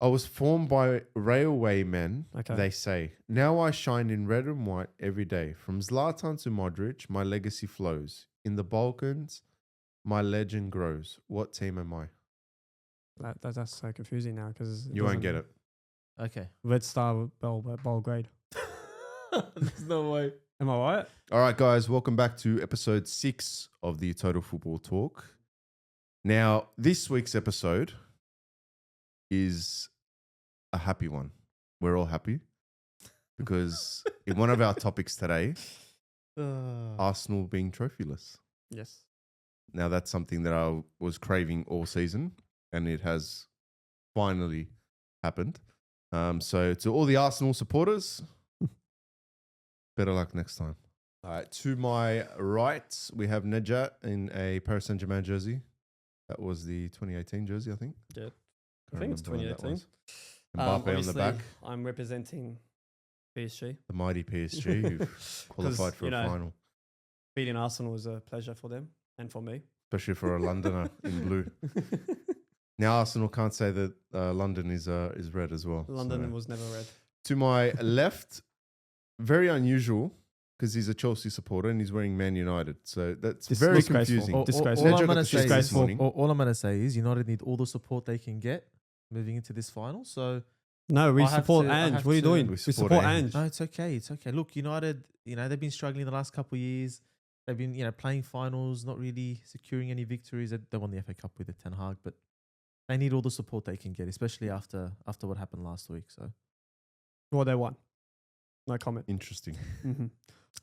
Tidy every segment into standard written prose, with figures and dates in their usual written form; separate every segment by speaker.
Speaker 1: I was formed by railwaymen,
Speaker 2: Okay.
Speaker 1: they say. Now I shine in red and white every day. From Zlatan to Modric, my legacy flows. In the Balkans, my legend grows. What team am I?
Speaker 2: That's so confusing now because
Speaker 1: You won't get it.
Speaker 3: Okay.
Speaker 2: Red Star Belgrade.
Speaker 3: There's no way.
Speaker 2: Am I right?
Speaker 1: All right, guys, welcome back to episode 6 of the Total Football Talk. Now, this week's episode is a happy one. We're all happy because in one of our topics today, Arsenal being trophyless.
Speaker 2: Yes.
Speaker 1: Now, that's something that I was craving all season, and it has finally happened. So, to all the Arsenal supporters, better luck next time. All right, to my right, we have Nejat in a Paris Saint-Germain jersey. That was the 2018 jersey, I think.
Speaker 2: Yeah. I
Speaker 1: Can't
Speaker 2: think it's
Speaker 1: remember when that
Speaker 2: 2018.
Speaker 1: was. Mbappe on the
Speaker 2: Obviously,
Speaker 1: back.
Speaker 2: I'm representing PSG.
Speaker 1: The mighty PSG who've qualified for a final.
Speaker 2: Beating Arsenal was a pleasure for them and for me.
Speaker 1: Especially for a Londoner in blue. Now Arsenal can't say that London is red as well.
Speaker 2: London
Speaker 1: So,
Speaker 2: was never red.
Speaker 1: to my left, very unusual because he's a Chelsea supporter and he's wearing Man United. So that's very
Speaker 2: Disgraceful.
Speaker 1: confusing.
Speaker 2: Oh, Disgraceful.
Speaker 1: Nedra
Speaker 3: All I'm
Speaker 1: got
Speaker 3: going
Speaker 1: the
Speaker 3: to say
Speaker 1: shirt this
Speaker 3: is,
Speaker 1: morning.
Speaker 3: all I'm going to say is United need all the support they can get moving into this final. So
Speaker 2: No, we
Speaker 3: I have
Speaker 2: support
Speaker 3: to- I
Speaker 2: Ange.
Speaker 3: have
Speaker 2: What are you
Speaker 3: to-
Speaker 2: doing?
Speaker 1: We
Speaker 2: We
Speaker 1: support
Speaker 2: support
Speaker 1: Ange.
Speaker 2: Ange.
Speaker 3: no, it's okay. It's okay. Look, United, they've been struggling the last couple of years. They've been, playing finals, not really securing any victories. They won the FA Cup with Ten Hag, but they need all the support they can get, especially after what happened last week. So
Speaker 2: Well, they won. No comment.
Speaker 1: Interesting.
Speaker 2: Mm-hmm.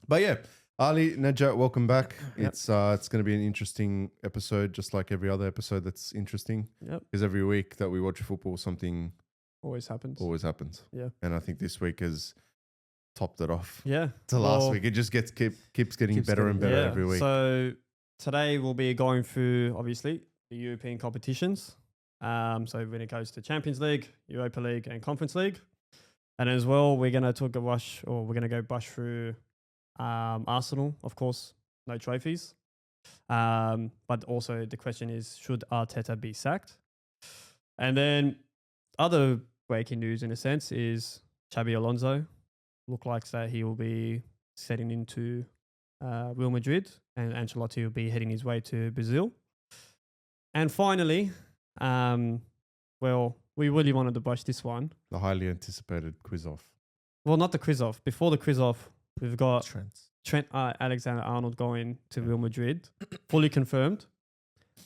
Speaker 1: But yeah, Ali, Najat, welcome back.
Speaker 2: Yep.
Speaker 1: It's going to be an interesting episode, just like every other episode that's interesting.
Speaker 2: Yep.
Speaker 1: Because every week that we watch football, something
Speaker 2: Always happens.
Speaker 1: always happens.
Speaker 2: Yeah.
Speaker 1: And I think this week has topped it off
Speaker 2: Yeah.
Speaker 1: to last
Speaker 2: Well,
Speaker 1: week. It just keeps getting
Speaker 3: Keeps
Speaker 1: better and
Speaker 3: getting-
Speaker 1: better every week.
Speaker 2: So today we'll be going through obviously the European competitions. So when it goes to Champions League, Europa League, and Conference League, and as well we're gonna go brush through Arsenal, of course, no trophies. But also the question is, should Arteta be sacked? And then other breaking news in a sense is Xabi Alonso look like that he will be setting into Real Madrid, and Ancelotti will be heading his way to Brazil. And finally, we really wanted to brush this one.
Speaker 1: The highly anticipated quiz off.
Speaker 2: Well, not the quiz off. Before the quiz off, we've got
Speaker 3: Trent.
Speaker 2: Alexander-Arnold going to Real Madrid, fully confirmed.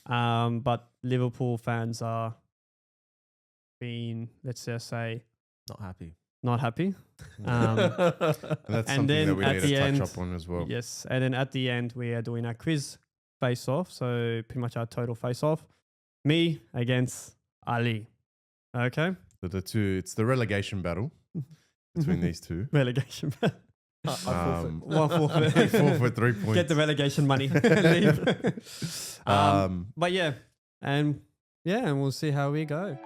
Speaker 2: But Liverpool fans are being, let's just say,
Speaker 3: Not
Speaker 2: not happy.
Speaker 3: happy.
Speaker 1: And that's
Speaker 2: and
Speaker 1: something
Speaker 2: then
Speaker 1: that we
Speaker 2: at
Speaker 1: need
Speaker 2: the
Speaker 1: to
Speaker 2: end-
Speaker 1: touch up on as well.
Speaker 2: Yes, and then at the end we are doing our quiz face-off. So pretty much our total face-off. Me against Ali. Okay.
Speaker 1: So it's the relegation battle between these two.
Speaker 2: Relegation. One forfeit.
Speaker 1: Forfeit 3 points.
Speaker 2: Get the relegation money. Leave. But yeah, and we'll see how we go.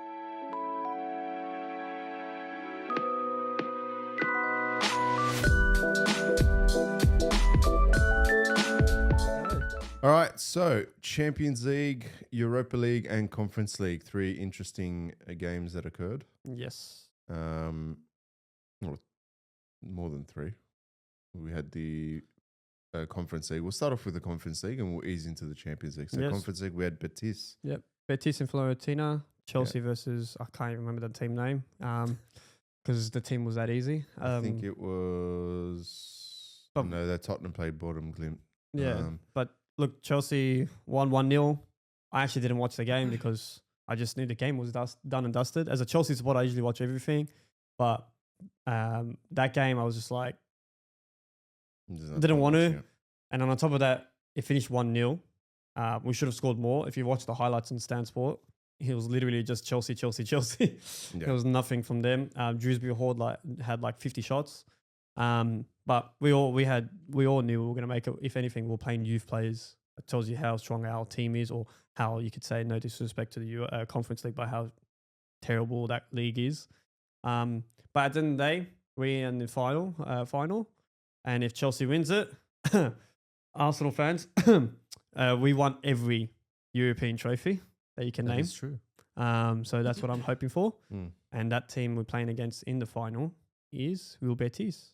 Speaker 1: All right, so Champions League, Europa League, and Conference League. 3 interesting games that occurred.
Speaker 2: Yes.
Speaker 1: Well, more than 3. We had the Conference League. We'll start off with the Conference League and we'll ease into the Champions League. So
Speaker 2: Yes.
Speaker 1: Conference League, we had Betis.
Speaker 2: Yep. Betis and Fiorentina. Chelsea versus, I can't even remember the team name because the team was that easy.
Speaker 1: I think it was...
Speaker 2: but-
Speaker 1: no, that Tottenham played Boredom Glint.
Speaker 2: Yeah. But look, Chelsea won 1-0. I actually didn't watch the game because I just knew the game was done and dusted. As a Chelsea supporter, I usually watch everything. But that game, I was just like, didn't want to. And then on top of that, it finished 1-0. We should have scored more. If you watch the highlights on Stan Sport, it was literally just Chelsea.
Speaker 1: Yeah.
Speaker 2: There was nothing from them. Dewsbury Hall had like 50 shots. But we all knew we were going to make it. If anything, we're playing youth players. It tells you how strong our team is, or how you could say, no disrespect to the Conference League, but how terrible that league is. But at the end of the day, we're in the final. And if Chelsea wins it, Arsenal fans, we won every European trophy that you can
Speaker 3: That
Speaker 2: name.
Speaker 3: is true.
Speaker 2: So that's what I'm hoping for.
Speaker 1: Mm.
Speaker 2: And that team we're playing against in the final is Real Betis.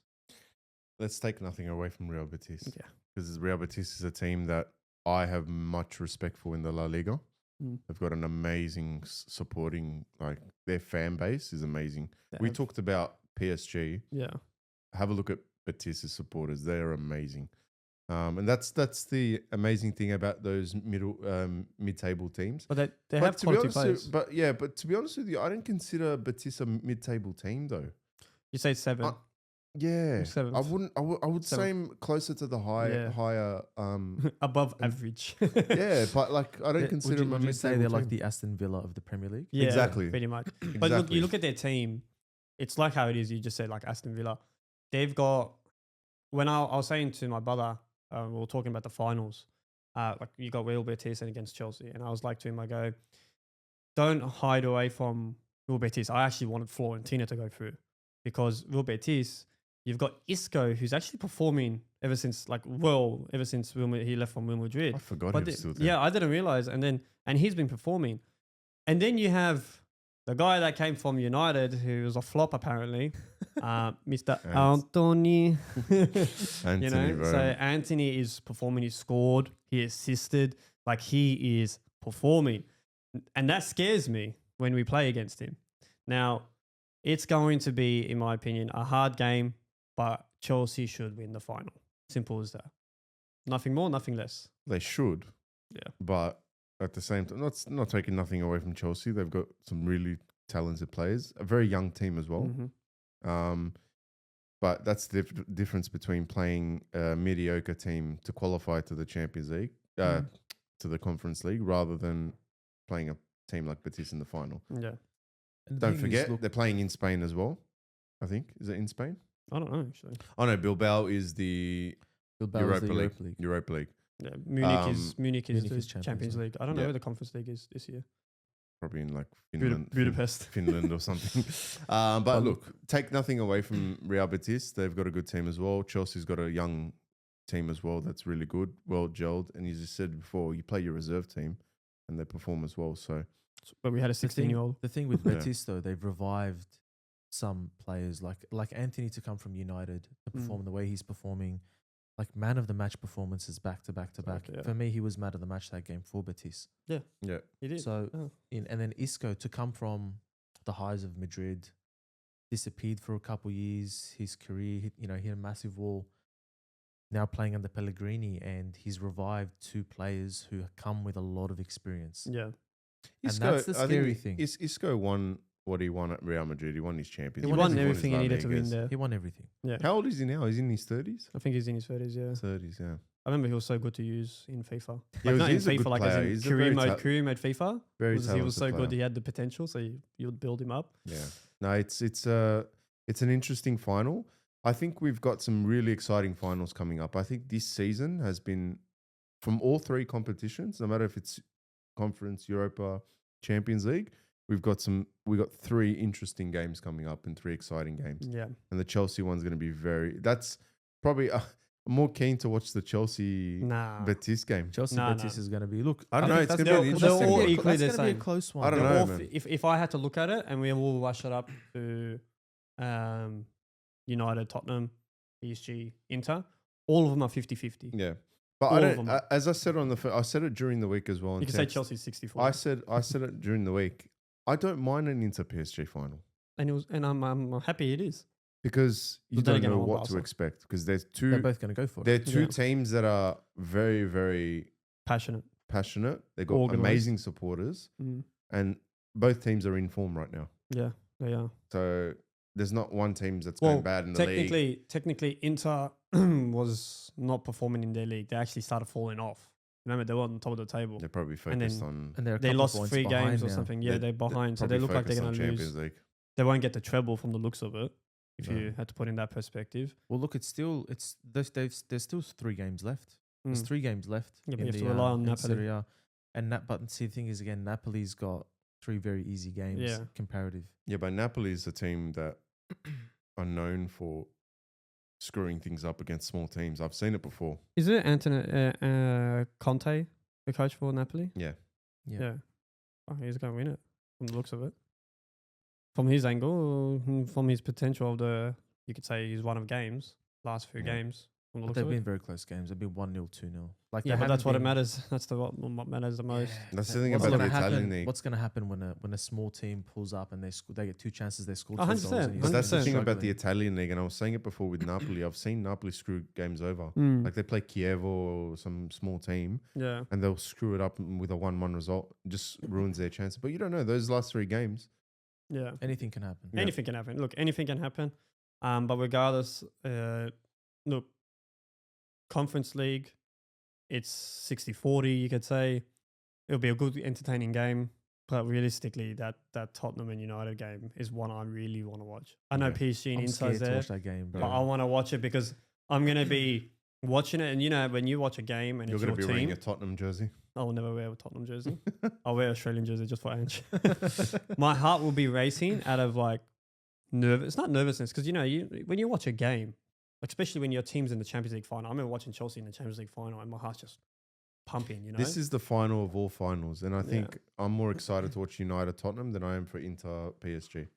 Speaker 1: Let's take nothing away from Real Betis.
Speaker 2: Yeah.
Speaker 1: Because Real Betis is a team that I have much respect for in the La Liga.
Speaker 2: Mm.
Speaker 1: They've got an amazing supporting, like their fan base is amazing. We talked about PSG.
Speaker 2: Yeah.
Speaker 1: Have a look at Betis' supporters. They are amazing. And that's the amazing thing about those mid-table teams.
Speaker 2: But they have
Speaker 1: to be
Speaker 2: quality
Speaker 1: honest,
Speaker 2: players.
Speaker 1: but to be honest with you, I don't consider Betis a mid-table team though.
Speaker 2: You say 7.
Speaker 1: Yeah,
Speaker 2: Seventh.
Speaker 1: I wouldn't. I would say I'm closer to the higher.
Speaker 2: Above average.
Speaker 1: Yeah, but like I don't consider them a
Speaker 3: would you say
Speaker 1: mid-table
Speaker 3: they're like
Speaker 1: team.
Speaker 3: the Aston Villa of the Premier League?
Speaker 2: Yeah,
Speaker 1: Exactly.
Speaker 2: pretty much. But look,
Speaker 1: Exactly.
Speaker 2: you look at their team, it's like how it is. You just said like Aston Villa. They've got, when I was saying to my brother, we were talking about the finals, like you got Real Betis and against Chelsea. And I was like to him, I go, don't hide away from Real Betis. I actually wanted Florentina to go through because Real Betis, you've got Isco, who's actually performing ever since he left from Real Madrid.
Speaker 1: I forgot
Speaker 2: But
Speaker 1: he was still there.
Speaker 2: yeah, I didn't realize. And he's been performing. And then you have the guy that came from United, who was a flop apparently, Mr. Anthony.
Speaker 1: Anthony, bro.
Speaker 2: So Anthony is performing. He scored. He assisted. Like he is performing, and that scares me when we play against him. Now, it's going to be, in my opinion, a hard game, but Chelsea should win the final. Simple as that. Nothing more, nothing less.
Speaker 1: They should.
Speaker 2: Yeah.
Speaker 1: But at the same time, not taking nothing away from Chelsea. They've got some really talented players. A very young team as well.
Speaker 2: Mm-hmm.
Speaker 1: But that's the difference between playing a mediocre team to qualify to the Champions League, to the Conference League, rather than playing a team like Betis in the final.
Speaker 2: Yeah.
Speaker 3: And the
Speaker 1: Don't
Speaker 3: thing is,
Speaker 1: forget,
Speaker 3: look,
Speaker 1: they're playing in Spain as well. I think. Is it in Spain?
Speaker 2: I don't know, actually.
Speaker 1: Oh, no. Bilbao is the
Speaker 3: Bilbao is
Speaker 1: Europa
Speaker 3: the
Speaker 1: League.
Speaker 3: Europa League.
Speaker 1: Europa League.
Speaker 2: Yeah, Munich is
Speaker 3: Munich
Speaker 2: the
Speaker 3: is
Speaker 2: Champions League. I don't know where the Conference League is this year.
Speaker 1: Probably in like Finland.
Speaker 2: Budapest.
Speaker 1: Finland or something. But look, take nothing away from Real Betis. They've got a good team as well. Chelsea's got a young team as well that's really good, well gelled. And as you said before, you play your reserve team and they perform as well. So
Speaker 2: But we had a 16-year-old.
Speaker 3: The thing with
Speaker 1: Yeah.
Speaker 3: Betis though, they've revived some players like Anthony to come from United to perform the way he's performing, like man of the match performances back to back to back.
Speaker 2: Okay, yeah.
Speaker 3: For me, he was man of the match that game for Betis.
Speaker 1: yeah,
Speaker 2: He did.
Speaker 3: So
Speaker 2: Oh.
Speaker 3: and then Isco to come from the highs of Madrid, disappeared for a couple years. His career, hit a massive wall. Now playing under Pellegrini, and he's revived 2 players who come with a lot of experience.
Speaker 2: Yeah.
Speaker 3: And that's the
Speaker 1: I think
Speaker 3: scary thing.
Speaker 1: Isco won what he won at Real Madrid. He won his Champions
Speaker 2: He
Speaker 1: League.
Speaker 2: won
Speaker 1: He's
Speaker 2: everything he
Speaker 1: his La
Speaker 2: needed to win
Speaker 1: Ligas.
Speaker 2: there.
Speaker 3: He won everything.
Speaker 2: Yeah.
Speaker 1: How old is he now? He's in his 30s?
Speaker 2: I think he's in his 30s, yeah.
Speaker 1: 30s, yeah.
Speaker 2: I remember he was so good to use in FIFA.
Speaker 1: Yeah,
Speaker 2: Not in
Speaker 1: he's a good
Speaker 2: FIFA, like
Speaker 1: player.
Speaker 2: as in
Speaker 1: He's a
Speaker 2: career
Speaker 1: very
Speaker 2: mode, career mode FIFA.
Speaker 1: Very
Speaker 2: He was so
Speaker 1: talented
Speaker 2: good,
Speaker 1: player.
Speaker 2: he had the potential, so you would build him up.
Speaker 1: Yeah. No, it's an interesting final. I think we've got some really exciting finals coming up. I think this season has been, from all 3 competitions, no matter if it's Conference, Europa, Champions League, we got 3 interesting games coming up and 3 exciting games.
Speaker 2: Yeah.
Speaker 1: And the Chelsea one's going to be that's probably, I'm more keen to watch the Chelsea
Speaker 2: Nah.
Speaker 1: Betis game.
Speaker 3: Chelsea
Speaker 2: No,
Speaker 3: Betis
Speaker 2: no.
Speaker 3: is going to be. Look,
Speaker 1: I don't know,
Speaker 3: think
Speaker 1: it's
Speaker 3: that's
Speaker 1: gonna be an
Speaker 3: that's
Speaker 1: interesting
Speaker 3: gonna
Speaker 1: one.
Speaker 3: be a-
Speaker 2: Equally the
Speaker 3: that's gonna be a
Speaker 2: same.
Speaker 3: close one.
Speaker 1: I don't
Speaker 2: They're
Speaker 1: know,
Speaker 2: all
Speaker 1: man.
Speaker 2: if I had to look at it and we will rush it up to United, Tottenham, PSG, Inter, all of them are 50-50.
Speaker 1: Yeah. But
Speaker 2: All
Speaker 1: I
Speaker 2: of
Speaker 1: don't,
Speaker 2: them.
Speaker 1: as I said I said it during the week as well.
Speaker 2: You
Speaker 1: in
Speaker 2: can say
Speaker 1: text.
Speaker 2: Chelsea's 64.
Speaker 1: I said it during the week. I don't mind an Inter PSG final
Speaker 2: and I'm happy it is.
Speaker 1: because you
Speaker 2: But then
Speaker 1: don't
Speaker 2: again, I
Speaker 1: know
Speaker 2: want
Speaker 1: what to
Speaker 2: Barca.
Speaker 1: expect because
Speaker 3: They're both going to go for it.
Speaker 1: they're two
Speaker 2: Yeah.
Speaker 1: teams that are very, very
Speaker 2: Passionate.
Speaker 1: passionate. They've got
Speaker 2: Organised.
Speaker 1: amazing supporters,
Speaker 2: Mm.
Speaker 1: and both teams are in form right now.
Speaker 2: Yeah, they are.
Speaker 1: So there's not one team that's
Speaker 2: Well,
Speaker 1: going bad in the league.
Speaker 2: Technically, Inter was not performing in their league. They actually started falling off. Remember, they were on top of the table.
Speaker 1: They're probably
Speaker 2: And then-
Speaker 1: focused on.
Speaker 3: And they're a
Speaker 2: They
Speaker 3: couple
Speaker 2: lost
Speaker 3: points
Speaker 2: 3
Speaker 3: behind
Speaker 2: games or
Speaker 3: now.
Speaker 2: something. Yeah, they're behind. So
Speaker 1: probably
Speaker 2: they look like they're
Speaker 1: focused
Speaker 2: going
Speaker 1: on
Speaker 2: to lose.
Speaker 1: Champions League.
Speaker 2: They won't get the treble from the looks of it, if
Speaker 1: No.
Speaker 2: you had to put in that perspective.
Speaker 3: Well, look, there's still 3 games left. There's
Speaker 2: Mm.
Speaker 3: 3 games left.
Speaker 2: Yeah, but
Speaker 3: in
Speaker 2: you have to
Speaker 3: the,
Speaker 2: rely on
Speaker 3: in
Speaker 2: Napoli.
Speaker 3: Serie A. But see, the thing is, again, Napoli's got 3 very easy games
Speaker 2: Yeah.
Speaker 3: comparative.
Speaker 1: Yeah, but Napoli is a team that are known for screwing things up against small teams. I've seen it before.
Speaker 2: Is it Conte, the coach for Napoli?
Speaker 1: Yeah.
Speaker 3: Yeah.
Speaker 2: Yeah. Oh, he's going to win it. from the looks of it. From his angle, from his potential of you could say he's won of games, last few games. From the
Speaker 3: But
Speaker 2: looks
Speaker 3: they've
Speaker 2: of
Speaker 3: been
Speaker 2: it.
Speaker 3: very close games. They've been 1-0, 2-0. Like
Speaker 2: Yeah,
Speaker 3: they
Speaker 2: but that's
Speaker 3: haven't
Speaker 2: what it
Speaker 3: been-
Speaker 2: matters. That's what matters the most.
Speaker 1: That's the thing
Speaker 3: What's
Speaker 1: about
Speaker 3: gonna
Speaker 1: the Italian
Speaker 3: happen-
Speaker 1: league.
Speaker 3: What's going to happen when a small team pulls up and they get 2 chances, they score 2 goals.
Speaker 2: 100%,
Speaker 3: and
Speaker 1: But that's the
Speaker 2: 100%.
Speaker 1: thing about the
Speaker 3: struggling.
Speaker 1: Italian league, and I was saying it before with Napoli. I've seen Napoli screw games over.
Speaker 2: Mm.
Speaker 1: Like they play Kiev or some small team,
Speaker 2: Yeah.
Speaker 1: and they'll screw it up with a 1-1 result. It just ruins their chances. But you don't know those last 3 games.
Speaker 2: Yeah.
Speaker 3: Anything can happen.
Speaker 1: Yeah.
Speaker 2: Anything can happen. Look, anything can happen. But regardless, look, Conference League, it's 60-40, you could say. It'll be a good, entertaining game. But realistically, that Tottenham and United game is one I really want to watch. I know
Speaker 1: Yeah.
Speaker 2: PSG and
Speaker 3: I'm
Speaker 2: Inside's
Speaker 3: scared to
Speaker 2: there,
Speaker 3: watch that game, bro.
Speaker 2: but I want to watch it because I'm going to be watching it. And, you know, when you watch a game and
Speaker 1: You're
Speaker 2: it's
Speaker 1: going to
Speaker 2: your
Speaker 1: be wearing
Speaker 2: team,
Speaker 1: a Tottenham jersey.
Speaker 2: I will never wear a Tottenham jersey. I'll wear Australian jersey just for Ange. My heart will be racing out of like nervous. It's not nervousness because, you know, when you watch a game, especially when your team's in the Champions League final. I remember watching Chelsea in the Champions League final and my heart's just pumping, you know.
Speaker 1: This is the final of all finals, and I
Speaker 2: Yeah.
Speaker 1: think I'm more excited to watch United Tottenham than I am for Inter PSG.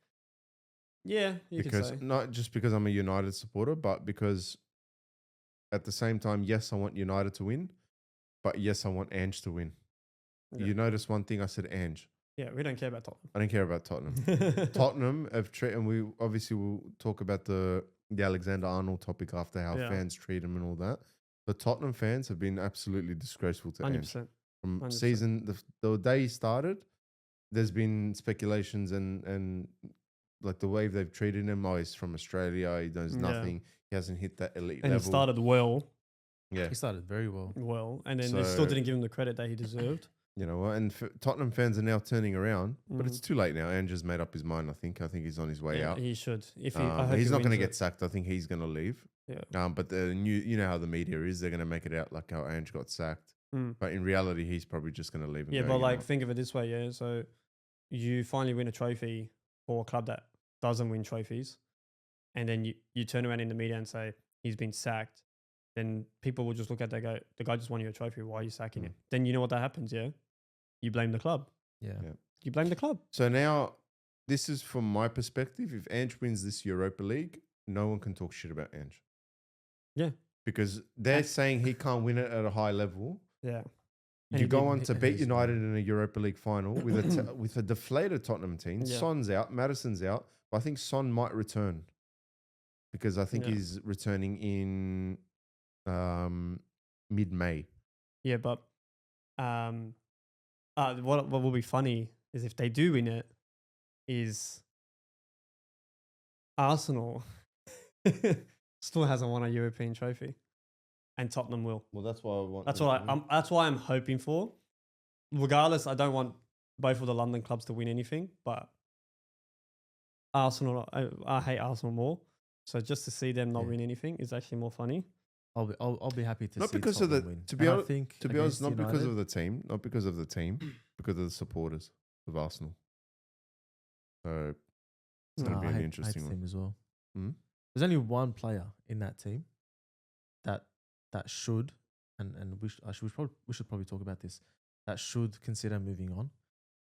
Speaker 2: yeah, you
Speaker 1: Because
Speaker 2: could say.
Speaker 1: not just because I'm a United supporter, but because at the same time, yes, I want United to win, but yes, I want Ange to win.
Speaker 2: Yeah.
Speaker 1: You notice one thing I said, Ange.
Speaker 2: Yeah, we don't care about Tottenham.
Speaker 1: I don't care about Tottenham. Tottenham have and we obviously will talk about the Alexander Arnold topic after how
Speaker 2: Yeah.
Speaker 1: fans treat him and all that. But Tottenham fans have been absolutely disgraceful to Ange.
Speaker 2: 100%.
Speaker 1: From
Speaker 2: 100%.
Speaker 1: season the day he started, there's been speculations and like the way they've treated him. Oh, he's from Australia. He does
Speaker 2: Yeah.
Speaker 1: nothing. He hasn't hit that elite
Speaker 2: And he
Speaker 1: level.
Speaker 2: started well,
Speaker 1: Yeah,
Speaker 3: He started very well.
Speaker 2: and then they still
Speaker 1: So-
Speaker 2: didn't give him the credit that he deserved.
Speaker 1: you know, and Tottenham fans are now turning around, but it's
Speaker 2: Mhm.
Speaker 1: too late now. Ange has made up his mind. I think he's on his way
Speaker 2: Yeah,
Speaker 1: out.
Speaker 2: he should. If he, I
Speaker 1: But
Speaker 2: hope
Speaker 1: he's
Speaker 2: he
Speaker 1: not going to
Speaker 2: wins
Speaker 1: get sacked. I think he's going to leave.
Speaker 2: Yeah.
Speaker 1: But the you know how the media is. They're going to make it out like how Ange got sacked.
Speaker 2: Mm.
Speaker 1: But in reality, he's probably just going to leave. And
Speaker 2: Yeah,
Speaker 1: go,
Speaker 2: but
Speaker 1: "You know
Speaker 2: like
Speaker 1: what?"
Speaker 2: think of it this way, yeah. So you finally win a trophy for a club that doesn't win trophies, and then you turn around in the media and say he's been sacked, then people will just look at that go, the guy just won you a trophy, why are you sacking
Speaker 1: Mm.
Speaker 2: him? Then you know what that happens, yeah? You blame the club.
Speaker 3: Yeah.
Speaker 1: Yeah.
Speaker 2: You blame the club.
Speaker 1: So now, this is from my perspective. If Ange wins this Europa League, no one can talk shit about Ange.
Speaker 2: Yeah.
Speaker 1: Because they're
Speaker 2: And-
Speaker 1: saying he can't win it at a high level.
Speaker 2: Yeah. And
Speaker 1: You
Speaker 2: he
Speaker 1: go
Speaker 2: didn't
Speaker 1: on
Speaker 2: hit
Speaker 1: to
Speaker 3: and
Speaker 1: beat
Speaker 3: he's
Speaker 1: United
Speaker 3: won.
Speaker 1: in a Europa League final with with a deflated Tottenham team.
Speaker 2: Yeah.
Speaker 1: Son's out, Madison's out. But I think Son might return because I think
Speaker 2: Yeah.
Speaker 1: he's returning in mid-May.
Speaker 2: Yeah, but what will be funny is if they do win it, is Arsenal still hasn't won a European trophy, and Tottenham will.
Speaker 1: Well, that's why I want.
Speaker 2: That's why I'm hoping for. Regardless, I don't want both of the London clubs to win anything, but Arsenal, I hate Arsenal more. So just to see them not
Speaker 3: Yeah.
Speaker 2: win anything is actually more funny.
Speaker 3: I'll be happy to
Speaker 1: Not
Speaker 3: see
Speaker 1: because of the-
Speaker 3: Tottenham win.
Speaker 1: to be
Speaker 3: And I
Speaker 1: hon-
Speaker 3: think
Speaker 1: To be honest,
Speaker 3: against
Speaker 1: not because
Speaker 3: United-
Speaker 1: of the team, not because of the team, because of the supporters of Arsenal. So it's going
Speaker 3: No,
Speaker 1: to be
Speaker 3: I
Speaker 1: an
Speaker 3: hate
Speaker 1: interesting
Speaker 3: the
Speaker 1: one.
Speaker 3: team as well.
Speaker 1: Hmm?
Speaker 3: There's only one player in that team that should and we should probably talk about this, that should consider moving on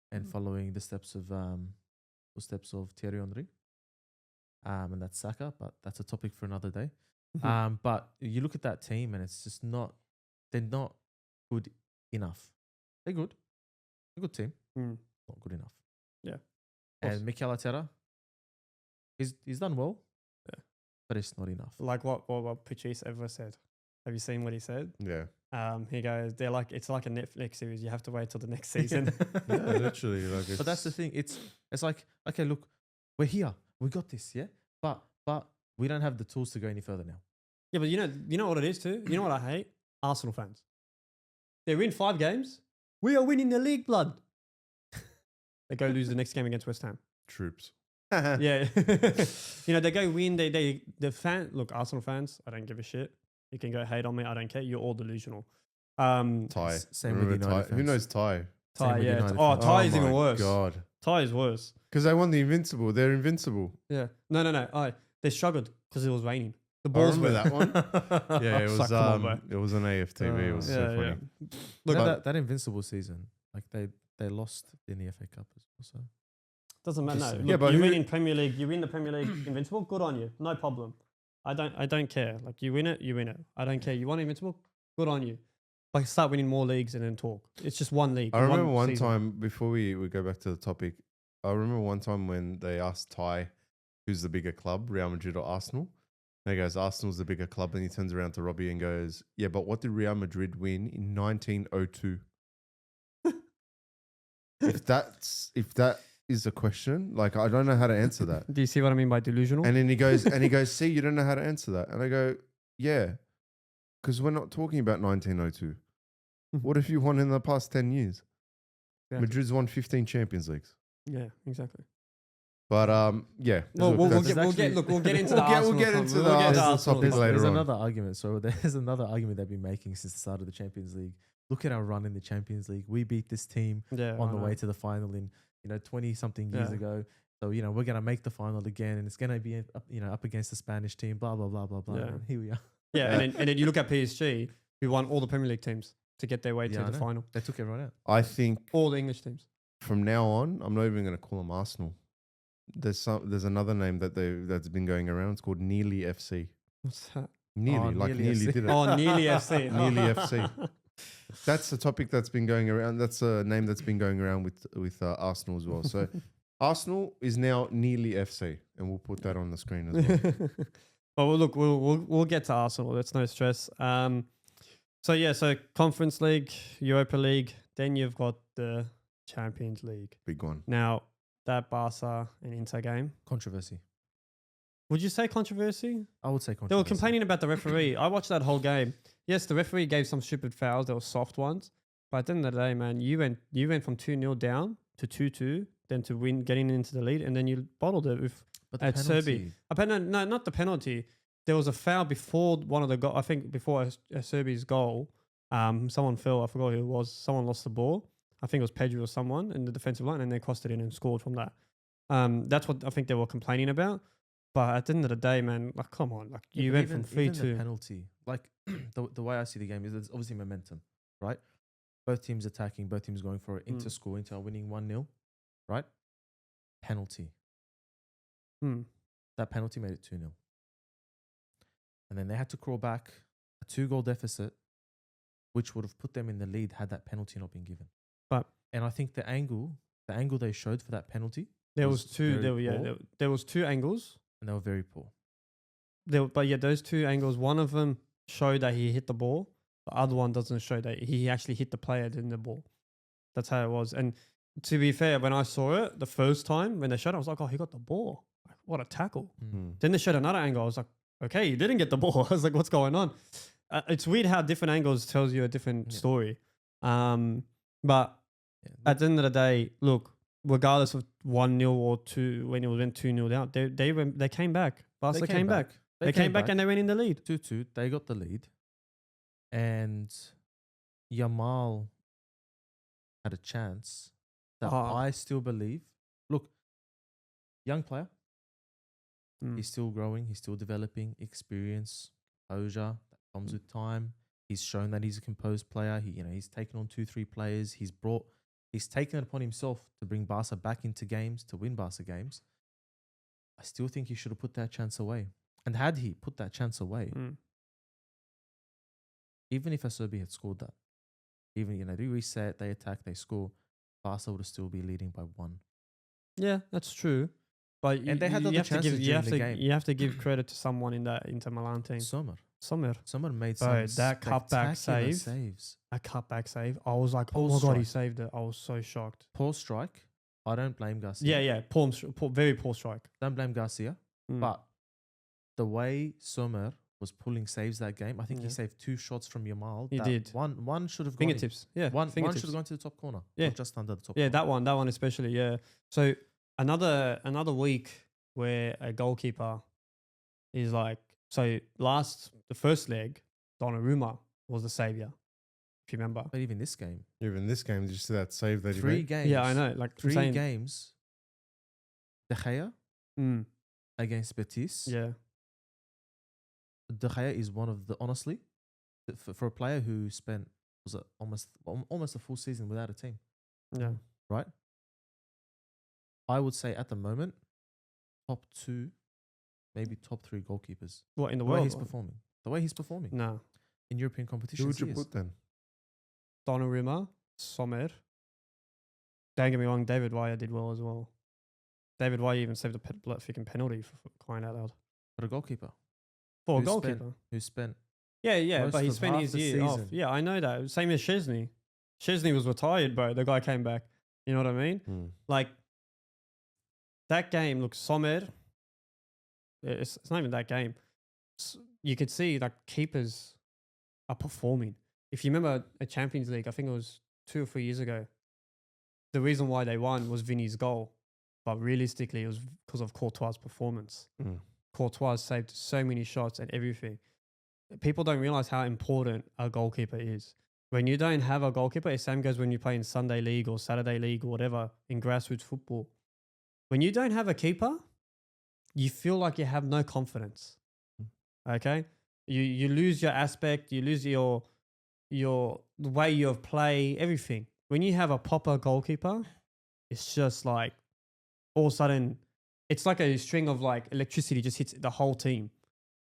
Speaker 3: and following the steps of Thierry Henry. And that's Saka, but that's a topic for another day. But you look at that team and it's just they're not good enough. They're good. They're a good team.
Speaker 2: Mm.
Speaker 3: Not good enough.
Speaker 2: Yeah.
Speaker 3: And Mikel Arteta, he's done well.
Speaker 2: Yeah.
Speaker 3: But it's not enough.
Speaker 2: Like what Patrice ever said. Have you seen what he said?
Speaker 1: Yeah.
Speaker 2: He goes, it's like a Netflix series. You have to wait till the next season.
Speaker 1: Yeah, literally. Like
Speaker 3: But that's the thing. It's like, okay, look, we're here. We got this, yeah? But we don't have the tools to go any further now.
Speaker 2: Yeah, but you know what it is too? You know what I hate? Arsenal fans. They win 5 games. We are winning the league, blood. They go lose the next game against West Ham.
Speaker 1: troops.
Speaker 2: Yeah. You know, they go win. Look, Arsenal fans, I don't give a shit. You can go hate on me. I don't care. You're all delusional.
Speaker 1: Ty.
Speaker 3: Same with
Speaker 1: Remember
Speaker 3: United
Speaker 1: Ty? Who
Speaker 3: fans.
Speaker 1: knows Ty?
Speaker 2: Ty,
Speaker 3: with
Speaker 2: yeah.
Speaker 3: United
Speaker 2: Oh,
Speaker 3: fans.
Speaker 2: Ty is even
Speaker 1: my
Speaker 2: worse.
Speaker 1: God.
Speaker 2: Ty is worse.
Speaker 1: Because they won the Invincible. They're invincible.
Speaker 2: Yeah. No. They struggled because it was raining. The
Speaker 1: I
Speaker 2: balls
Speaker 1: remember
Speaker 2: were
Speaker 1: that one. Yeah, it
Speaker 2: It's
Speaker 1: was
Speaker 2: like, come on, bro.
Speaker 1: it was on AFTV. It was so funny.
Speaker 2: Look,
Speaker 3: Look, that Invincible season, like they lost in the FA Cup as well. So
Speaker 2: Doesn't matter.
Speaker 3: Just
Speaker 2: No,
Speaker 3: saying.
Speaker 2: look,
Speaker 1: Yeah, but
Speaker 2: you
Speaker 1: who-
Speaker 2: win in Premier League. You win the Premier League Invincible. Good on you. No problem. I don't care. Like you win it, you win it. I don't care. You won Invincible. Good on you. Like start winning more leagues and then talk. It's just one league.
Speaker 1: I remember one
Speaker 2: season.
Speaker 1: time before we go back to the topic. I remember one time when they asked Ty, who's the bigger club, Real Madrid or Arsenal? And he goes, Arsenal's the bigger club. And he turns around to Robbie and goes, yeah, but what did Real Madrid win in 1902? if that is a question, like I don't know how to answer that.
Speaker 2: Do you see what I mean by delusional?
Speaker 1: And then he goes, see, you don't know how to answer that. And I go, yeah, because we're not talking about 1902. What if you won in the past 10 years?
Speaker 2: Yeah.
Speaker 1: Madrid's won 15 Champions Leagues.
Speaker 2: Yeah, exactly.
Speaker 1: But yeah.
Speaker 2: Well,
Speaker 1: look,
Speaker 2: we'll
Speaker 1: that's-
Speaker 2: get into the
Speaker 1: We'll
Speaker 2: Arsenal.
Speaker 1: get into
Speaker 2: We'll
Speaker 1: the
Speaker 2: get
Speaker 1: Arsenal
Speaker 2: Arsenal
Speaker 1: topic
Speaker 2: talk.
Speaker 1: later
Speaker 3: There's
Speaker 1: on.
Speaker 3: another argument. So there's another argument they've been making since the start of the Champions League. Look at our run in the Champions League. We beat this team
Speaker 2: Yeah,
Speaker 3: on
Speaker 2: I
Speaker 3: the
Speaker 2: know.
Speaker 3: way to the final in 20 something years
Speaker 2: Yeah.
Speaker 3: ago. So we're gonna make the final again, and it's gonna be up against the Spanish team. Blah blah blah blah blah.
Speaker 2: Yeah.
Speaker 3: And here we are.
Speaker 2: Yeah, and then you look at PSG, who won all the Premier League teams to get their way
Speaker 3: Yeah,
Speaker 2: to
Speaker 3: I
Speaker 2: the
Speaker 3: know.
Speaker 2: final.
Speaker 3: They took everyone out.
Speaker 1: I think
Speaker 2: All the English teams.
Speaker 1: from now on, I'm not even going to call them Arsenal. There's another name that's been going around. It's called Nearly FC.
Speaker 2: What's that?
Speaker 1: Nearly, like
Speaker 3: Nearly
Speaker 1: nearly
Speaker 3: FC.
Speaker 1: did it.
Speaker 2: Oh, Nearly FC.
Speaker 1: Nearly FC. That's the topic that's been going around. That's a name that's been going around with Arsenal as well. So Arsenal is now Nearly FC, and we'll put that on the screen as well.
Speaker 2: Well, look, we'll get to Arsenal. That's no stress. So Conference League, Europa League, then you've got the Champions League.
Speaker 1: Big one.
Speaker 2: Now that Barca and Inter game,
Speaker 3: Controversy.
Speaker 2: would you say controversy?
Speaker 3: I would say
Speaker 2: They
Speaker 3: controversy.
Speaker 2: were complaining about the referee. I watched that whole game. Yes, the referee gave some stupid fouls. There were soft ones, but at the end of the day, man, you went from 2-0 down to 2-2, then to win, getting into the lead, and then you bottled it with
Speaker 3: But
Speaker 2: at Serbia. No, not the penalty. There was a foul before one of the goal. I think before Serbia's goal, someone fell. I forgot who it was. Someone lost the ball. I think it was Pedro or someone in the defensive line, and they crossed it in and scored from that. That's what I think they were complaining about. But at the end of the day, man, like come on, like
Speaker 3: Yeah,
Speaker 2: you
Speaker 3: but
Speaker 2: went
Speaker 3: even-
Speaker 2: from 3-2.
Speaker 3: even the penalty. Like the way I see the game is there's obviously momentum, right? Both teams attacking, both teams going for it. Inter score, Inter winning 1-0, right? Penalty.
Speaker 2: Hmm.
Speaker 3: That penalty made it 2-0. And then they had to crawl back a 2-goal deficit, which would have put them in the lead had that penalty not been given. And I think the angle they showed for that penalty,
Speaker 2: There
Speaker 3: was
Speaker 2: was two.
Speaker 3: very
Speaker 2: There were
Speaker 3: poor.
Speaker 2: there was two angles.
Speaker 3: and they were very poor.
Speaker 2: But yeah, those two angles. One of them showed that he hit the ball. The other one doesn't show that he actually hit the player in the ball. That's how it was. And to be fair, when I saw it the first time when they showed it, I was like, oh, he got the ball. Like, what a tackle.
Speaker 1: Hmm.
Speaker 2: Then they showed another angle. I was like, okay, you didn't get the ball. I was like, what's going on? It's weird how different angles tells you a different
Speaker 3: Yeah.
Speaker 2: story. But
Speaker 3: Yeah.
Speaker 2: at the end of the day, look, regardless of 1-0 or 2, when it went 2-0 down, they came back. Barca came back. They came back and they went in the lead.
Speaker 3: 2-2. They got the lead. And Yamal had a chance that
Speaker 2: Ah.
Speaker 3: I still believe. Look, young player.
Speaker 2: Mm.
Speaker 3: He's still growing. He's still developing experience, composure that comes with time. He's shown that he's a composed player. He's taken on 2-3 players. He's taken it upon himself to bring Barca back into games, to win Barca games. I still think he should have put that chance away. And had he put that chance away,
Speaker 2: Mm.
Speaker 3: even if Serbia had scored that, even they reset, they attack, they score, Barca would still be leading by 1.
Speaker 2: Yeah, that's true. But
Speaker 3: And they had other
Speaker 2: have to
Speaker 3: chances
Speaker 2: give
Speaker 3: during the game.
Speaker 2: you have to give credit to someone in that Inter Milan team. Sommer.
Speaker 3: Someone made
Speaker 2: Bro,
Speaker 3: some
Speaker 2: that cutback
Speaker 3: spectacular
Speaker 2: save.
Speaker 3: saves.
Speaker 2: A cutback save. I was like,
Speaker 3: Poor
Speaker 2: oh my god, he
Speaker 3: strike.
Speaker 2: saved it. I was so shocked.
Speaker 3: Poor strike. I don't blame Garcia.
Speaker 2: Yeah. Very poor strike.
Speaker 3: Don't blame Garcia.
Speaker 2: Mm.
Speaker 3: But the way Sommer was pulling saves that game, I think
Speaker 2: Yeah.
Speaker 3: he saved 2 shots from Yamal.
Speaker 2: He
Speaker 3: that
Speaker 2: did.
Speaker 3: One should have gone in.
Speaker 2: Fingertips. Yeah.
Speaker 3: One should
Speaker 2: fingertips.
Speaker 3: have gone to the top corner.
Speaker 2: Yeah.
Speaker 3: Or just under the top
Speaker 2: Yeah,
Speaker 3: corner.
Speaker 2: that one especially. Yeah. So another week where a goalkeeper is like, the first leg, Donnarumma was the savior. If you remember.
Speaker 3: But even this game,
Speaker 1: Even this game, did you see that save that he
Speaker 3: 3
Speaker 1: made?
Speaker 3: games.
Speaker 2: Yeah, I know. Like
Speaker 3: 3
Speaker 2: I'm saying,
Speaker 3: games. De Gea
Speaker 2: Mm,
Speaker 3: against Betis.
Speaker 2: yeah.
Speaker 3: De Gea is one of the, honestly, for a player who spent almost a full season without a team,
Speaker 2: Yeah.
Speaker 3: right? I would say at the moment, top 2, maybe top 3 goalkeepers.
Speaker 2: What in the
Speaker 3: The way
Speaker 2: world?
Speaker 3: he's performing. The way he's performing
Speaker 2: No.
Speaker 3: in European
Speaker 1: Who
Speaker 3: competitions.
Speaker 1: would you
Speaker 3: he is.
Speaker 1: put then?
Speaker 2: Donnarumma, Sommer. Don't get me wrong, David Villa did well as well. David Villa even saved a freaking penalty for crying out loud.
Speaker 3: But a goalkeeper
Speaker 2: For a
Speaker 3: Who spent-
Speaker 2: goalkeeper.
Speaker 3: who spent
Speaker 2: Yeah,
Speaker 3: most
Speaker 2: but he
Speaker 3: of
Speaker 2: spent
Speaker 3: half
Speaker 2: his
Speaker 3: the
Speaker 2: year off.
Speaker 3: season.
Speaker 2: Yeah, I know that. Same as Chesney. Chesney was retired, bro. The guy came back. You know what I mean? Like, that game looks Sommer. It's not even that game. You could see that keepers are performing. If you remember a Champions League, I think it was 2 or 3 years ago, the reason why they won was Vinny's goal. But realistically, it was because of Courtois' performance. Courtois saved so many shots and everything. People don't realize how important a goalkeeper is. When you don't have a goalkeeper, the same goes when you play in Sunday League or Saturday League or whatever in grassroots football. When you don't have a keeper, you feel like you have no confidence. Okay? You lose your aspect, you lose your the way you play, everything. When you have a proper goalkeeper, it's just like all of a sudden, it's like a string of like electricity just hits the whole team,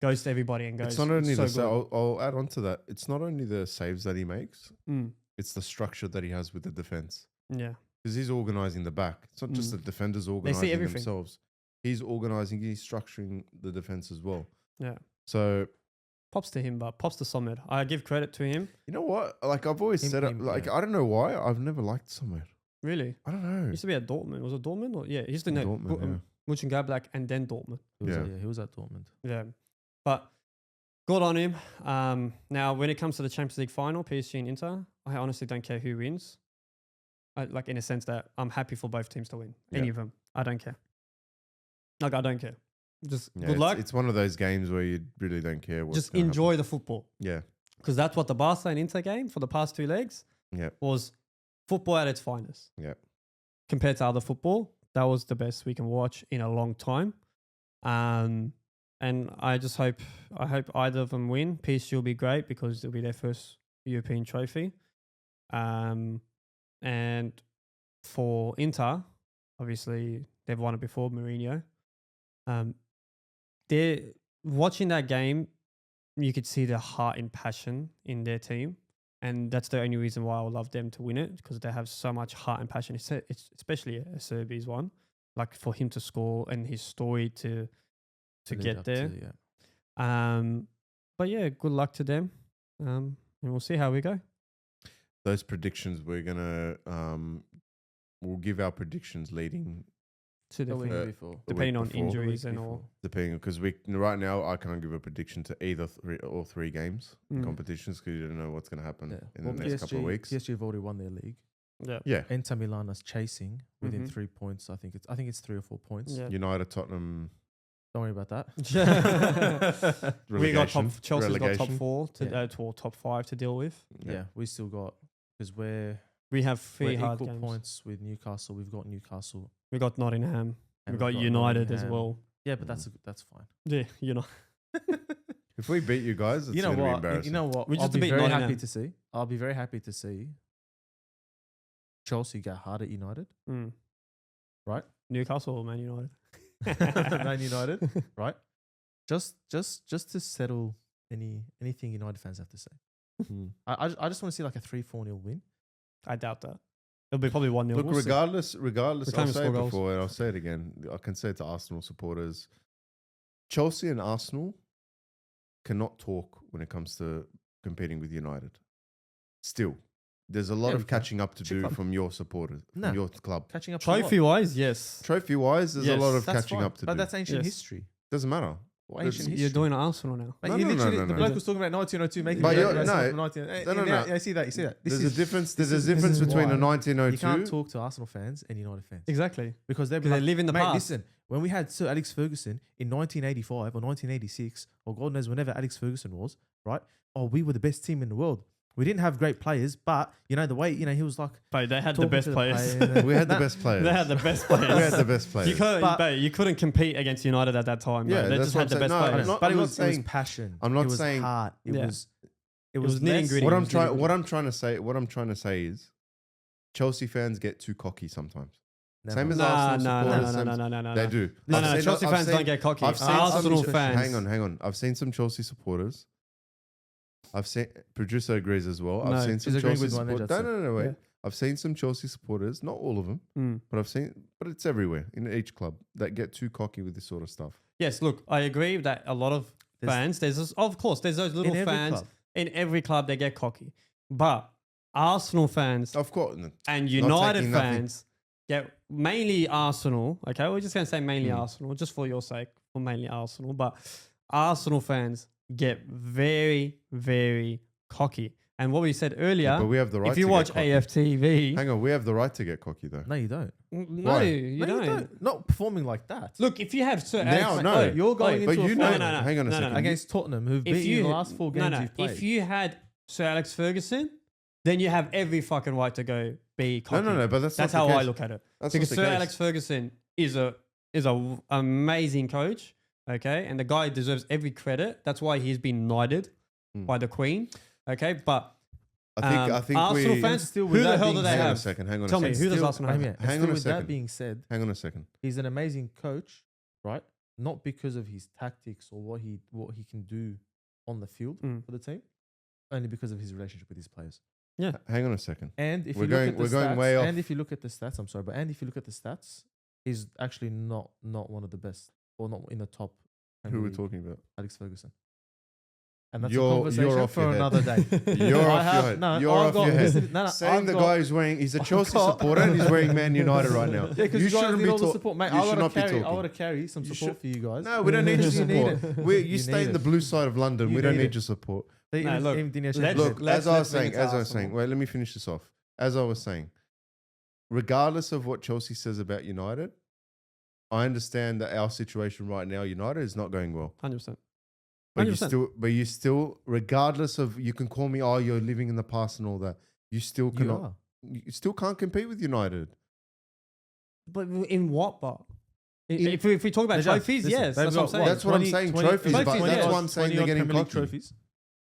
Speaker 2: goes to everybody and goes.
Speaker 1: It's not only
Speaker 2: so
Speaker 1: the I'll add on to that. It's not only the saves that he makes,
Speaker 2: good.
Speaker 1: it's the structure that he has with the defense.
Speaker 2: Yeah.
Speaker 1: Because he's organizing the back. It's not just the defenders organizing
Speaker 2: everything.
Speaker 1: themselves. He's organizing, he's structuring the defense as well.
Speaker 2: Yeah.
Speaker 1: So,
Speaker 2: Props to him, but props to Sommer. I give credit to him.
Speaker 1: you know what? Like, I've always said it. Like, I don't know why. I've never liked somewhere.
Speaker 2: Really?
Speaker 1: I don't know.
Speaker 2: He used to be at Dortmund. Was it Dortmund? Or yeah, he used to know
Speaker 1: Dortmund,
Speaker 2: Mönchengladbach and then Dortmund.
Speaker 3: He was at Dortmund.
Speaker 2: Yeah. But good on him. Now, when it comes to the Champions League final, PSG and Inter, I honestly don't care who wins. Like, in a sense that I'm happy for both teams to win. Any of them. I don't care. Like, I don't care. Just good luck.
Speaker 1: It's one of those games where you really don't care what.
Speaker 2: Just enjoy the football.
Speaker 1: Yeah.
Speaker 2: Because that's what the Barca and Inter game for the past 2 legs was football at its finest.
Speaker 1: Yeah.
Speaker 2: Compared to other football, that was the best we can watch in a long time. And I just hope either of them win. PSG will be great because it'll be their first European trophy. And for Inter, obviously they've won it before, Mourinho. They're watching that game. You could see the heart and passion in their team. And that's the only reason why I would love them to win it, because they have so much heart and passion. It's especially a Serbia's one. Like, for him to score and his story to get there. But yeah, good luck to them. And we'll see how we go.
Speaker 1: Those predictions, we're going to, we'll give our predictions leading.
Speaker 2: To the
Speaker 3: The week
Speaker 2: thing.
Speaker 3: before.
Speaker 2: Depending on
Speaker 1: before.
Speaker 2: injuries
Speaker 3: The week
Speaker 2: and all.
Speaker 1: Depending, because right now I can't give a prediction to either all 3 games in competitions because you don't know what's going to happen in the next couple of weeks.
Speaker 3: PSG have already won their league.
Speaker 2: Yeah.
Speaker 1: Yeah.
Speaker 3: Inter Milan is chasing within 3 points. I think it's 3 or 4 points.
Speaker 2: Yeah.
Speaker 1: United, Tottenham.
Speaker 3: Don't worry about that.
Speaker 2: We got Chelsea's got top
Speaker 1: relegation.
Speaker 2: 4 to top 5 to deal with.
Speaker 3: Yeah, we still got, because
Speaker 2: We have 3
Speaker 3: we're
Speaker 2: hard
Speaker 3: equal
Speaker 2: games.
Speaker 3: points with Newcastle. We've got Newcastle.
Speaker 2: We got Nottingham.
Speaker 3: and
Speaker 2: We got
Speaker 3: we've
Speaker 2: United as
Speaker 3: Nottingham.
Speaker 2: well.
Speaker 3: Yeah, but that's fine.
Speaker 2: Yeah, you know.
Speaker 1: If we beat you guys, it's
Speaker 3: You know
Speaker 1: going to be
Speaker 3: what?
Speaker 1: embarrassing.
Speaker 3: You know what?
Speaker 2: We
Speaker 3: I'll
Speaker 2: just
Speaker 3: be
Speaker 2: beat
Speaker 3: very
Speaker 2: Nottingham.
Speaker 3: happy to see. I'll be very happy to see Chelsea get hard at United, right?
Speaker 2: Newcastle or Man United?
Speaker 3: Man United, right? Just to settle anything United fans have to say. I just want to see like a 3-4-0 win.
Speaker 2: I doubt that. It'll be probably 1-0.
Speaker 1: Look,
Speaker 2: We'll see.
Speaker 1: regardless,
Speaker 2: We
Speaker 1: I'll
Speaker 2: can't
Speaker 1: say it
Speaker 2: score goals.
Speaker 1: before and I'll say it again. I can say it to Arsenal supporters. Chelsea and Arsenal cannot talk when it comes to competing with United. Still, there's a lot
Speaker 3: Yeah,
Speaker 1: of
Speaker 3: we can.
Speaker 1: catching up to do from your supporters,
Speaker 3: No.
Speaker 1: from your club.
Speaker 3: Catching up.
Speaker 2: Trophy-wise, yes.
Speaker 1: Trophy-wise, there's a lot of
Speaker 3: That's
Speaker 1: catching
Speaker 3: fine,
Speaker 1: up to
Speaker 3: but
Speaker 1: do.
Speaker 3: that's ancient
Speaker 2: Yes.
Speaker 3: history.
Speaker 1: Doesn't matter.
Speaker 3: Ancient history.
Speaker 2: You're doing Arsenal now.
Speaker 3: Mate,
Speaker 1: No,
Speaker 3: you
Speaker 1: no, no,
Speaker 3: literally,
Speaker 1: no,
Speaker 3: the
Speaker 1: no.
Speaker 3: bloke was talking about 1902 making
Speaker 1: But
Speaker 3: the
Speaker 1: you're-
Speaker 3: Euro
Speaker 1: no.
Speaker 3: from 19.
Speaker 1: No, no.
Speaker 3: I see that. You see that.
Speaker 1: There's a difference. There's
Speaker 3: this
Speaker 1: a
Speaker 3: is-
Speaker 1: difference
Speaker 3: this is
Speaker 1: between a
Speaker 3: why
Speaker 1: 1902.
Speaker 3: You can't talk to Arsenal fans and United fans
Speaker 2: Exactly.
Speaker 3: because they're
Speaker 2: Because they live in the
Speaker 3: mate,
Speaker 2: past.
Speaker 3: listen, when we had Sir Alex Ferguson in 1985 or 1986 or God knows whenever Alex Ferguson was, right? Oh, we were the best team in the world. We didn't have great players, but the way he was like.
Speaker 2: But they had the
Speaker 3: talking
Speaker 2: best
Speaker 3: to the
Speaker 2: players.
Speaker 3: players.
Speaker 1: We had the
Speaker 3: Nah,
Speaker 1: best players.
Speaker 2: They had the best players.
Speaker 1: We had the best players.
Speaker 2: You couldn't compete against United at that time.
Speaker 1: Yeah,
Speaker 2: Yeah, they
Speaker 1: that's
Speaker 2: just
Speaker 1: what
Speaker 2: had the
Speaker 1: I'm
Speaker 2: best
Speaker 1: saying. No,
Speaker 2: players.
Speaker 1: I'm not-
Speaker 3: But it was
Speaker 1: saying-
Speaker 3: passion.
Speaker 1: I'm not
Speaker 3: it was
Speaker 1: saying-
Speaker 3: heart. It
Speaker 2: Yeah.
Speaker 3: was.
Speaker 2: was
Speaker 3: less-
Speaker 2: nitty-gritty.
Speaker 1: What
Speaker 2: It
Speaker 1: I'm
Speaker 2: was
Speaker 1: trying,
Speaker 2: nitty-gritty.
Speaker 1: what I'm trying to say is, Chelsea fans get too cocky sometimes.
Speaker 3: Never.
Speaker 1: Same as
Speaker 2: No,
Speaker 1: Arsenal
Speaker 2: no,
Speaker 1: supporters.
Speaker 2: no,
Speaker 1: same
Speaker 2: no,
Speaker 1: as-
Speaker 2: no, no, no,
Speaker 1: They
Speaker 2: no.
Speaker 1: do.
Speaker 2: No,
Speaker 1: I've
Speaker 2: no,
Speaker 1: seen-
Speaker 2: Chelsea
Speaker 1: I've
Speaker 2: fans
Speaker 1: seen-
Speaker 2: don't get cocky.
Speaker 1: I've seen
Speaker 2: Arsenal
Speaker 1: some,
Speaker 2: fans.
Speaker 1: Hang on. I've seen some Chelsea supporters. I've seen producer agrees as well.
Speaker 2: No,
Speaker 1: I've seen
Speaker 3: he's
Speaker 1: some
Speaker 3: agreeing
Speaker 1: Chelsea
Speaker 3: with my
Speaker 1: supporters.
Speaker 3: manager,
Speaker 1: No, wait.
Speaker 2: Yeah.
Speaker 1: I've seen some Chelsea supporters, not all of them,
Speaker 2: Mm.
Speaker 1: but it's everywhere in each club that get too cocky with this sort of stuff.
Speaker 2: Yes, look, I agree that a lot of fans, there's of course, there's those little
Speaker 3: every
Speaker 2: fans
Speaker 3: club.
Speaker 2: in every club that get cocky. But Arsenal fans
Speaker 1: Of course,
Speaker 2: and United
Speaker 1: taking nothing.
Speaker 2: fans get mainly Arsenal. Okay, we're just going to say mainly
Speaker 1: Mm.
Speaker 2: Arsenal, just for your sake, for mainly Arsenal. But Arsenal fans get very, very cocky. And what we said earlier,
Speaker 1: but we have the right.
Speaker 2: if you
Speaker 1: to
Speaker 2: watch
Speaker 1: get cocky.
Speaker 2: AFTV,
Speaker 1: Hang on, we have the right to get cocky though.
Speaker 3: No, you don't.
Speaker 2: no,
Speaker 1: Why?
Speaker 2: you don't.
Speaker 3: Not performing like that.
Speaker 2: Look, if you have Sir
Speaker 1: Now,
Speaker 2: Alex,
Speaker 1: no.
Speaker 2: Oi,
Speaker 3: You're going
Speaker 1: but
Speaker 3: into
Speaker 1: you
Speaker 3: a
Speaker 1: know,
Speaker 3: final
Speaker 2: no, no,
Speaker 1: hang on a
Speaker 2: no, no,
Speaker 1: second.
Speaker 2: no.
Speaker 3: against Tottenham, who've beaten you in the last 4 games you've played.
Speaker 2: if you had Sir Alex Ferguson, then you have every fucking right to go be cocky.
Speaker 1: No, but that's
Speaker 2: That's
Speaker 1: not
Speaker 2: how
Speaker 1: the
Speaker 2: I
Speaker 1: case.
Speaker 2: look at it.
Speaker 1: That's
Speaker 2: Because
Speaker 1: not the
Speaker 2: Sir
Speaker 1: case.
Speaker 2: Alex Ferguson is a amazing coach, okay, and the guy deserves every credit. That's why he's been knighted by the Queen, okay. But
Speaker 1: I think
Speaker 2: Arsenal
Speaker 1: we.
Speaker 2: fans,
Speaker 3: still
Speaker 2: who
Speaker 3: with
Speaker 2: the
Speaker 3: that
Speaker 2: hell
Speaker 3: being
Speaker 2: do they
Speaker 3: said-
Speaker 1: Hang on a
Speaker 2: have?
Speaker 1: second. Hang on a
Speaker 2: Tell me,
Speaker 1: second.
Speaker 2: who does Arsenal have?
Speaker 3: Hang
Speaker 1: Hang on
Speaker 3: on
Speaker 1: a
Speaker 3: with
Speaker 1: second.
Speaker 3: that being said,
Speaker 1: Hang on a second.
Speaker 3: he's an amazing coach, right? Not because of his tactics or what he can do on the field
Speaker 2: Mm.
Speaker 3: for the team, only because of his relationship with his players.
Speaker 1: Hang on a second.
Speaker 3: And if
Speaker 1: We're
Speaker 3: you
Speaker 1: going-
Speaker 3: look at the
Speaker 1: we're going
Speaker 3: stats,
Speaker 1: way off.
Speaker 3: and if you look at the stats, I'm sorry, but and if you look at the stats, he's actually not one of the best, or not in the top.
Speaker 1: Who
Speaker 3: Premier
Speaker 1: we're
Speaker 3: League,
Speaker 1: talking about?
Speaker 3: Alex Ferguson. And that's
Speaker 1: You're-
Speaker 3: a conversation
Speaker 1: you're off
Speaker 3: for
Speaker 1: your head.
Speaker 3: another day.
Speaker 1: You're
Speaker 3: I
Speaker 1: off
Speaker 3: have-
Speaker 1: your head.
Speaker 3: no,
Speaker 1: You're
Speaker 3: I've
Speaker 1: off
Speaker 3: got-
Speaker 1: your head.
Speaker 3: listen, no,
Speaker 1: Saying
Speaker 3: I've
Speaker 1: the
Speaker 3: got-
Speaker 1: guy who's wearing, he's a Chelsea
Speaker 3: got-
Speaker 1: supporter and he's wearing Man United right now.
Speaker 3: Yeah, because
Speaker 1: you
Speaker 3: you guys
Speaker 1: shouldn't
Speaker 3: need
Speaker 1: be
Speaker 3: all the
Speaker 1: talking.
Speaker 3: support, mate.
Speaker 1: You
Speaker 3: I
Speaker 1: should
Speaker 3: gotta
Speaker 1: not be
Speaker 3: carry. I
Speaker 1: talking.
Speaker 3: gotta carry some
Speaker 1: You
Speaker 3: support
Speaker 1: should-
Speaker 3: for you guys.
Speaker 1: No, we don't need your
Speaker 3: You need
Speaker 1: support.
Speaker 3: it.
Speaker 1: You
Speaker 3: You
Speaker 1: stay
Speaker 3: need
Speaker 1: in the
Speaker 3: it.
Speaker 1: blue side of London.
Speaker 3: You
Speaker 1: We don't
Speaker 3: need
Speaker 1: need
Speaker 3: it.
Speaker 1: your support.
Speaker 3: They
Speaker 2: No,
Speaker 3: even-
Speaker 2: look,
Speaker 3: even Dinesh
Speaker 2: let's-
Speaker 3: said
Speaker 1: Look,
Speaker 3: it.
Speaker 2: let's-
Speaker 1: as I was
Speaker 2: let's bring
Speaker 1: saying,
Speaker 2: it to Arsenal.
Speaker 1: wait, let me finish this off. As I was saying, regardless of what Chelsea says about United, I understand that our situation right now, United, is not going well.
Speaker 2: 100%.
Speaker 1: But
Speaker 2: 100%.
Speaker 1: you still, regardless of, you can call me, oh, you're living in the past and all that. You still
Speaker 3: You
Speaker 1: cannot.
Speaker 3: are.
Speaker 1: You still can't compete with United.
Speaker 2: But in what, but?
Speaker 1: In-
Speaker 2: If we talk about
Speaker 3: They just-
Speaker 2: trophies,
Speaker 3: listen,
Speaker 2: yes,
Speaker 3: they've
Speaker 2: that's what I'm
Speaker 3: got
Speaker 2: saying.
Speaker 1: That's what I'm saying, trophies,
Speaker 2: but
Speaker 1: that's
Speaker 2: yes.
Speaker 1: why I'm saying they're getting
Speaker 3: Premier League
Speaker 1: cocky.
Speaker 3: trophies.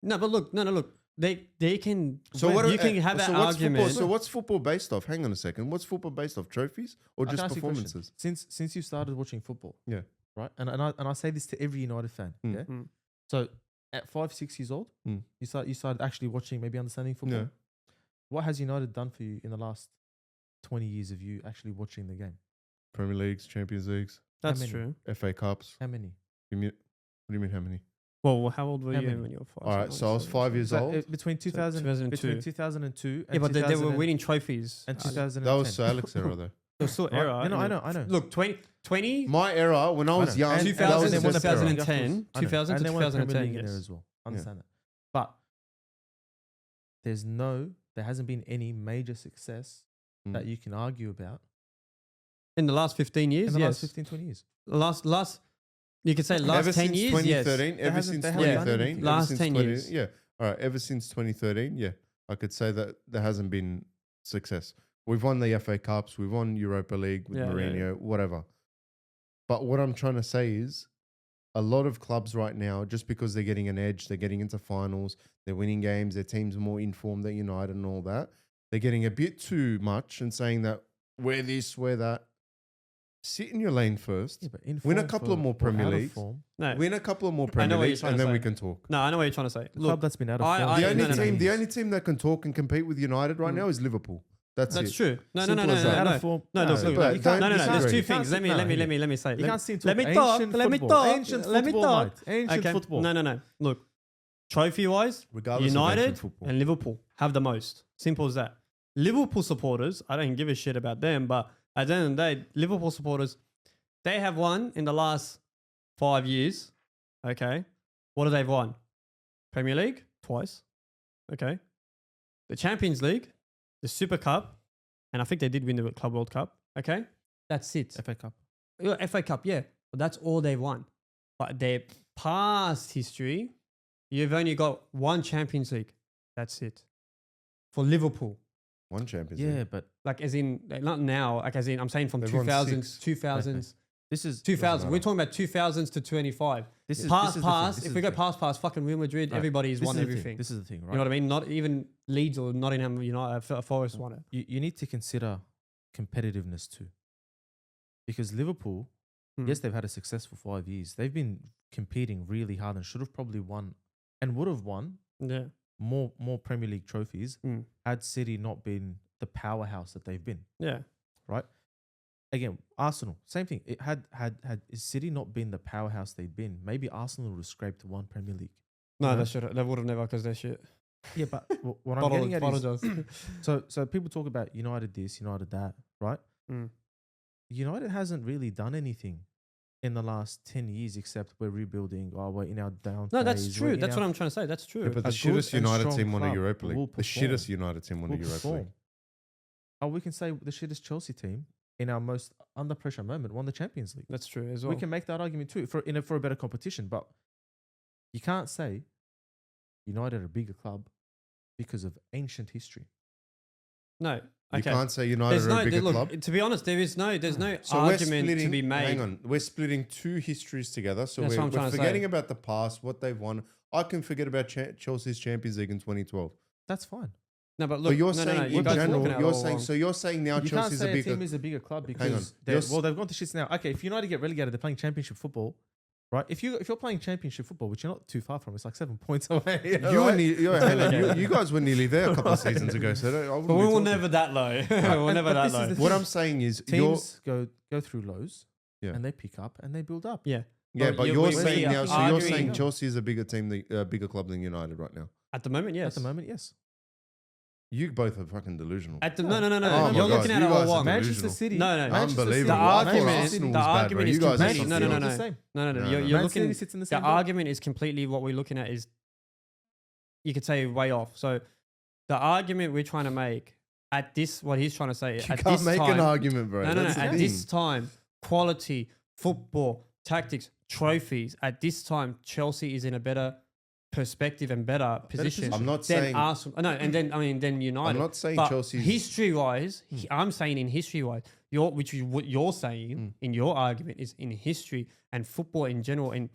Speaker 2: No, but look. They can.
Speaker 1: So what?
Speaker 2: you can have
Speaker 1: so
Speaker 2: an
Speaker 1: what's
Speaker 2: argument.
Speaker 1: Football, so what's football based off? Hang on a second. What's football based off? Trophies or
Speaker 3: I
Speaker 1: just
Speaker 3: can ask you a question.
Speaker 1: performances?
Speaker 3: Since you started watching football,
Speaker 1: Yeah.
Speaker 3: right, and I say this to every United fan,
Speaker 1: Mm.
Speaker 3: yeah.
Speaker 2: Mm.
Speaker 3: So at 5-6 years old,
Speaker 1: Mm.
Speaker 3: you started actually watching, maybe understanding football.
Speaker 1: Yeah.
Speaker 3: What has United done for you in the last 20 years of you actually watching the game?
Speaker 1: Premier Leagues, Champions Leagues,
Speaker 2: That's
Speaker 3: many?
Speaker 2: true.
Speaker 1: FA Cups.
Speaker 3: How many?
Speaker 1: What do you mean? How many?
Speaker 2: Well, how old were
Speaker 3: How
Speaker 2: you
Speaker 3: many?
Speaker 2: when you were 5?
Speaker 1: All right, so I was 5 years
Speaker 3: So,
Speaker 1: old.
Speaker 3: between 2000,
Speaker 2: 2002.
Speaker 3: between 2002 and
Speaker 2: Yeah, but they were
Speaker 3: 2000
Speaker 2: winning trophies.
Speaker 3: and
Speaker 2: It
Speaker 3: 2010.
Speaker 1: That was Sir Alex era though.
Speaker 2: was still
Speaker 3: Right?
Speaker 2: era.
Speaker 3: No, I know.
Speaker 2: Look, 20,
Speaker 1: My era when I was
Speaker 3: know.
Speaker 1: young,
Speaker 3: And-
Speaker 1: that
Speaker 2: 2000
Speaker 1: was
Speaker 2: and
Speaker 1: his best era.
Speaker 2: 2010, 2000
Speaker 3: and
Speaker 2: to
Speaker 3: they won a Premier
Speaker 2: 2010,
Speaker 3: League in there
Speaker 2: yes.
Speaker 3: as well. Understand that. But there hasn't been any major success
Speaker 1: Mm.
Speaker 3: that you can argue about
Speaker 2: in the last 15 years,
Speaker 3: in the
Speaker 2: yes.
Speaker 3: last 15, 20 years.
Speaker 2: Last, you could say last
Speaker 1: Ever
Speaker 2: 10
Speaker 1: since
Speaker 2: years, yes.
Speaker 1: 2013, ever
Speaker 3: hasn't-
Speaker 1: since
Speaker 3: they haven't done
Speaker 1: 2013,
Speaker 3: anything.
Speaker 1: ever
Speaker 2: Last
Speaker 1: since
Speaker 2: 10 years.
Speaker 1: Yeah. All right. Ever since 2013, yeah, I could say that there hasn't been success. We've won the FA Cups, we've won Europa League with
Speaker 2: Yeah, yeah,
Speaker 1: Mourinho, whatever. But what I'm trying to say is, a lot of clubs right now, just because they're getting an edge, they're getting into finals, they're winning games, their team's more informed than United and all that, they're getting a bit too much and saying that we're this, we're that. Sit in your lane first.
Speaker 3: Yeah, but in
Speaker 1: Win a
Speaker 3: form
Speaker 1: couple of
Speaker 3: for-
Speaker 1: more
Speaker 3: or
Speaker 1: Premier
Speaker 3: out of
Speaker 1: Leagues.
Speaker 3: form,
Speaker 2: No,
Speaker 1: Win a couple of more
Speaker 2: I know
Speaker 1: Premier
Speaker 2: what you're
Speaker 1: Leagues
Speaker 2: trying
Speaker 1: and
Speaker 2: to
Speaker 1: then we
Speaker 2: say.
Speaker 1: can talk.
Speaker 2: no, I know what you're trying to say.
Speaker 3: the club that's been out of
Speaker 2: I-
Speaker 3: form.
Speaker 2: I-
Speaker 1: The only
Speaker 2: no, no, no.
Speaker 1: team, the only team that can talk and compete with United right
Speaker 2: Mm.
Speaker 1: now is Liverpool. That's
Speaker 2: That's
Speaker 1: it.
Speaker 2: true. No,
Speaker 1: Simple as that.
Speaker 3: out
Speaker 2: no.
Speaker 3: of form.
Speaker 2: No,
Speaker 1: No,
Speaker 2: look,
Speaker 1: but
Speaker 2: you
Speaker 1: don't
Speaker 2: can't, no. There's
Speaker 1: disagree.
Speaker 2: two
Speaker 3: You
Speaker 2: things.
Speaker 3: can't
Speaker 2: Let me say.
Speaker 3: You can't seem to
Speaker 2: Let me
Speaker 3: ancient
Speaker 2: talk.
Speaker 3: football.
Speaker 2: Let me talk.
Speaker 3: Ancient
Speaker 2: Let me
Speaker 3: football,
Speaker 2: talk.
Speaker 3: mate. Ancient
Speaker 2: Okay.
Speaker 3: football.
Speaker 2: No. Look, trophy-wise,
Speaker 1: Regardless of
Speaker 2: United
Speaker 1: ancient football.
Speaker 2: and Liverpool have the most. Simple as that. Liverpool supporters, I don't give a shit about them, but at the end of the day, Liverpool supporters, they have won in the last 5 years. Okay. What have they won? Premier League? Twice. Okay. The Champions League, the Super Cup, and I think they did win the Club World Cup. Okay. That's it.
Speaker 3: FA Cup.
Speaker 2: Yeah, FA Cup, yeah. But that's all they won. But their past history, you've only got one Champions League. That's it. For Liverpool.
Speaker 1: One Champions
Speaker 3: Yeah,
Speaker 1: League.
Speaker 3: but
Speaker 2: Like as in, not now, like as in, I'm saying from
Speaker 1: They've won
Speaker 2: 2000s,
Speaker 1: six.
Speaker 2: 2000s,
Speaker 3: this is
Speaker 2: 2000.
Speaker 1: matter.
Speaker 2: We're talking about 2000s to 25.
Speaker 3: this is
Speaker 2: Past,
Speaker 3: this is the thing,
Speaker 2: past.
Speaker 3: this
Speaker 2: If
Speaker 3: is
Speaker 2: we
Speaker 3: the
Speaker 2: go
Speaker 3: thing.
Speaker 2: past, fucking Real Madrid,
Speaker 3: Right.
Speaker 2: everybody's
Speaker 3: This
Speaker 2: won
Speaker 3: is the thing.
Speaker 2: everything.
Speaker 3: This is the thing, right?
Speaker 2: You know what I mean? Not even Leeds or Nottingham United, Forest won it.
Speaker 3: You need to consider competitiveness too. Because Liverpool, yes, they've had a successful 5 years. They've been competing really hard and should have probably won and would have won
Speaker 2: Yeah.
Speaker 3: more Premier League trophies
Speaker 2: Mm.
Speaker 3: had City not been the powerhouse that they've been.
Speaker 2: Yeah.
Speaker 3: Right? Again, Arsenal, same thing. It had City not been the powerhouse they'd been, maybe Arsenal would have scraped one Premier League.
Speaker 2: No,
Speaker 3: Yeah.
Speaker 2: they would have never because they're shit.
Speaker 3: Yeah, but what I'm getting at is
Speaker 2: Apologize.
Speaker 3: so people talk about United this, United that, right?
Speaker 2: Mm.
Speaker 3: United hasn't really done anything in the last 10 years except we're rebuilding. Oh, we're in our down.
Speaker 2: No, that's
Speaker 3: phase,
Speaker 2: true.
Speaker 3: we're in
Speaker 2: That's
Speaker 3: our-
Speaker 2: what I'm trying to say. That's true.
Speaker 1: Yeah, but the
Speaker 3: A
Speaker 1: shittest
Speaker 3: good and
Speaker 1: United
Speaker 3: strong
Speaker 1: team won a
Speaker 3: club
Speaker 1: Europa League.
Speaker 3: will
Speaker 1: The
Speaker 3: perform.
Speaker 1: shittest United team won a
Speaker 3: will
Speaker 1: Europa League.
Speaker 3: perform. Oh, we can say the shittest Chelsea team in our most under pressure moment won the Champions League.
Speaker 2: That's true as well.
Speaker 3: We can make that argument too for a better competition, but you can't say United are a bigger club because of ancient history.
Speaker 2: No.
Speaker 1: You
Speaker 2: Okay.
Speaker 1: can't say United are a bigger
Speaker 2: look,
Speaker 1: club.
Speaker 2: to be honest, there's no
Speaker 1: So we're
Speaker 2: argument to
Speaker 1: splitting-
Speaker 2: be made.
Speaker 1: Hang on, we're splitting two histories together. So
Speaker 2: That's what I'm
Speaker 1: we're
Speaker 2: trying to
Speaker 1: forgetting
Speaker 2: say.
Speaker 1: about the past, what they've won. I can forget about Chelsea's Champions League in 2012.
Speaker 3: That's fine.
Speaker 2: No, but
Speaker 1: But
Speaker 2: look,
Speaker 1: you're
Speaker 2: no,
Speaker 1: saying
Speaker 2: no,
Speaker 1: in
Speaker 2: you guys are
Speaker 1: general,
Speaker 2: looking at it
Speaker 1: you're
Speaker 2: all
Speaker 1: saying
Speaker 2: wrong.
Speaker 1: so you're saying now
Speaker 3: You can't
Speaker 1: Chelsea's
Speaker 3: say
Speaker 1: a
Speaker 3: a
Speaker 1: bigger.
Speaker 3: team is a bigger club
Speaker 1: on.
Speaker 3: because
Speaker 1: You're
Speaker 3: they've gone to shits now. Okay, if United get relegated, they're playing Championship football, right? If you're playing Championship football, which you're not too far from, it's like 7 points away.
Speaker 1: You, hang on, you guys were nearly there a couple of seasons ago, so I wouldn't
Speaker 2: But
Speaker 1: be
Speaker 2: we were
Speaker 1: talking.
Speaker 2: never that low. we were never
Speaker 3: but
Speaker 2: that
Speaker 3: this is
Speaker 2: low.
Speaker 3: the
Speaker 1: What
Speaker 3: thing.
Speaker 1: I'm saying is, you're,
Speaker 3: Teams go through lows,
Speaker 1: Yeah.
Speaker 3: and they pick up and they build up.
Speaker 2: Yeah.
Speaker 1: yeah,
Speaker 2: Well,
Speaker 1: but
Speaker 2: you-
Speaker 1: you're
Speaker 2: we-
Speaker 1: saying
Speaker 2: we
Speaker 1: now,
Speaker 2: are
Speaker 1: so you're
Speaker 2: arguing-
Speaker 1: saying Chelsea is a bigger team, bigger club than United right now.
Speaker 2: At the moment, yes.
Speaker 3: At the moment, yes.
Speaker 1: You both are fucking delusional.
Speaker 2: At the no.
Speaker 1: Oh my
Speaker 2: You're
Speaker 1: God,
Speaker 2: looking at
Speaker 1: you
Speaker 2: it all
Speaker 1: guys are
Speaker 2: wrong.
Speaker 1: delusional.
Speaker 3: Manchester City.
Speaker 2: No, no.
Speaker 3: Manchester City.
Speaker 1: Unbelievable.
Speaker 2: The
Speaker 1: I thought
Speaker 2: argument-
Speaker 1: Arsenal
Speaker 2: the
Speaker 1: was bad, bro.
Speaker 2: argument is
Speaker 1: You guys are
Speaker 2: completely-
Speaker 1: so
Speaker 2: no, no,
Speaker 1: filthy.
Speaker 2: no.
Speaker 3: The same.
Speaker 2: No.
Speaker 1: No,
Speaker 2: You're,
Speaker 1: no.
Speaker 2: you're
Speaker 3: Man
Speaker 2: looking.
Speaker 3: City sits in the
Speaker 2: The
Speaker 3: same boat.
Speaker 2: argument is completely what we're looking at is, you could say, way off. So, the argument we're trying to make at this, what he's trying to say,
Speaker 1: You
Speaker 2: at
Speaker 1: can't
Speaker 2: this
Speaker 1: make
Speaker 2: time,
Speaker 1: an argument, bro.
Speaker 2: No.
Speaker 1: That's the
Speaker 2: At
Speaker 1: thing.
Speaker 2: this time, quality, football, tactics, trophies. At this time, Chelsea is in a better perspective and better position.
Speaker 1: I'm not
Speaker 2: than
Speaker 1: saying.
Speaker 2: Arsenal. No, and then United.
Speaker 1: I'm not saying
Speaker 2: But
Speaker 1: Chelsea's.
Speaker 2: history-wise, I'm saying in history-wise, what you're saying
Speaker 1: Mm.
Speaker 2: in your argument is in history and football in general and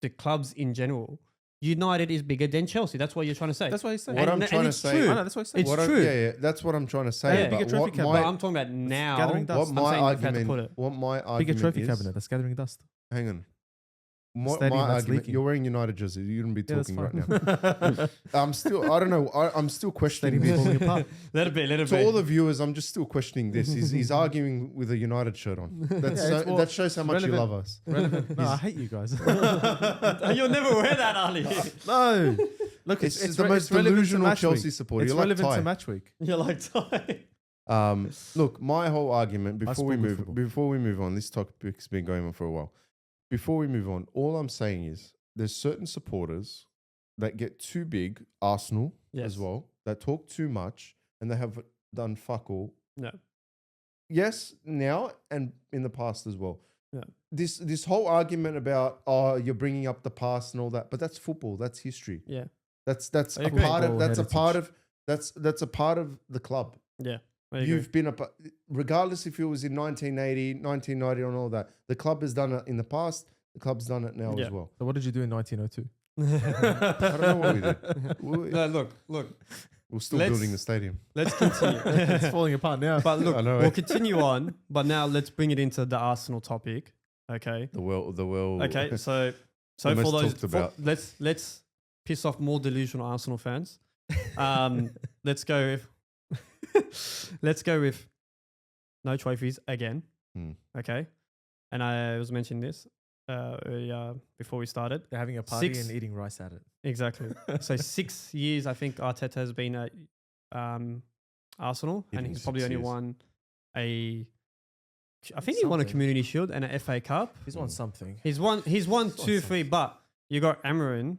Speaker 2: the clubs in general. United is bigger than Chelsea. That's what you're trying to say.
Speaker 3: That's what he's saying.
Speaker 1: What
Speaker 2: And-
Speaker 1: I'm trying to
Speaker 2: it's
Speaker 1: say-
Speaker 2: true.
Speaker 3: I know, that's what he's saying.
Speaker 2: It's
Speaker 1: what
Speaker 2: true.
Speaker 1: yeah, that's what I'm trying to say.
Speaker 2: Yeah,
Speaker 1: but
Speaker 3: bigger trophy
Speaker 1: what
Speaker 3: cabinet.
Speaker 1: my,
Speaker 2: But I'm talking about now.
Speaker 3: gathering dust.
Speaker 1: what
Speaker 3: I'm
Speaker 1: my
Speaker 2: saying you've had to
Speaker 1: argument,
Speaker 2: put it.
Speaker 1: what my
Speaker 3: Bigger
Speaker 1: argument
Speaker 3: trophy
Speaker 1: is.
Speaker 3: cabinet that's gathering dust.
Speaker 1: Hang on. What
Speaker 3: Stadium
Speaker 1: my
Speaker 3: that's
Speaker 1: argument?
Speaker 3: leaking.
Speaker 1: You're wearing United jersey. You shouldn't be
Speaker 3: Yeah, that's
Speaker 1: talking right
Speaker 3: fine.
Speaker 1: now. I'm still. I don't know. I'm still questioning
Speaker 3: Stadium's falling
Speaker 1: this.
Speaker 3: apart.
Speaker 2: Let it be.
Speaker 1: To all the viewers, I'm just still questioning this. He's arguing with a United shirt on. That's
Speaker 3: Yeah, it's more
Speaker 1: that shows how much you
Speaker 3: relevant.
Speaker 1: love us.
Speaker 3: Relevant. No, I hate you guys.
Speaker 2: You'll never wear that, Ali.
Speaker 3: No. Look,
Speaker 1: It's the most delusional Chelsea supporter.
Speaker 3: It's
Speaker 1: You're like
Speaker 3: relevant
Speaker 1: Ty.
Speaker 3: to match week.
Speaker 2: You're like Ty.
Speaker 1: Look, my whole argument
Speaker 3: spoil good football.
Speaker 1: before we move on, this topic's been going on for a while. Before we move on, all I'm saying is there's certain supporters that get too big, Arsenal
Speaker 2: Yes.
Speaker 1: as well, that talk too much and they have done fuck all.
Speaker 2: No.
Speaker 1: Yes, now and in the past as well.
Speaker 2: Yeah.
Speaker 1: This whole argument about you're bringing up the past and all that, but that's football, that's history.
Speaker 2: Yeah.
Speaker 1: That's
Speaker 2: I
Speaker 1: a
Speaker 2: agree.
Speaker 1: part of
Speaker 3: Football
Speaker 1: that's a part
Speaker 3: heritage.
Speaker 1: of that's a part of the club.
Speaker 2: Yeah. I agree.
Speaker 1: You've been regardless if it was in 1980, 1990 and all that. The club has done it in the past. The club's done it now
Speaker 2: Yeah.
Speaker 1: as well.
Speaker 3: So what did you do in 1902?
Speaker 1: I don't know what we did.
Speaker 2: No, look.
Speaker 1: We're still
Speaker 2: Let's-
Speaker 1: building the stadium.
Speaker 2: Let's continue.
Speaker 3: It's falling apart now.
Speaker 2: But look,
Speaker 1: I know,
Speaker 2: we'll
Speaker 1: eh?
Speaker 2: continue on. But now let's bring it into the Arsenal topic. Okay.
Speaker 1: The world.
Speaker 2: Okay. So
Speaker 1: The
Speaker 2: for
Speaker 1: most
Speaker 2: those,
Speaker 1: talked about.
Speaker 2: let's piss off more delusional Arsenal fans. Let's go with no trophies again.
Speaker 1: Hmm.
Speaker 2: Okay. And I was mentioning this earlier before we started.
Speaker 3: They're having a party
Speaker 2: 6
Speaker 3: and eating rice at it.
Speaker 2: Exactly. So 6 years, I think Arteta has been at Arsenal, and
Speaker 1: Even
Speaker 2: he's probably
Speaker 1: 6
Speaker 2: only
Speaker 1: years.
Speaker 2: won I think he won a
Speaker 3: Something.
Speaker 2: Community Shield and an FA Cup.
Speaker 3: He's won something.
Speaker 2: He's won 2,
Speaker 3: something.
Speaker 2: 3, but you got Amarin,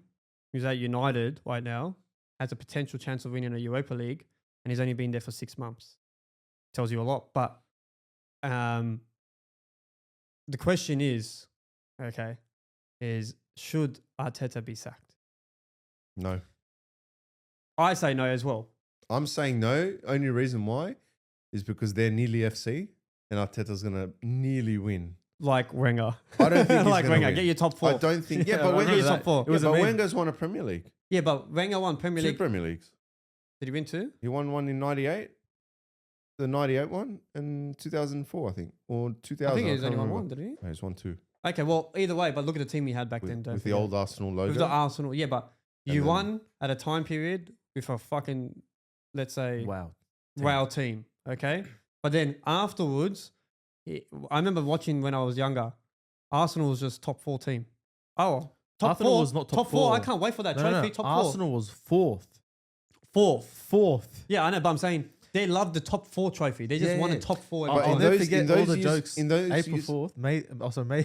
Speaker 2: who's at United right now, has a potential chance of winning a Europa League, and he's only been there for 6 months. Tells you a lot. But the question is, should Arteta be sacked?
Speaker 1: No.
Speaker 2: I say no as well.
Speaker 1: I'm saying no. Only reason why is because they're nearly FC and Arteta's going to nearly win.
Speaker 2: Like Wenger.
Speaker 1: I don't think he's
Speaker 2: like
Speaker 1: gonna
Speaker 2: Wenger.
Speaker 1: win.
Speaker 2: Get your top 4.
Speaker 1: I don't think. Yeah,
Speaker 3: Yeah,
Speaker 1: but
Speaker 3: I
Speaker 2: Get your
Speaker 1: Wenger's,
Speaker 2: top 4.
Speaker 3: It was
Speaker 1: but
Speaker 3: a meme.
Speaker 1: Wenger's won a Premier League.
Speaker 2: Yeah, but Wenger won Premier
Speaker 1: 2
Speaker 2: League.
Speaker 1: Premier Leagues.
Speaker 2: Did he win 2?
Speaker 1: He won one in 98. the 98 one and 2004, I think, or 2000.
Speaker 2: I think he's
Speaker 1: can't
Speaker 2: only won
Speaker 1: remember.
Speaker 2: one, didn't he?
Speaker 1: No, he's won 2
Speaker 2: Okay, well, either way, but look at the team he had back then.
Speaker 1: with,
Speaker 2: Don't
Speaker 1: with the
Speaker 2: forget.
Speaker 1: old Arsenal logo.
Speaker 2: With the Arsenal, yeah, but
Speaker 1: And
Speaker 2: you
Speaker 1: then-
Speaker 2: won at a time period with a fucking, let's say,
Speaker 3: Wow.
Speaker 2: wow team, okay? But then afterwards, I remember watching when I was younger, Arsenal was just top 4 team. Oh, top
Speaker 3: Arsenal
Speaker 2: 4
Speaker 3: was not
Speaker 2: top
Speaker 3: top
Speaker 2: 4. I
Speaker 3: four.
Speaker 2: can't wait for that
Speaker 3: No,
Speaker 2: trophy.
Speaker 3: no, no.
Speaker 2: Top
Speaker 3: Arsenal was fourth.
Speaker 2: 4.
Speaker 3: Fourth.
Speaker 2: Yeah, I know, but I'm saying they love the top 4 trophy. They just
Speaker 3: Yeah,
Speaker 2: won a
Speaker 3: yeah.
Speaker 2: top 4
Speaker 1: But
Speaker 2: every
Speaker 1: in
Speaker 2: time.
Speaker 1: those-
Speaker 3: forget
Speaker 1: in
Speaker 3: all
Speaker 1: those
Speaker 3: the
Speaker 1: years-
Speaker 3: jokes.
Speaker 1: in those
Speaker 3: April
Speaker 1: years-
Speaker 3: 4th, May. Also May.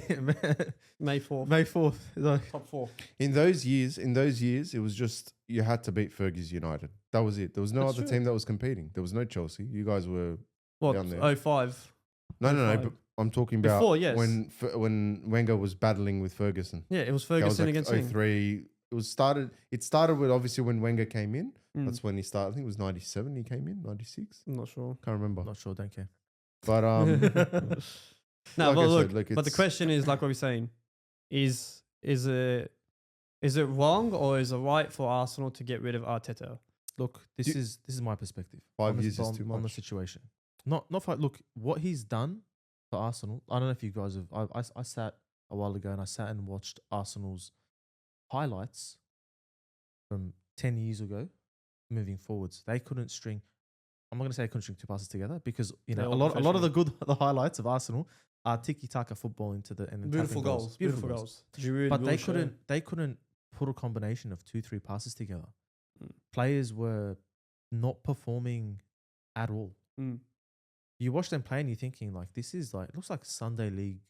Speaker 2: May 4th.
Speaker 3: May 4th.
Speaker 2: Top 4.
Speaker 1: In those years, it was just you had to beat Fergie's United. That was it. There was no
Speaker 2: That's
Speaker 1: other
Speaker 2: true.
Speaker 1: team that was competing. There was no Chelsea. You guys were
Speaker 2: What?
Speaker 1: down there.
Speaker 2: 05.
Speaker 1: no.
Speaker 2: 05.
Speaker 1: But I'm talking about
Speaker 2: Before, yes.
Speaker 1: when Wenger was battling with Ferguson.
Speaker 2: Yeah, it was
Speaker 1: That was
Speaker 2: Ferguson
Speaker 1: like
Speaker 2: against him.
Speaker 1: 03. It started with obviously when Wenger came in.
Speaker 2: Mm.
Speaker 1: That's when he started. I think it was 97 he came in, 96.
Speaker 2: I'm not sure.
Speaker 1: Can't remember.
Speaker 3: Not sure. Don't care.
Speaker 1: But
Speaker 2: No,
Speaker 1: like
Speaker 2: but
Speaker 1: I
Speaker 2: look,
Speaker 1: said, like,
Speaker 2: but the
Speaker 1: it's-
Speaker 2: question is like what we're saying, is it wrong or is it right for Arsenal to get rid of Arteta?
Speaker 3: Look, this is my perspective.
Speaker 1: 5
Speaker 3: on the-
Speaker 1: years is
Speaker 3: on-
Speaker 1: too
Speaker 3: on the
Speaker 1: much.
Speaker 3: situation. Not for look what he's done for Arsenal. I don't know if you guys have. I sat a while ago and I sat and watched Arsenal's highlights from 10 years ago, moving forwards. They couldn't string. I'm not going to say they couldn't string 2 passes together because
Speaker 2: They're
Speaker 3: a
Speaker 2: all
Speaker 3: lot of the highlights of Arsenal are tiki taka football into the and
Speaker 2: Beautiful
Speaker 3: tapping
Speaker 2: goals. Beautiful goals. Giroud,
Speaker 3: But they
Speaker 2: Wilshere.
Speaker 3: couldn't put a combination of 2-3 passes together.
Speaker 2: Mm.
Speaker 3: Players were not performing at all.
Speaker 2: Mm.
Speaker 3: You watch them play and you're thinking like this is like it looks like Sunday league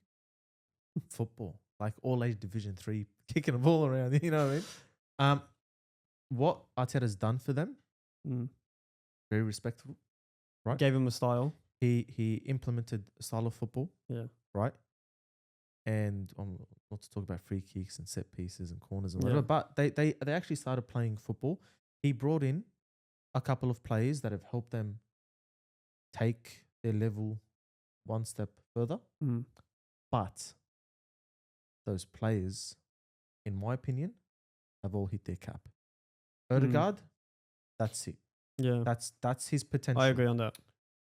Speaker 3: football, like all age Division 3 kicking a ball around. You know what I mean? What Arteta's done for them,
Speaker 2: Mm.
Speaker 3: very respectable. Right.
Speaker 2: Gave him a style.
Speaker 3: He implemented a style of football.
Speaker 2: Yeah.
Speaker 3: Right. And not to talk about free kicks and set pieces and corners and
Speaker 2: Yeah.
Speaker 3: whatever, but they actually started playing football. He brought in a couple of players that have helped them take their level one step further.
Speaker 2: Mm.
Speaker 3: But those players, in my opinion, have all hit their cap. Odegaard, that's it.
Speaker 2: Yeah.
Speaker 3: That's his potential.
Speaker 2: I agree on that.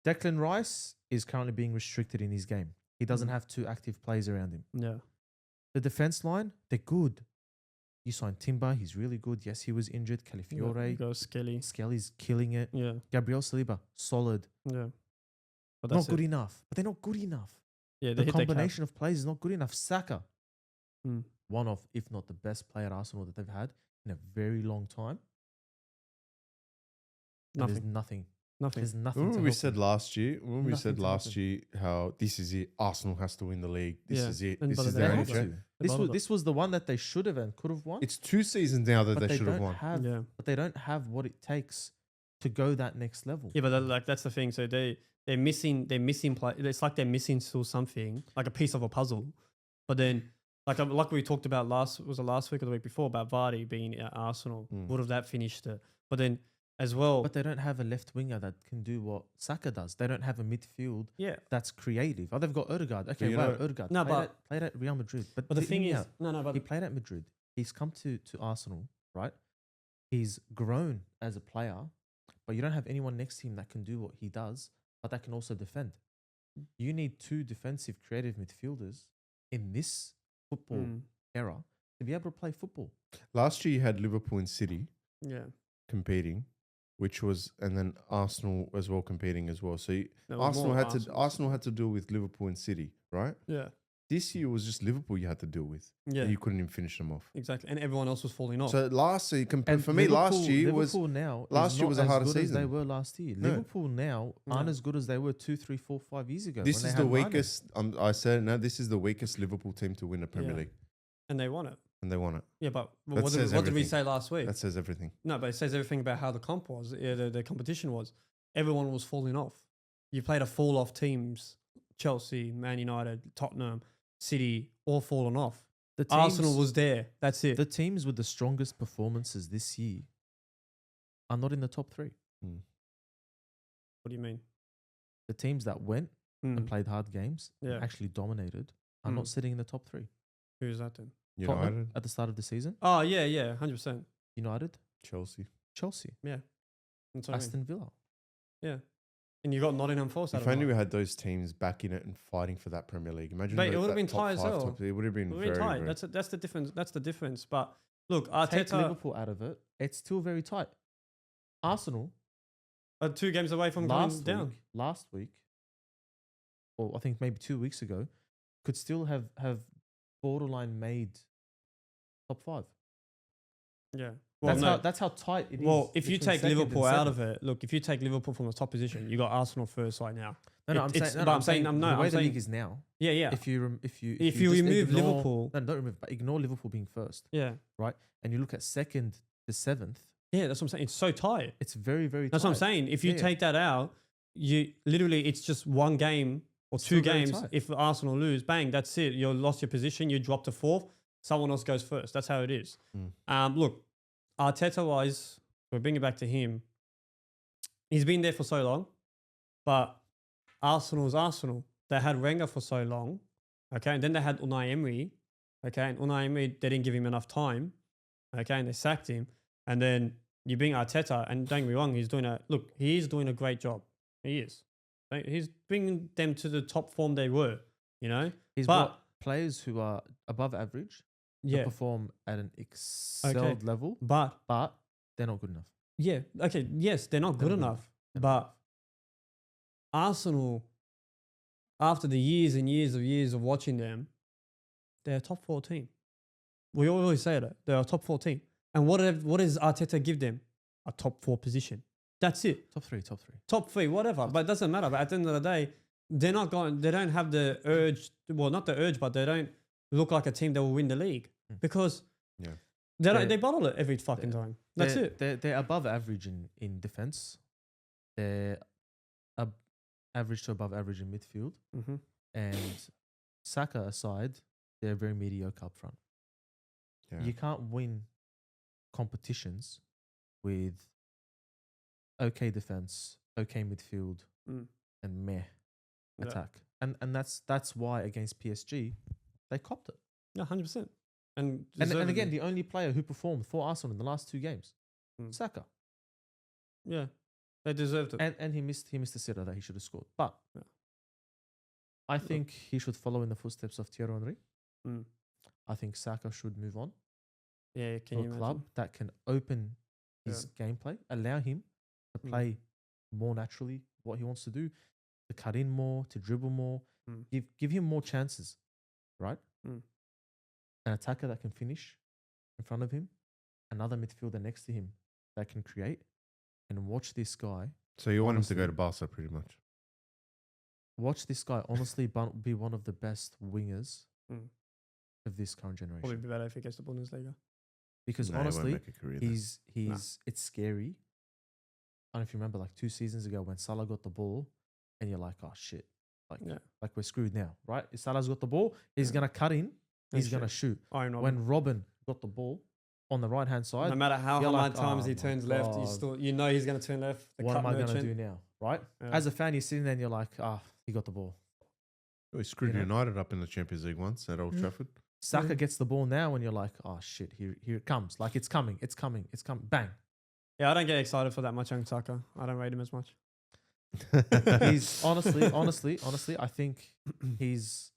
Speaker 3: Declan Rice is currently being restricted in his game. He doesn't have 2 active players around him.
Speaker 2: Yeah.
Speaker 3: The defense line, they're good. You signed Timber, he's really good. Yes, he was injured.
Speaker 2: You
Speaker 3: Calafiore,
Speaker 2: go Skelly.
Speaker 3: Skelly's killing it.
Speaker 2: Yeah.
Speaker 3: Gabriel Saliba, solid.
Speaker 2: Yeah. But
Speaker 3: Not
Speaker 2: that's
Speaker 3: good
Speaker 2: it.
Speaker 3: enough. But they're not good enough.
Speaker 2: Yeah, they
Speaker 3: The
Speaker 2: hit their cap.
Speaker 3: combination of players is not good enough. Saka,
Speaker 2: Mm.
Speaker 3: one of, if not the best player at Arsenal that they've had in a very long time. And There's
Speaker 2: Nothing.
Speaker 3: nothing.
Speaker 2: Nothing.
Speaker 3: There's nothing.
Speaker 1: Remember
Speaker 3: to
Speaker 1: we
Speaker 3: help
Speaker 1: said
Speaker 3: him.
Speaker 1: last year. When we
Speaker 3: Nothing
Speaker 1: said
Speaker 3: to help
Speaker 1: last year how this is it. Arsenal has to win the league. This
Speaker 2: Yeah.
Speaker 1: is it.
Speaker 2: And
Speaker 1: This
Speaker 2: but
Speaker 1: is
Speaker 2: they
Speaker 1: their
Speaker 3: They
Speaker 2: have
Speaker 3: have
Speaker 1: entry.
Speaker 3: to.
Speaker 2: They bottled it.
Speaker 3: This was the one that they should have and could have won.
Speaker 1: It's 2 seasons now that
Speaker 3: but
Speaker 1: they should have
Speaker 3: don't
Speaker 1: won.
Speaker 3: have.
Speaker 2: Yeah.
Speaker 3: But they don't have what it takes to go that next level.
Speaker 2: Yeah, but like that's the thing. So they're missing play. It's like they're missing still something, like a piece of a puzzle. But then, like we talked about last week or the week before about Vardy being at Arsenal.
Speaker 1: Mm.
Speaker 2: Would have that finished it? But then as well,
Speaker 3: But they don't have a left winger that can do what Saka does. They don't have a midfield
Speaker 2: yeah.
Speaker 3: that's creative. Oh, they've got Odegaard. Okay,
Speaker 1: you
Speaker 3: wow,
Speaker 1: know-
Speaker 3: Odegaard.
Speaker 2: No,
Speaker 3: played at Real Madrid. But
Speaker 2: But the
Speaker 3: hear
Speaker 2: thing
Speaker 3: me
Speaker 2: is,
Speaker 3: out.
Speaker 2: no, but
Speaker 3: He played at Madrid. He's come to Arsenal, right? He's grown as a player, but you don't have anyone next to him that can do what he does, but that can also defend. You need 2 defensive, creative midfielders in this football
Speaker 2: Mm,
Speaker 3: era to be able to play football.
Speaker 1: Last year you had Liverpool and City
Speaker 2: yeah.
Speaker 1: competing, which was, and then Arsenal as well competing as well. So
Speaker 2: There was
Speaker 1: Arsenal
Speaker 2: more
Speaker 1: had to Arsenal had to deal with Liverpool and City, right?
Speaker 2: Yeah.
Speaker 1: This year was just Liverpool you had to deal with.
Speaker 2: Yeah.
Speaker 1: And you couldn't even finish them off.
Speaker 2: Exactly. And everyone else was falling off.
Speaker 1: So last year,
Speaker 3: And
Speaker 1: for me, last year was
Speaker 3: Liverpool now.
Speaker 1: last
Speaker 3: is
Speaker 1: year
Speaker 3: not
Speaker 1: was a
Speaker 3: as
Speaker 1: harder
Speaker 3: good as they
Speaker 1: season.
Speaker 3: were last year.
Speaker 1: No.
Speaker 3: Liverpool now aren't
Speaker 2: No.
Speaker 3: as good as they were 2, 3, 4, 5 years ago.
Speaker 1: this
Speaker 3: when they
Speaker 1: is
Speaker 3: had
Speaker 1: the
Speaker 3: Mane.
Speaker 1: weakest. I said no. This is the weakest Liverpool team to win a Premier
Speaker 2: Yeah.
Speaker 1: League,
Speaker 2: and they won it.
Speaker 1: and they won it.
Speaker 2: Yeah, but
Speaker 1: That
Speaker 2: what
Speaker 1: says
Speaker 2: did we
Speaker 1: everything.
Speaker 2: say last week?
Speaker 1: That says everything.
Speaker 2: No, but it says everything about how the comp was, the competition was. Everyone was falling off. You played a fall off teams, Chelsea, Man United, Tottenham, City, all fallen off.
Speaker 3: The teams,
Speaker 2: Arsenal was there. That's it.
Speaker 3: the teams with the strongest performances this year are not in the top 3.
Speaker 2: What do you mean?
Speaker 3: The teams that went and
Speaker 2: Mm.
Speaker 3: played hard games, and
Speaker 2: Yeah.
Speaker 3: actually dominated, are not
Speaker 2: Mm.
Speaker 3: sitting in the top 3.
Speaker 2: Who's that then?
Speaker 3: Tottenham
Speaker 1: United,
Speaker 3: at the start of the season,
Speaker 2: Oh, yeah, 100%.
Speaker 3: United,
Speaker 1: Chelsea.
Speaker 3: Chelsea,
Speaker 2: Yeah. That's what I mean.
Speaker 3: Aston Villa.
Speaker 2: Yeah. And you got Nottingham Forest out
Speaker 1: If
Speaker 2: of
Speaker 1: only
Speaker 2: it.
Speaker 1: we had those teams back in it and fighting for that Premier League. Imagine
Speaker 2: Mate, it would have
Speaker 1: that
Speaker 2: been
Speaker 1: top
Speaker 2: tight as
Speaker 1: five,
Speaker 2: well.
Speaker 1: it would have been
Speaker 2: We're
Speaker 1: very,
Speaker 2: tight.
Speaker 1: very
Speaker 2: That's the difference. That's the difference. But look,
Speaker 3: Take
Speaker 2: Arteta
Speaker 3: Liverpool out of it, it's still very tight. Arsenal
Speaker 2: are 2 games away from going down.
Speaker 3: last week, or I think maybe 2 weeks ago, could still have borderline made top 5.
Speaker 2: Yeah. Well,
Speaker 3: That's how tight it is.
Speaker 2: well, if you
Speaker 3: between
Speaker 2: take
Speaker 3: second and
Speaker 2: Liverpool out of
Speaker 3: seventh.
Speaker 2: it, look, if you take Liverpool from the top position, you got Arsenal first right now.
Speaker 3: No,
Speaker 2: I'm
Speaker 3: I'm saying,
Speaker 2: no,
Speaker 3: the way
Speaker 2: I'm
Speaker 3: the league
Speaker 2: saying,
Speaker 3: is now.
Speaker 2: yeah, yeah,
Speaker 3: If you
Speaker 2: If you
Speaker 3: just
Speaker 2: remove
Speaker 3: ignore-
Speaker 2: Liverpool-
Speaker 3: no, don't remove, but ignore Liverpool being first,
Speaker 2: yeah,
Speaker 3: and you look at second to 7th,
Speaker 2: yeah. That's what I'm saying. It's so tight.
Speaker 3: it's very, very.
Speaker 2: That's what I'm
Speaker 3: tight.
Speaker 2: saying. If you
Speaker 3: Yeah.
Speaker 2: take that out, you literally it's just one game or two
Speaker 3: Still very
Speaker 2: games.
Speaker 3: tight.
Speaker 2: If Arsenal lose, bang, that's it. You lost your position. You drop to 4th. Someone else goes first. That's how it is. Look, Arteta wise, we're bringing it back to him. He's been there for so long, but Arsenal's Arsenal. They had Wenger for so long, okay, and then they had Unai Emery, okay, and Unai Emery they didn't give him enough time, okay, and they sacked him, and then you bring Arteta, and don't get me wrong, he's doing a great job. He is. He's bringing them to the top form they were, you know.
Speaker 3: He's
Speaker 2: But-
Speaker 3: brought players who are above average to
Speaker 2: Yeah,
Speaker 3: perform at an excelled level,
Speaker 2: but
Speaker 3: but they're not good enough.
Speaker 2: yeah, okay, yes, they're not good enough, but Arsenal, after the years and years of watching them, they're a top 4 team. We always say that they're a top 4 team, and what does Arteta give them? A top 4 position. That's it.
Speaker 3: Top three.
Speaker 2: Top 3, whatever. But it doesn't matter. But at the end of the day, they're not going. They don't have the urge. Well, not the urge, but they don't look like a team that will win the league because
Speaker 1: Yeah.
Speaker 2: they bottle it every fucking time. That's
Speaker 3: they're,
Speaker 2: it.
Speaker 3: They're above average in defense. They're average to above average in midfield.
Speaker 2: Mm-hmm.
Speaker 3: And Saka aside, they're very mediocre up front.
Speaker 1: Yeah.
Speaker 3: You can't win competitions with okay defense, okay midfield, and meh
Speaker 2: Yeah.
Speaker 3: attack. And that's why against PSG they copped it.
Speaker 2: Yeah, 100%. And
Speaker 3: again, the only player who performed for Arsenal in the last 2 games, Saka.
Speaker 2: yeah, they deserved it.
Speaker 3: And he missed a sitter that he should have scored. But
Speaker 2: Yeah.
Speaker 3: I think he should follow in the footsteps of Thierry Henry.
Speaker 2: Mm.
Speaker 3: I think Saka should move on
Speaker 2: Yeah, can
Speaker 3: to
Speaker 2: you
Speaker 3: a
Speaker 2: imagine?
Speaker 3: club that can open his gameplay, allow him to play more naturally what he wants to do, to cut in more, to dribble more, give him more chances, right? An attacker that can finish in front of him, another midfielder next to him that can create, and watch this guy.
Speaker 1: So you want him to
Speaker 3: Honestly.
Speaker 1: go to Barca pretty much?
Speaker 3: Watch this guy honestly be one of the best wingers
Speaker 2: Mm.
Speaker 3: of this current generation.
Speaker 2: Probably be better if he gets the Bundesliga.
Speaker 3: Because
Speaker 1: No, he won't
Speaker 3: honestly,
Speaker 1: make a career there.
Speaker 3: it's scary. I don't know if you remember, like 2 seasons ago when Salah got the ball, and you're like, oh shit, like we're screwed now, right? If Salah's got the ball, he's gonna cut in, he's gonna shoot.
Speaker 2: Iron Robin.
Speaker 3: When Robin got the ball on the right hand side,
Speaker 2: No matter how
Speaker 3: you're
Speaker 2: many
Speaker 3: like,
Speaker 2: times
Speaker 3: "Oh
Speaker 2: he
Speaker 3: my
Speaker 2: turns left,
Speaker 3: God.
Speaker 2: you know he's going to turn left. The
Speaker 3: what
Speaker 2: cut
Speaker 3: am I gonna
Speaker 2: merchant.
Speaker 3: do now, right?
Speaker 2: Yeah.
Speaker 3: As a fan, you're sitting there and you're like, he got the ball.
Speaker 1: We screwed
Speaker 3: You know?
Speaker 1: United up in the Champions League once at Old Trafford.
Speaker 3: Saka gets the ball now, and you're like, oh shit, here it comes. Like it's coming, bang.
Speaker 2: Yeah, I don't get excited for that much young Saka. I don't rate him as much.
Speaker 3: He's honestly, I think he's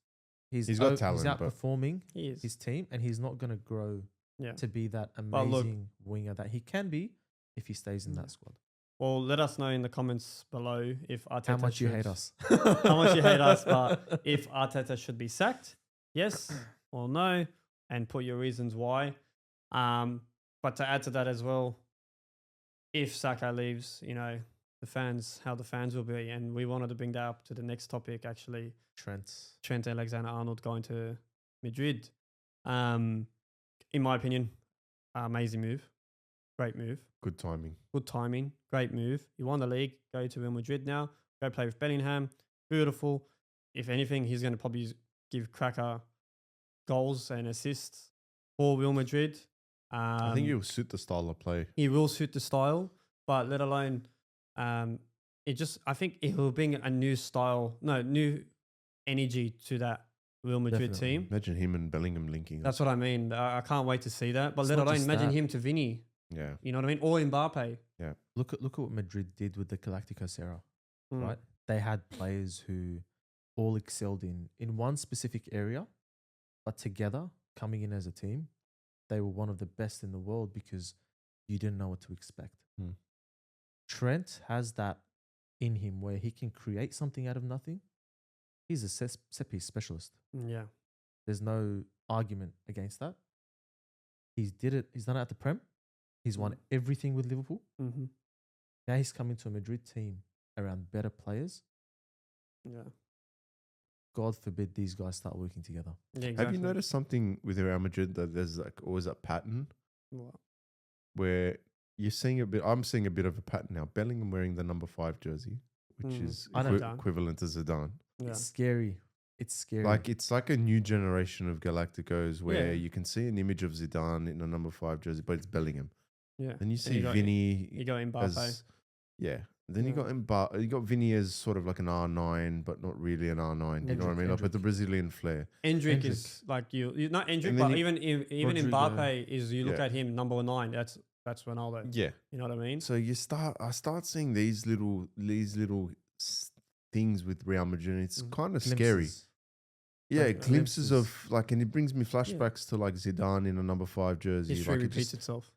Speaker 1: got talent,
Speaker 3: He's
Speaker 1: but-
Speaker 3: outperforming
Speaker 2: He is.
Speaker 3: his team, and he's not going to grow
Speaker 2: Yeah.
Speaker 3: to be that
Speaker 2: But look-
Speaker 3: amazing winger that he can be if he stays in that squad.
Speaker 2: Well, let us know in the comments below if Arteta
Speaker 3: How much you
Speaker 2: should-
Speaker 3: hate us?
Speaker 2: how much you hate us, but if Arteta should be sacked, yes or no, and put your reasons why. But to add to that as well, if Saka leaves, how the fans will be, and we wanted to bring that up to the next topic. Actually, Trent Alexander-Arnold going to Madrid. In my opinion, amazing move, great move.
Speaker 1: Good timing.
Speaker 2: Good timing, great move. You won the league, go to Real Madrid now, go play with Bellingham. Beautiful. If anything, he's going to probably give Cracker goals and assists for Real Madrid.
Speaker 1: I think he'll suit the style of play.
Speaker 2: He will suit the style, but let alone, I think it will bring a new new energy to that Real Madrid
Speaker 3: Definitely.
Speaker 2: team.
Speaker 1: Imagine him and Bellingham linking.
Speaker 2: That's what I mean. I can't wait to see that. But
Speaker 3: It's
Speaker 2: let
Speaker 3: not
Speaker 2: alone
Speaker 3: just
Speaker 2: imagine
Speaker 3: that.
Speaker 2: him to Vinny.
Speaker 1: Yeah.
Speaker 2: You know what I mean? Or Mbappe.
Speaker 3: Look at what Madrid did with the Galacticos era. right? They had players who all excelled in one specific area, but together, coming in as a team, they were one of the best in the world because you didn't know what to expect.
Speaker 1: Mm.
Speaker 3: Trent has that in him where he can create something out of nothing. He's a set piece specialist.
Speaker 2: Yeah.
Speaker 3: There's no argument against that. He's done it at the Prem. He's won everything with Liverpool.
Speaker 2: Mm-hmm.
Speaker 3: Now he's coming to a Madrid team around better players.
Speaker 2: Yeah.
Speaker 3: God forbid these guys start working together.
Speaker 2: Yeah, exactly.
Speaker 1: Have you noticed something with Real Madrid that there's like always a pattern
Speaker 2: What?
Speaker 1: where you're seeing a bit? I'm seeing a bit of a pattern now. Bellingham wearing the number 5 jersey, which is
Speaker 3: I know.
Speaker 1: equivalent to Zidane.
Speaker 2: Yeah.
Speaker 3: It's scary. It's scary.
Speaker 1: Like it's like a new generation of Galacticos where
Speaker 2: Yeah.
Speaker 1: you can see an image of Zidane in a number 5 jersey, but it's Bellingham.
Speaker 2: Yeah.
Speaker 1: And you see
Speaker 2: you got-
Speaker 1: Vinny.
Speaker 2: You got Mbappe.
Speaker 1: as, yeah. Then you
Speaker 2: Yeah.
Speaker 1: got you got Vinny as sort of like an R9, but not really an R9. You know what I mean? Like with the Brazilian flair.
Speaker 2: Endrick is like you not Endrick,
Speaker 1: And then
Speaker 2: but
Speaker 1: you-
Speaker 2: even
Speaker 3: Rodrigo.
Speaker 2: Mbappe is you look
Speaker 1: Yeah.
Speaker 2: at him number 9. That's Ronaldo.
Speaker 1: Yeah.
Speaker 2: You know what I mean?
Speaker 1: So I start seeing these little things with Real Madrid. And it's kind of scary.
Speaker 3: Glimpses.
Speaker 1: Yeah,
Speaker 3: Like
Speaker 1: glimpses of
Speaker 3: glimpses.
Speaker 1: like, and it brings me flashbacks to like Zidane in a number 5 jersey.
Speaker 2: History
Speaker 1: Like it
Speaker 2: repeats
Speaker 1: just,
Speaker 2: itself.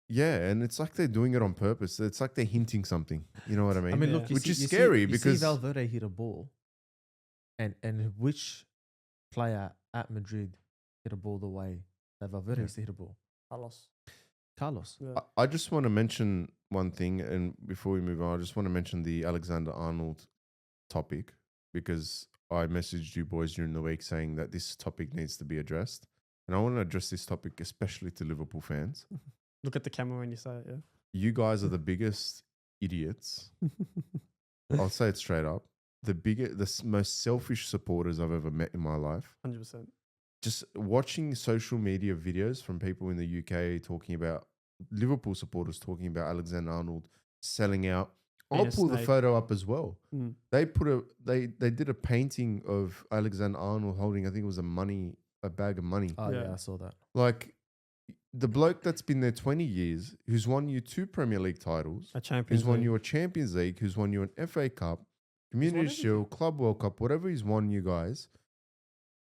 Speaker 1: yeah, and it's like they're doing it on purpose. It's like they're hinting something. You know what I mean?
Speaker 3: I mean,
Speaker 2: Yeah.
Speaker 3: look, you
Speaker 1: Which
Speaker 3: see,
Speaker 1: is
Speaker 3: you see-
Speaker 1: scary
Speaker 3: you
Speaker 1: because-
Speaker 3: see Valverde hit a ball, and which player at Madrid hit a ball the way that Valverde
Speaker 1: Yeah.
Speaker 3: used to hit a ball? Carlos.
Speaker 2: Yeah.
Speaker 1: I just want to mention one thing, and before we move on, I just want to mention the Alexander Arnold topic because I messaged you boys during the week saying that this topic needs to be addressed, and I want to address this topic especially to Liverpool fans.
Speaker 2: Look at the camera when you say it. Yeah.
Speaker 1: You guys are the biggest idiots. I'll say it straight up. The most selfish supporters I've ever met in my life.
Speaker 2: 100%.
Speaker 1: Just watching social media videos from people in the UK talking about Liverpool supporters talking about Alexander Arnold selling out.
Speaker 2: Being
Speaker 1: I'll
Speaker 2: a
Speaker 1: pull the
Speaker 2: snake.
Speaker 1: photo up as well.
Speaker 2: Mm.
Speaker 1: They did a painting of Alexander Arnold holding, I think it was a bag of money.
Speaker 3: Oh yeah,
Speaker 2: Yeah.
Speaker 3: I saw that.
Speaker 1: Like the bloke that's been there 20 years, who's won you 2 Premier League titles,
Speaker 2: A Champions
Speaker 1: who's won
Speaker 2: League.
Speaker 1: you a Champions League, who's won you an FA Cup, Community
Speaker 2: everything.
Speaker 1: Shield, Club World Cup, whatever he's won you guys,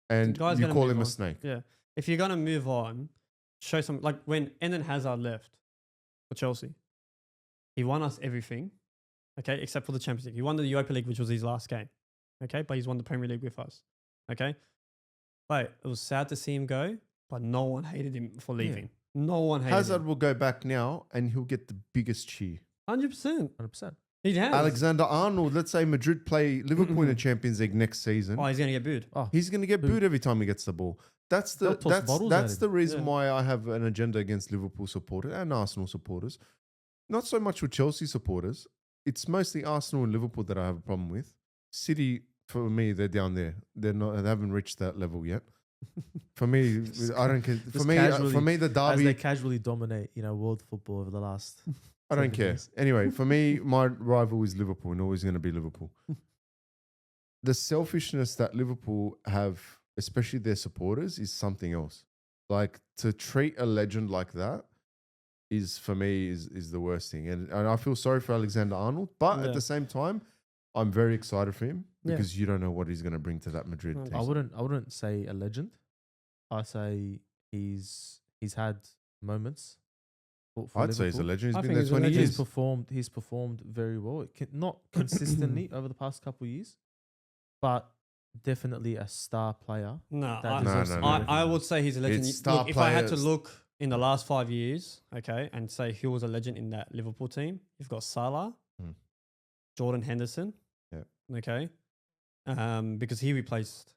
Speaker 1: and
Speaker 2: guy's
Speaker 1: you
Speaker 2: gonna
Speaker 1: call
Speaker 2: move
Speaker 1: him a
Speaker 2: on.
Speaker 1: snake.
Speaker 2: Yeah. If you're gonna move on, show some like when Eden Hazard left for Chelsea, he won us everything, okay, except for the Champions League. He won the Europa League, which was his last game, okay, but he's won the Premier League with us, okay. But it was sad to see him go, but no one hated him for leaving. No one hated
Speaker 1: Hazard
Speaker 2: him.
Speaker 1: will go back now, and he'll get the biggest cheer.
Speaker 2: 100%.
Speaker 3: 100%.
Speaker 2: He has.
Speaker 1: Alexander Arnold, let's say Madrid play Liverpool in the Champions League next season.
Speaker 2: Oh, he's gonna get booed.
Speaker 3: Oh,
Speaker 1: He's going to get
Speaker 3: Who?
Speaker 1: booed every time he gets the ball. That's
Speaker 3: They'll toss bottles at
Speaker 1: that's
Speaker 3: him.
Speaker 1: the reason
Speaker 2: Yeah.
Speaker 1: why I have an agenda against Liverpool supporters and Arsenal supporters. Not so much with Chelsea supporters. It's mostly Arsenal and Liverpool that I have a problem with. City, for me, they're down there. They haven't reached that level yet. For me, I don't care.
Speaker 3: Just casually-
Speaker 1: For me, the
Speaker 3: as
Speaker 1: derby.
Speaker 3: they casually dominate, world football over the last.
Speaker 1: I don't
Speaker 3: 7
Speaker 1: care.
Speaker 3: years.
Speaker 1: Anyway, for me, my rival is Liverpool and always going to be Liverpool. The selfishness that Liverpool have, especially their supporters, is something else. Like to treat a legend like that is for me is the worst thing. And I feel sorry for Alexander Arnold, but
Speaker 2: Yeah.
Speaker 1: at the same time, I'm very excited for him
Speaker 2: Yeah.
Speaker 1: because you don't know what he's going to bring to that Madrid
Speaker 2: No,
Speaker 1: team.
Speaker 3: I wouldn't say a legend. I say he's had moments. For
Speaker 1: I'd say he's a
Speaker 3: Liverpool.
Speaker 1: legend.
Speaker 2: I
Speaker 1: He's been
Speaker 2: think
Speaker 1: there
Speaker 2: he's a
Speaker 1: 20
Speaker 2: legend.
Speaker 1: years.
Speaker 3: He's performed very well. Not consistently over the past couple of years, but definitely a star player.
Speaker 2: No,
Speaker 3: That
Speaker 2: I,
Speaker 3: deserves
Speaker 1: No,
Speaker 3: to
Speaker 1: no,
Speaker 3: be
Speaker 1: no.
Speaker 2: I
Speaker 3: recognized.
Speaker 2: would say he's a legend.
Speaker 1: It's star
Speaker 2: Look, if I had to
Speaker 1: players.
Speaker 2: look in the last 5 years, okay, and say who was a legend in that Liverpool team, you've got Salah,
Speaker 1: Mm.
Speaker 2: Jordan Henderson,
Speaker 1: Yeah.
Speaker 2: okay, because he replaced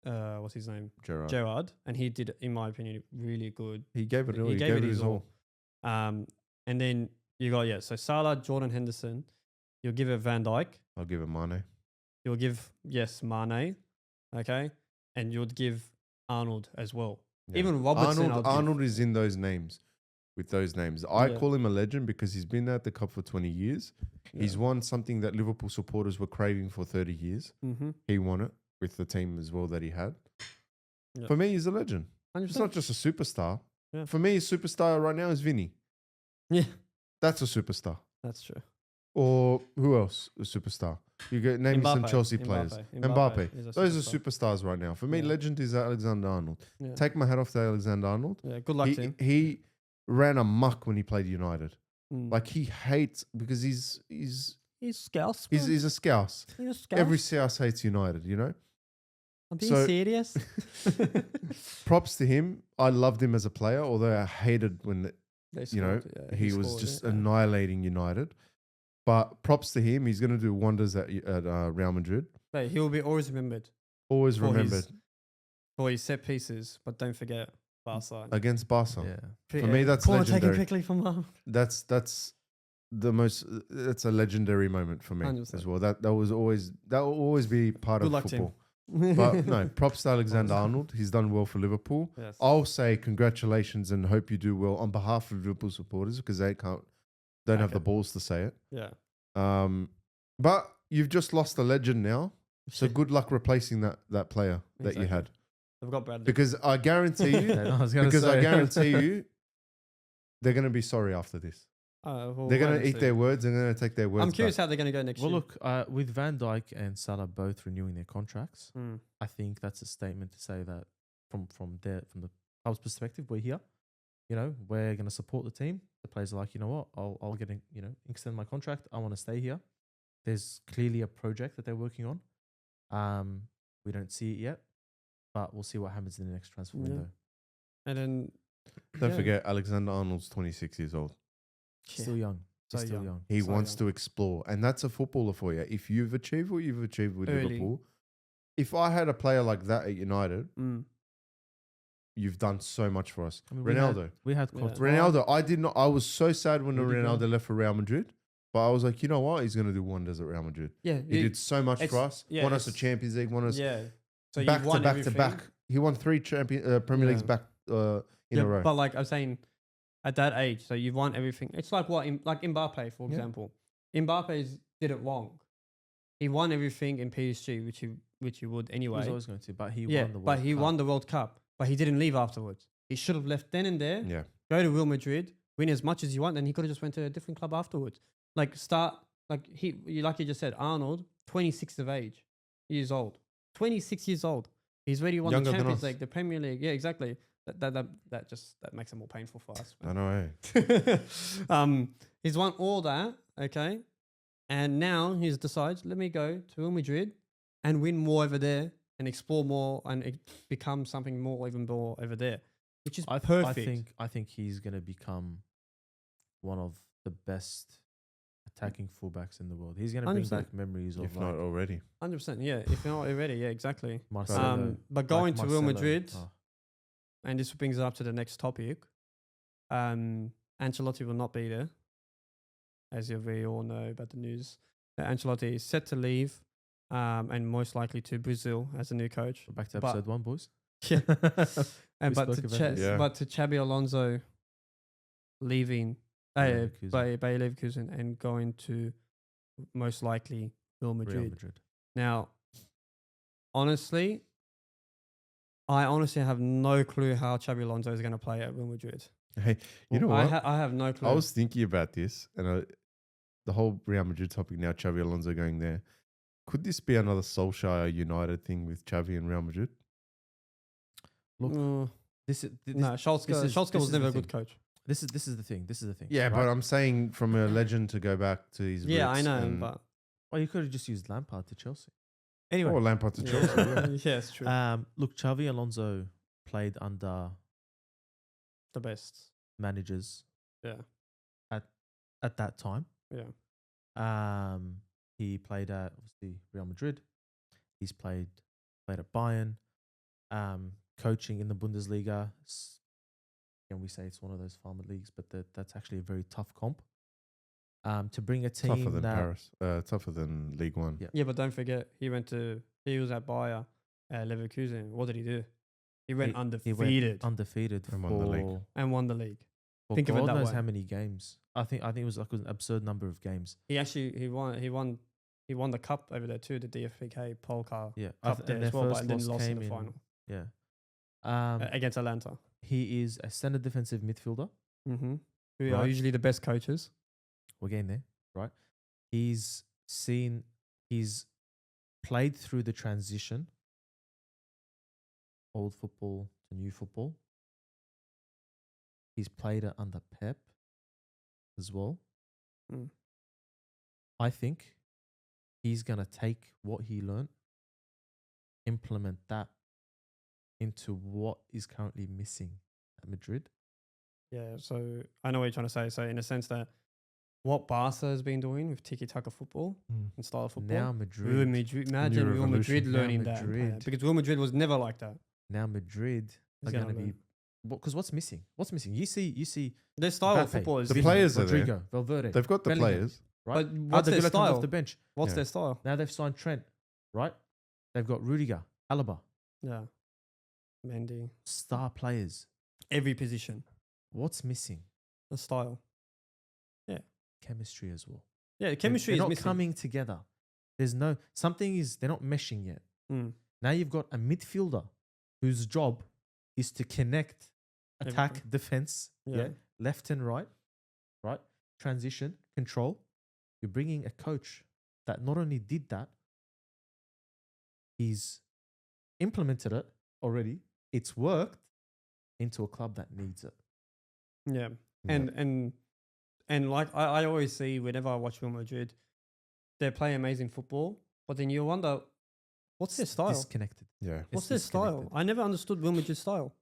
Speaker 2: what's his name,
Speaker 1: Gerrard.
Speaker 2: Gerrard, and he did, in my opinion, really good.
Speaker 1: He gave it all.
Speaker 2: He
Speaker 1: He
Speaker 2: gave
Speaker 1: gave
Speaker 2: it
Speaker 1: it
Speaker 2: his
Speaker 1: his all.
Speaker 2: And then you got so Salah, Jordan Henderson. You'll give it Van Dijk.
Speaker 1: I'll give it Mane.
Speaker 2: You'll give Mane, okay, and you'd give Arnold as well.
Speaker 1: Yeah.
Speaker 2: Even Robertson, I'll give.
Speaker 1: Arnold is in those names, with those names. I
Speaker 2: Yeah.
Speaker 1: call him a legend because he's been at the cup for 20 years. He's won something that Liverpool supporters were craving for 30 years.
Speaker 2: Mm-hmm.
Speaker 1: He won it with the team as well that he had.
Speaker 2: Yeah.
Speaker 1: For me, he's a legend.
Speaker 2: 100%.
Speaker 1: It's not just a superstar.
Speaker 2: Yeah.
Speaker 1: For me, a superstar right now is Vinny.
Speaker 2: Yeah,
Speaker 1: That's a superstar.
Speaker 2: that's true.
Speaker 1: Or who else? A superstar. You get name me some
Speaker 2: Mbappe,
Speaker 1: Chelsea players. Mbappe.
Speaker 2: is a
Speaker 1: Those are
Speaker 2: superstar.
Speaker 1: superstars right now. For me,
Speaker 2: Yeah.
Speaker 1: legend is Alexander Arnold.
Speaker 2: Yeah.
Speaker 1: Take my hat off to Alexander Arnold.
Speaker 2: Yeah, good luck to him.
Speaker 1: He ran amok when he played United.
Speaker 2: Mm.
Speaker 1: Like he hates because he's
Speaker 2: Scouse.
Speaker 1: he's a scouse.
Speaker 2: He's a Scouse.
Speaker 1: Every Scouse hates United, you know?
Speaker 2: I'm being
Speaker 1: so-
Speaker 2: serious.
Speaker 1: Props to him. I loved him as a player, although I hated when
Speaker 2: They
Speaker 1: you know,
Speaker 2: scored, yeah,
Speaker 1: he was
Speaker 2: scored,
Speaker 1: just
Speaker 2: yeah.
Speaker 1: annihilating United. But props to him. He's going to do wonders at Real Madrid.
Speaker 2: Mate, he will be always remembered
Speaker 1: Always
Speaker 2: For his
Speaker 1: remembered
Speaker 2: for his set pieces, but don't forget Barca.
Speaker 1: against Barca.
Speaker 3: Yeah.
Speaker 1: For me, that's
Speaker 2: Corner taken
Speaker 1: legendary.
Speaker 2: quickly from
Speaker 1: That's the most. That's a legendary moment for me
Speaker 2: 100%.
Speaker 1: as well. That will always be part
Speaker 2: Good
Speaker 1: of
Speaker 2: luck to him.
Speaker 1: football. But no, props to Alexander Arnold. He's done well for Liverpool.
Speaker 2: Yes.
Speaker 1: I'll say congratulations and hope you do well on behalf of Liverpool supporters because they don't have the
Speaker 2: Okay.
Speaker 1: balls to say it.
Speaker 2: Yeah.
Speaker 1: But you've just lost a legend now. So good luck replacing that player that you
Speaker 2: Exactly.
Speaker 1: had.
Speaker 2: They've got Bradley.
Speaker 1: Because I guarantee you,
Speaker 3: Yeah, no, I was gonna
Speaker 1: because I
Speaker 3: say.
Speaker 1: guarantee you, they're going to be sorry after this.
Speaker 2: We'll
Speaker 1: They're going
Speaker 2: wait
Speaker 1: to
Speaker 2: and
Speaker 1: eat
Speaker 2: see.
Speaker 1: their words. They're going to take their words
Speaker 2: I'm curious
Speaker 1: back.
Speaker 2: how they're going to go next
Speaker 3: Well,
Speaker 2: year.
Speaker 3: look, with Van Dijk and Salah both renewing their contracts,
Speaker 2: Mm.
Speaker 3: I think that's a statement to say that from the club's perspective, we're here. You know, we're going to support the team. The players are like, you know what, I'll get extend my contract. I want to stay here. There's clearly a project that they're working on. We don't see it yet, but we'll see what happens in the next transfer
Speaker 2: Yeah.
Speaker 3: window.
Speaker 2: And then
Speaker 1: Don't
Speaker 2: yeah.
Speaker 1: forget, Alexander Arnold's 26 years old.
Speaker 3: Still young.
Speaker 2: So
Speaker 3: Still
Speaker 2: young.
Speaker 3: young.
Speaker 1: He
Speaker 2: So
Speaker 1: wants
Speaker 2: young.
Speaker 1: to explore. And that's a footballer for you. If you've achieved what you've achieved with
Speaker 2: Early.
Speaker 1: Liverpool, if I had a player like that at United,
Speaker 2: Mm.
Speaker 1: you've done so much for us.
Speaker 3: I mean,
Speaker 1: Ronaldo.
Speaker 3: We had
Speaker 2: Yeah.
Speaker 3: Courtois.
Speaker 1: Ronaldo, I was so sad when
Speaker 3: Rudiger.
Speaker 1: Ronaldo left for Real Madrid, but I was like, you know what? He's going to do wonders at Real Madrid.
Speaker 2: Yeah.
Speaker 1: He did so much
Speaker 2: it's-
Speaker 1: for us.
Speaker 2: yeah,
Speaker 1: Won us a
Speaker 2: it's-
Speaker 1: Champions League, won us
Speaker 2: Yeah. So
Speaker 1: back
Speaker 2: you've
Speaker 1: to
Speaker 2: won
Speaker 1: back to
Speaker 2: everything.
Speaker 1: back. He won 3 Premier Leagues
Speaker 2: Yeah.
Speaker 1: back in a row.
Speaker 2: But like I'm saying, at that age, so you've won everything. It's like like Mbappe, for
Speaker 1: Yeah.
Speaker 2: example. Mbappe did it wrong. He won everything in PSG, which he would
Speaker 3: He
Speaker 2: anyway.
Speaker 3: was always going to, but he
Speaker 2: Yeah,
Speaker 3: won the World
Speaker 2: but he
Speaker 3: Cup.
Speaker 2: won the World Cup. But he didn't leave afterwards. He should have left then and there.
Speaker 1: Yeah.
Speaker 2: Go to Real Madrid, win as much as you want, and he could have just went to a different club afterwards. Like like you just said, Arnold, 26 of age, years old, 26 years old. He's already won
Speaker 1: Younger
Speaker 2: the
Speaker 1: than
Speaker 2: Champions
Speaker 1: us.
Speaker 2: League, the Premier League. Yeah, exactly. That makes it more painful for us.
Speaker 1: I know,
Speaker 2: He's won all that, okay, and now he's decides, let me go to Real Madrid and win more over there and explore more and become something more, even more over there, which is perfect.
Speaker 3: I think he's going to become one of the best attacking fullbacks in the world. He's going to bring
Speaker 2: 100%.
Speaker 3: back memories of
Speaker 1: if not already.
Speaker 2: 100%, yeah. If not already, yeah, exactly.
Speaker 3: Marcelo.
Speaker 2: But going
Speaker 3: like
Speaker 2: to Real
Speaker 3: Marcelo.
Speaker 2: Madrid,
Speaker 3: Oh,
Speaker 2: and this brings us up to the next topic. Ancelotti will not be there, as we all know about the news. Ancelotti is set to leave, and most likely to Brazil as a new coach.
Speaker 3: back to
Speaker 2: But-
Speaker 3: episode 1, boys.
Speaker 2: Yeah, and
Speaker 3: We
Speaker 2: but
Speaker 3: spoke about this.
Speaker 1: Yeah.
Speaker 2: to Xabi Alonso leaving
Speaker 3: Leverkusen.
Speaker 2: by Leverkusen and going to most likely Real Madrid.
Speaker 3: Real Madrid.
Speaker 2: Now, honestly, I honestly have no clue how Xabi Alonso is going to play at Real Madrid.
Speaker 1: Hey, you know what?
Speaker 2: I have no clue.
Speaker 1: I was thinking about this, and the whole Real Madrid topic now, Xavi Alonso going there. Could this be another Solskjaer United thing with Xavi and Real Madrid?
Speaker 3: Look,
Speaker 2: Mm,
Speaker 3: this is
Speaker 2: no, Schalke was
Speaker 3: this is
Speaker 2: never
Speaker 3: the
Speaker 2: a good
Speaker 3: thing.
Speaker 2: coach.
Speaker 3: This is the thing. This is the thing.
Speaker 1: Yeah, but
Speaker 3: right?
Speaker 1: I'm saying from a legend to go back to his
Speaker 2: Yeah, I
Speaker 1: roots
Speaker 2: know,
Speaker 1: and-
Speaker 2: but
Speaker 3: Well, you could have just used Lampard to Chelsea. Anyway,
Speaker 1: or Lampard to Chelsea. Yeah.
Speaker 2: yeah, it's true.
Speaker 3: look, Xavi Alonso played under
Speaker 2: The best.
Speaker 3: managers
Speaker 2: Yeah,
Speaker 3: at that time.
Speaker 2: yeah.
Speaker 3: He played at obviously Real Madrid. He's played at Bayern. Coaching in the Bundesliga. And we say it's one of those farmer leagues, but that's actually a very tough comp. To bring a team
Speaker 1: Tougher than
Speaker 3: that
Speaker 1: Paris. Tougher than League One.
Speaker 3: Yeah.
Speaker 2: Yeah, but don't forget, he was at Bayer, Leverkusen. What did he do? He went
Speaker 3: he
Speaker 2: undefeated
Speaker 3: went undefeated
Speaker 1: And won the league.
Speaker 3: for
Speaker 2: and won the league.
Speaker 3: for
Speaker 2: Think of it
Speaker 3: God
Speaker 2: that
Speaker 3: knows
Speaker 2: way.
Speaker 3: how many games. I think it was like an absurd number of games.
Speaker 2: He won the cup over there too, the DFBK Polka
Speaker 3: Yeah,
Speaker 2: Cup there
Speaker 3: and their
Speaker 2: as well, but
Speaker 3: first
Speaker 2: then
Speaker 3: loss
Speaker 2: lost in
Speaker 3: came
Speaker 2: the
Speaker 3: in.
Speaker 2: final
Speaker 3: Yeah.
Speaker 2: against Atlanta.
Speaker 3: He is a centre defensive midfielder.
Speaker 2: Mm-hmm. Who are
Speaker 3: Right.
Speaker 2: usually the best coaches.
Speaker 3: We're getting there, right? He's seen He's played through the transition, old football to new football. He's played it under Pep as well.
Speaker 2: Mm.
Speaker 3: I think he's going to take what he learned, implement that into what is currently missing at Madrid.
Speaker 2: Yeah, so I know what you're trying to say. So in a sense that what Barca has been doing with tiki-taka football and style of football.
Speaker 3: Now
Speaker 2: Real
Speaker 3: Madrid.
Speaker 2: Madrid, imagine Real Madrid
Speaker 3: revolution. Now
Speaker 2: learning that.
Speaker 3: Madrid.
Speaker 2: Because Real Madrid was never like that.
Speaker 3: Now Madrid are
Speaker 2: It's
Speaker 3: going
Speaker 2: gonna
Speaker 3: to be... Because what's missing? What's missing? You see
Speaker 2: Their style of
Speaker 3: Mbappe,
Speaker 2: football is
Speaker 1: The
Speaker 2: different.
Speaker 1: players are there.
Speaker 3: Rodrigo, Valverde.
Speaker 1: They've got the
Speaker 3: Bellingham,
Speaker 1: players.
Speaker 3: right?
Speaker 2: But what's their
Speaker 3: Arda Güler comes
Speaker 2: style?
Speaker 3: off the bench.
Speaker 2: What's
Speaker 1: Yeah.
Speaker 2: their style?
Speaker 3: Now they've signed Trent, right? They've got Rudiger, Alaba,
Speaker 2: Yeah. Mendy.
Speaker 3: star players.
Speaker 2: Every position.
Speaker 3: What's missing?
Speaker 2: The style.
Speaker 3: Chemistry as well.
Speaker 2: Yeah, the chemistry
Speaker 3: They're
Speaker 2: is
Speaker 3: not
Speaker 2: missing.
Speaker 3: coming together. There's no something is they're not meshing yet.
Speaker 2: Mm.
Speaker 3: Now you've got a midfielder whose job is to connect, attack,
Speaker 2: Everything.
Speaker 3: defense,
Speaker 2: Yeah.
Speaker 3: left and right, transition, control. You're bringing a coach that not only did that, he's implemented it already. It's worked into a club that needs it.
Speaker 2: Yeah.
Speaker 1: Yeah.
Speaker 2: And like I always see whenever I watch Real Madrid, they play amazing football, but then you wonder, what's their style?
Speaker 3: Disconnected.
Speaker 1: Yeah.
Speaker 2: What's
Speaker 3: It's
Speaker 2: their style?
Speaker 3: disconnected.
Speaker 2: I never understood Real Madrid's style.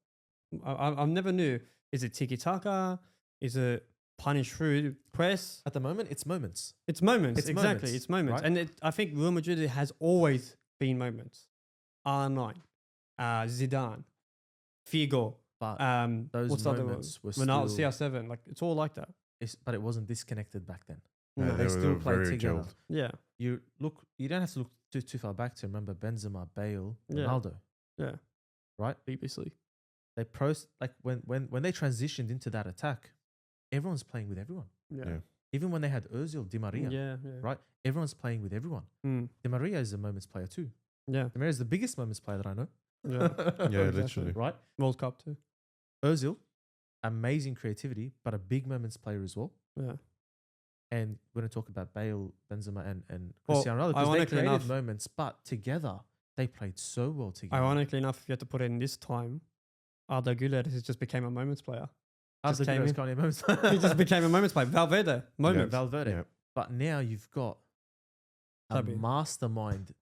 Speaker 2: I never knew. Is it tiki-taka? Is it punish through press?
Speaker 3: At the moment, it's moments.
Speaker 2: It's moments.
Speaker 3: It's
Speaker 2: Exactly.
Speaker 3: moments,
Speaker 2: It's moments.
Speaker 3: right?
Speaker 2: And I think Real Madrid has always been moments. R9, Zidane, Figo,
Speaker 3: But
Speaker 2: what's
Speaker 3: those
Speaker 2: the other one?
Speaker 3: moments were
Speaker 2: Ronaldo,
Speaker 3: still,
Speaker 2: CR7. Like, it's all like that.
Speaker 3: but it wasn't disconnected back then.
Speaker 1: Yeah,
Speaker 2: No.
Speaker 3: They
Speaker 1: were
Speaker 3: still played
Speaker 1: very
Speaker 3: together.
Speaker 1: gelled.
Speaker 2: Yeah.
Speaker 3: You don't have to look too far back to remember Benzema, Bale,
Speaker 2: Yeah.
Speaker 3: Ronaldo,
Speaker 2: Yeah.
Speaker 3: right?
Speaker 2: BBC.
Speaker 3: They like when they transitioned into that attack, everyone's playing with everyone.
Speaker 2: Yeah.
Speaker 1: Yeah.
Speaker 3: Even when they had Özil, Di Maria,
Speaker 2: Yeah.
Speaker 3: right? Everyone's playing with everyone.
Speaker 2: Mm.
Speaker 3: Di Maria is a moments player too.
Speaker 2: Yeah.
Speaker 3: Di Maria is the biggest moments player that I know.
Speaker 2: Yeah.
Speaker 1: Yeah,
Speaker 2: Exactly.
Speaker 1: literally.
Speaker 3: Right?
Speaker 2: World Cup too.
Speaker 3: Özil, amazing creativity, but a big moments player as well.
Speaker 2: Yeah.
Speaker 3: And we're going to talk about Bale, Benzema, and
Speaker 2: Well,
Speaker 3: Cristiano Ronaldo because they
Speaker 2: ironically
Speaker 3: created
Speaker 2: enough-
Speaker 3: moments, but together they played so well together.
Speaker 2: Ironically enough, if you had to put it in this time, Arda Güler has just became a moments player.
Speaker 3: Arda
Speaker 2: just came
Speaker 3: Güler is
Speaker 2: in.
Speaker 3: currently a moments
Speaker 2: He just became a moments player. Valverde, moments.
Speaker 3: Valverde.
Speaker 1: Yeah.
Speaker 3: But now you've got a
Speaker 2: Xabi.
Speaker 3: mastermind,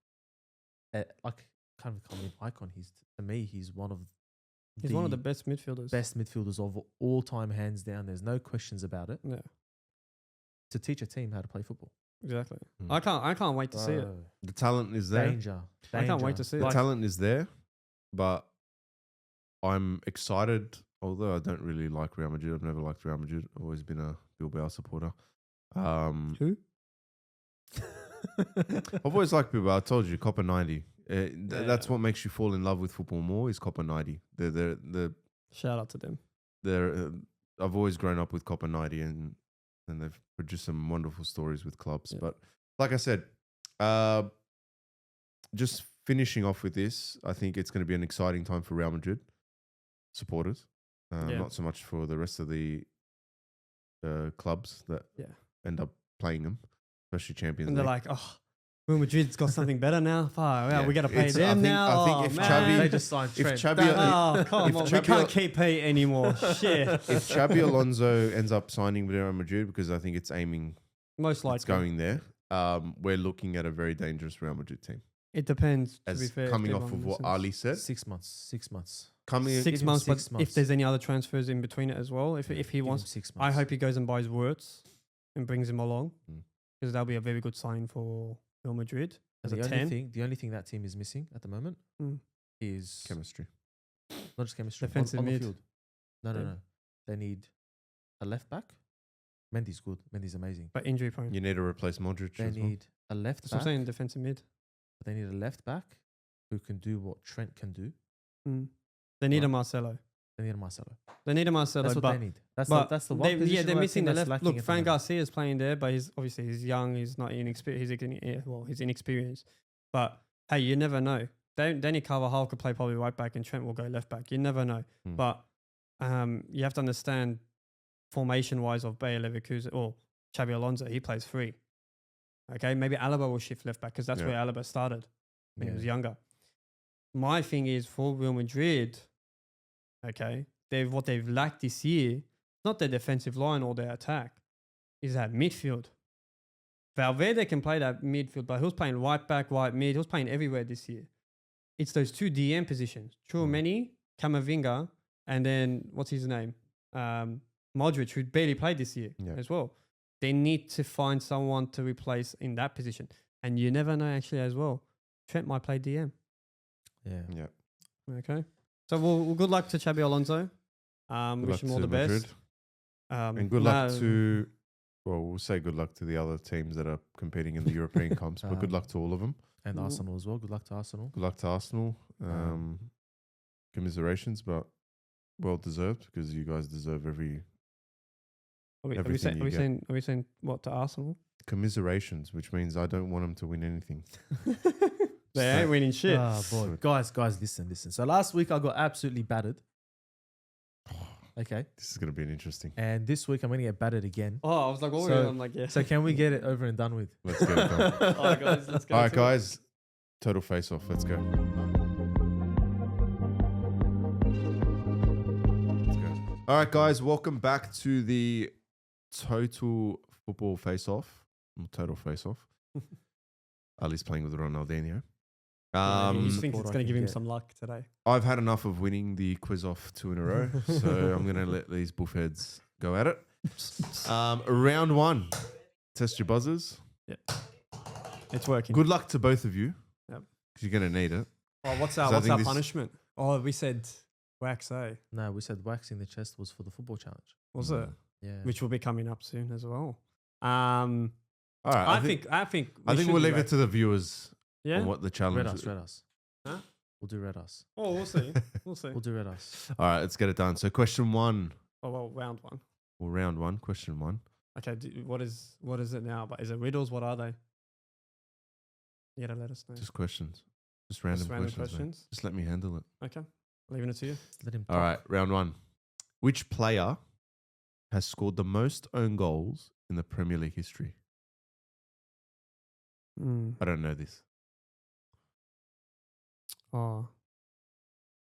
Speaker 3: like kind of becoming an icon. To me, he's one of
Speaker 2: He's one of the best midfielders.
Speaker 3: best midfielders of all time, hands down. There's no questions about it.
Speaker 2: Yeah,
Speaker 3: To teach a team how to play football.
Speaker 2: exactly.
Speaker 1: Mm.
Speaker 2: I can't wait to see it.
Speaker 3: Bro,
Speaker 1: The talent is there.
Speaker 3: Danger.
Speaker 2: I can't wait
Speaker 3: danger.
Speaker 2: to see
Speaker 1: The
Speaker 2: it.
Speaker 1: talent is there, but I'm excited. Although I don't really like Real Madrid, I've never liked Real Madrid. I've always been a Bilbao supporter.
Speaker 2: Who?
Speaker 1: I've always liked Bilbao. I told you, Copa 90. That's
Speaker 2: Yeah.
Speaker 1: what makes you fall in love with football more. Is Copa 90.
Speaker 2: Shout out to them.
Speaker 1: I've always grown up with Copa 90, and they've produced some wonderful stories with clubs.
Speaker 2: Yeah.
Speaker 1: But like I said, just finishing off with this, I think it's going to be an exciting time for Real Madrid supporters.
Speaker 2: Yeah.
Speaker 1: Not so much for the rest of the clubs that
Speaker 2: Yeah.
Speaker 1: end up playing them, especially Champions
Speaker 2: And
Speaker 1: League.
Speaker 2: they're like, oh, Real Madrid's got something better now. Wow,
Speaker 1: Yeah.
Speaker 2: we got to pay
Speaker 1: It's-
Speaker 2: them
Speaker 1: I
Speaker 2: now.
Speaker 1: think if
Speaker 2: man.
Speaker 1: Xavi-
Speaker 3: They just signed
Speaker 1: if
Speaker 3: Trent.
Speaker 1: Xabi-
Speaker 2: Oh, come
Speaker 1: if
Speaker 2: on. We
Speaker 1: Xabi-
Speaker 2: can't keep pay anymore. Shit.
Speaker 1: if Xabi Alonso ends up signing with Real Madrid, because I think it's aiming,
Speaker 2: Most likely.
Speaker 1: it's going there, we're looking at a very dangerous Real Madrid team.
Speaker 2: It depends, to
Speaker 1: As
Speaker 2: be fair.
Speaker 1: coming
Speaker 2: if
Speaker 1: off of
Speaker 2: everyone
Speaker 1: what
Speaker 2: listens.
Speaker 1: Ali said,
Speaker 3: 6 months. 6 months.
Speaker 1: coming
Speaker 2: 6
Speaker 3: him
Speaker 2: months,
Speaker 3: 6
Speaker 2: but
Speaker 3: months.
Speaker 2: if there's any other transfers in between it as well, if he
Speaker 3: Give him
Speaker 2: wants,
Speaker 3: 6 months.
Speaker 2: I hope he goes and buys Wirtz and brings him along
Speaker 1: Mm.
Speaker 2: because that'll be a very good sign for Real Madrid as
Speaker 3: And
Speaker 2: a 10.
Speaker 3: the only thing that team is missing at the moment
Speaker 2: Mm.
Speaker 3: is
Speaker 1: chemistry.
Speaker 3: not just chemistry.
Speaker 2: Defensive
Speaker 3: on the
Speaker 2: mid.
Speaker 3: field. No.
Speaker 2: Yeah.
Speaker 3: They need a left back. Mendy's good. Mendy's amazing.
Speaker 2: But injury prone.
Speaker 1: You need to replace Modric
Speaker 3: They
Speaker 1: as well.
Speaker 3: need a left
Speaker 2: That's what I'm
Speaker 3: back.
Speaker 2: saying, defensive mid.
Speaker 3: They need a left back who can do what Trent can do.
Speaker 2: Mm. They need a
Speaker 3: Right.
Speaker 2: Marcelo.
Speaker 3: They need a Marcelo.
Speaker 2: They need a Marcelo,
Speaker 3: That's what
Speaker 2: but
Speaker 3: they need. That's
Speaker 2: but
Speaker 3: that's the one
Speaker 2: they,
Speaker 3: position
Speaker 2: yeah, they're
Speaker 3: where I
Speaker 2: missing
Speaker 3: think
Speaker 2: the
Speaker 3: that's
Speaker 2: left.
Speaker 3: lacking
Speaker 2: Look,
Speaker 3: at the
Speaker 2: Fran
Speaker 3: moment.
Speaker 2: Garcia's playing there, but he's young. He's not inexperienced. He's inexperienced. But hey, you never know. Danny Carvajal could play probably right back, and Trent will go left back. You never know.
Speaker 1: Hmm.
Speaker 2: But you have to understand formation wise of Bayer Leverkusen or Xabi Alonso. He plays 3. Okay, maybe Alaba will shift left back because that's
Speaker 1: Yeah.
Speaker 2: where Alaba started when he was
Speaker 3: Yeah.
Speaker 2: younger. My thing is for Real Madrid, okay, what they've lacked this year, not their defensive line or their attack, is that midfield. Valverde can play that midfield, but he was playing right back, right mid. He was playing everywhere this year. It's those two DM positions, Tchouameni, Camavinga, and then what's his name? Modric, who barely played this year
Speaker 1: Yeah.
Speaker 2: as well. They need to find someone to replace in that position. And you never know actually as well. Trent might play DM.
Speaker 3: Yeah.
Speaker 1: Yeah.
Speaker 2: Okay. So well, good luck to Xabi Alonso.
Speaker 1: Good
Speaker 2: Wish
Speaker 1: luck
Speaker 2: him all
Speaker 1: to
Speaker 2: the
Speaker 1: Madrid.
Speaker 2: best.
Speaker 1: And good luck to, well, we'll say good luck to the other teams that are competing in the European comps, but good luck to all of them.
Speaker 3: And
Speaker 2: Mm.
Speaker 3: Arsenal as well. Good luck to Arsenal.
Speaker 1: Good luck to Arsenal. Commiserations, but well deserved because you guys deserve every
Speaker 2: Are we
Speaker 1: everything you get.
Speaker 2: saying what to Arsenal?
Speaker 1: commiserations, which means I don't want them to win anything.
Speaker 2: They ain't winning shit.
Speaker 3: Ah, boy. Guys, listen. So last week I got absolutely battered. Okay.
Speaker 1: This is going to be an interesting.
Speaker 3: And this week I'm going to get battered again.
Speaker 2: Oh, I was like, what were
Speaker 3: So-
Speaker 2: you? I'm like, yeah.
Speaker 3: So can we get it over and done with?
Speaker 1: Let's get it done.
Speaker 2: All right, guys, let's go.
Speaker 1: All right,
Speaker 2: to it.
Speaker 1: guys. Total face off. Let's go. Let's go. All right, guys. Welcome back to the total football face off. Total face off. Ali's playing with Ronaldinho.
Speaker 2: Yeah, he
Speaker 3: Support
Speaker 2: thinks it's
Speaker 3: I
Speaker 2: going to
Speaker 3: can
Speaker 2: give him
Speaker 3: get.
Speaker 2: some luck today.
Speaker 1: I've had enough of winning the quiz off 2 in a row, so I'm going to let these buffheads go at it. Round 1. Test your buzzers.
Speaker 2: It's working.
Speaker 1: Good luck to both of you.
Speaker 2: Yep.
Speaker 1: 'Cause you're going to need it.
Speaker 2: Oh, what's
Speaker 1: So I
Speaker 2: our
Speaker 1: think this-
Speaker 2: punishment? Oh, we said wax, eh?
Speaker 3: No, we said waxing the chest was for the football challenge.
Speaker 2: Was it?
Speaker 3: Yeah.
Speaker 2: Which will be coming up soon as well.
Speaker 1: All right.
Speaker 2: I think
Speaker 1: I
Speaker 2: should
Speaker 1: think we'll
Speaker 2: do
Speaker 1: leave it
Speaker 2: wax.
Speaker 1: to the viewers
Speaker 2: Yeah.
Speaker 1: on what the challenge
Speaker 3: Red
Speaker 1: is.
Speaker 3: us.
Speaker 2: Huh?
Speaker 3: We'll do red us.
Speaker 2: Oh, we'll see. We'll see.
Speaker 3: We'll do red us.
Speaker 1: All right, let's get it done. So, question 1,
Speaker 2: Oh well, round 1.
Speaker 1: or round 1, question 1.
Speaker 2: Okay. What is it now? But is it riddles? What are they? You gotta let us know.
Speaker 1: Just questions. Just random,
Speaker 2: Just random
Speaker 1: questions. mate.
Speaker 2: questions.
Speaker 1: Just let me handle it.
Speaker 2: Okay. Leaving it to you.
Speaker 3: Let him
Speaker 1: All right, round 1. Which player has scored the most own goals in the Premier League history? I don't know this.
Speaker 2: Oh.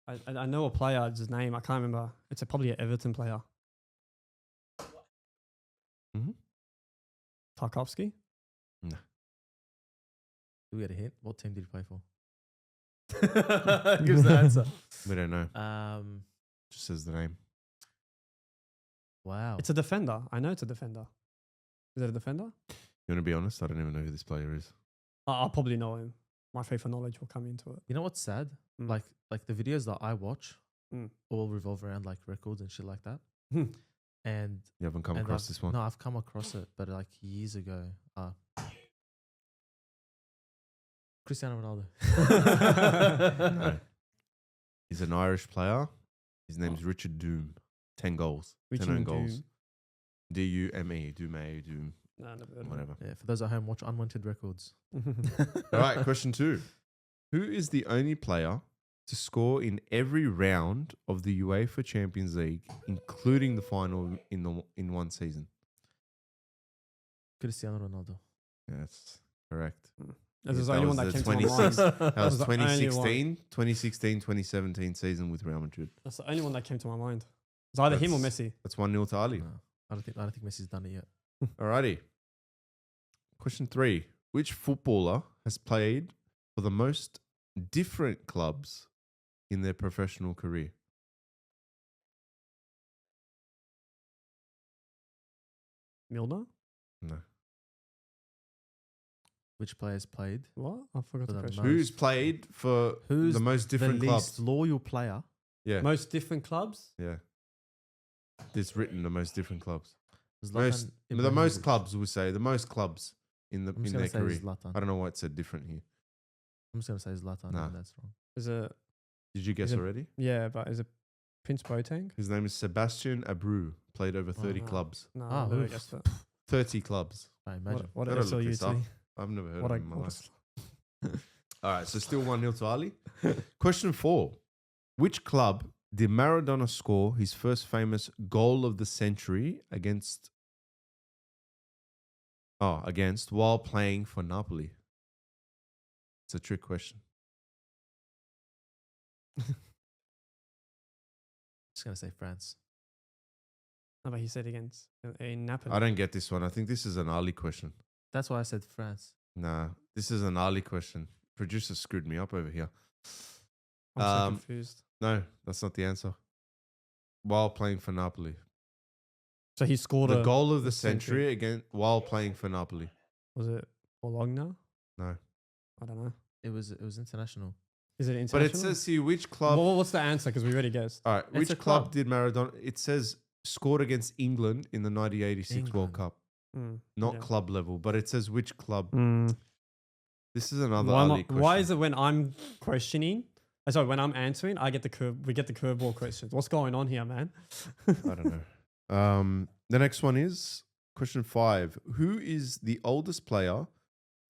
Speaker 2: I know a player's name. I can't remember. It's probably an Everton player.
Speaker 1: Mhm.
Speaker 2: Tarkovsky?
Speaker 3: Do we get a hint? What team did he play for?
Speaker 2: Gives the answer.
Speaker 1: We don't know.
Speaker 3: Just
Speaker 1: Just says the name.
Speaker 3: wow.
Speaker 2: It's a defender. I know it's a defender. Is it a defender?
Speaker 1: You want to be honest? I don't even know who this player is.
Speaker 2: I'll probably know him. My FIFA knowledge will come into it.
Speaker 3: You know what's sad?
Speaker 2: Mm.
Speaker 3: Like the videos that I watch
Speaker 2: Mm.
Speaker 3: all revolve around like records and shit like that.
Speaker 2: Hmm.
Speaker 3: And
Speaker 1: You haven't come
Speaker 3: and
Speaker 1: across
Speaker 3: I've-
Speaker 1: this one?
Speaker 3: No, I've come across it, but like years ago. Cristiano Ronaldo.
Speaker 1: No. He's an Irish player. His name's Richard Doom. 10 goals. 10 own goals. D-U-M-E. Doom.
Speaker 2: No, never heard of him.
Speaker 1: Whatever.
Speaker 3: Yeah, for those at home, watch Unwanted Records.
Speaker 1: All right, question 2. Who is the only player to score in every round of the UEFA Champions League, including the final in one season?
Speaker 3: Cristiano Ronaldo.
Speaker 1: Yes, correct.
Speaker 2: This is
Speaker 1: That
Speaker 2: the only
Speaker 1: was
Speaker 2: one that
Speaker 1: the
Speaker 2: came to my
Speaker 1: 26
Speaker 2: mind.
Speaker 1: That was
Speaker 2: was the only one.
Speaker 1: 2016, 2017 season with Real Madrid.
Speaker 2: That's the only one that came to my mind. It's either him or
Speaker 1: That's-
Speaker 2: Messi.
Speaker 1: That's 1-0 to Ali.
Speaker 3: No, I don't think Messi's done it yet.
Speaker 1: Alrighty. Question 3. Which footballer has played for the most different clubs in their professional career?
Speaker 2: Milner?
Speaker 1: No.
Speaker 3: Which players played?
Speaker 2: What? I forgot
Speaker 3: For
Speaker 2: the
Speaker 3: the
Speaker 2: question.
Speaker 1: Who's played for
Speaker 3: Who's
Speaker 1: the most different
Speaker 3: the least
Speaker 1: clubs?
Speaker 3: loyal player?
Speaker 1: Yeah.
Speaker 2: Most different clubs?
Speaker 1: Yeah. It's written the most different clubs.
Speaker 3: Zlatan
Speaker 1: The most
Speaker 3: Ibrahimovic.
Speaker 1: clubs, we say. The most clubs in
Speaker 3: I'm
Speaker 1: in
Speaker 3: just
Speaker 1: their
Speaker 3: gonna say
Speaker 1: career.
Speaker 3: Zlatan.
Speaker 1: I don't know why it said different here.
Speaker 3: I'm just gonna say Zlatan.
Speaker 1: Nah.
Speaker 3: and that's wrong.
Speaker 2: Is it?
Speaker 1: Did you guess
Speaker 2: it-
Speaker 1: already?
Speaker 2: Yeah, but is it Prince Boateng?
Speaker 1: His name is Sebastian Abreu. Played over 30
Speaker 2: no.
Speaker 1: clubs.
Speaker 2: No,
Speaker 3: Ah,
Speaker 2: I never
Speaker 3: oof.
Speaker 2: guessed it.
Speaker 1: 30 clubs.
Speaker 3: I imagine.
Speaker 2: What
Speaker 1: Gotta
Speaker 2: a
Speaker 1: look this
Speaker 2: SLU
Speaker 1: up.
Speaker 2: to
Speaker 1: I've never heard
Speaker 2: What
Speaker 1: of
Speaker 2: a,
Speaker 1: him in my
Speaker 2: what
Speaker 1: life.
Speaker 2: a
Speaker 1: All right, so still 1-0 to Ali. Question 4. Which club did Maradona score his first famous goal of the century against against while playing for Napoli? It's a trick question.
Speaker 3: Just gonna say France.
Speaker 2: No, but he said against in Napoli.
Speaker 1: I don't get this one. I think this is an Ali question.
Speaker 3: That's why I said France.
Speaker 1: Nah, this is an Ali question. Producer screwed me up over here.
Speaker 2: I'm so
Speaker 1: Um,
Speaker 2: confused.
Speaker 1: No, that's not the answer. While playing for Napoli.
Speaker 2: So he scored
Speaker 1: The
Speaker 2: a
Speaker 1: goal of the
Speaker 2: century.
Speaker 1: century again while playing for Napoli.
Speaker 2: Was it Bologna?
Speaker 1: No.
Speaker 2: I don't know.
Speaker 3: It was international.
Speaker 2: Is it
Speaker 1: But
Speaker 2: international?
Speaker 1: it says here which club.
Speaker 2: Well, what's the answer? Because we already guessed.
Speaker 1: All right.
Speaker 3: It's
Speaker 1: Which
Speaker 3: a
Speaker 1: club
Speaker 3: club.
Speaker 1: did Maradona? It says scored against England in the 1986 World
Speaker 3: England.
Speaker 1: Cup.
Speaker 2: Mm,
Speaker 1: Not
Speaker 2: yeah.
Speaker 1: club level, but it says which club.
Speaker 2: Mm.
Speaker 1: This is another
Speaker 2: Why,
Speaker 1: Ali question.
Speaker 2: why is it when I'm questioning? Sorry, when I'm answering, I get we get the curveball questions. What's going on here, man?
Speaker 1: I don't know. The next one is question 5. Who is the oldest player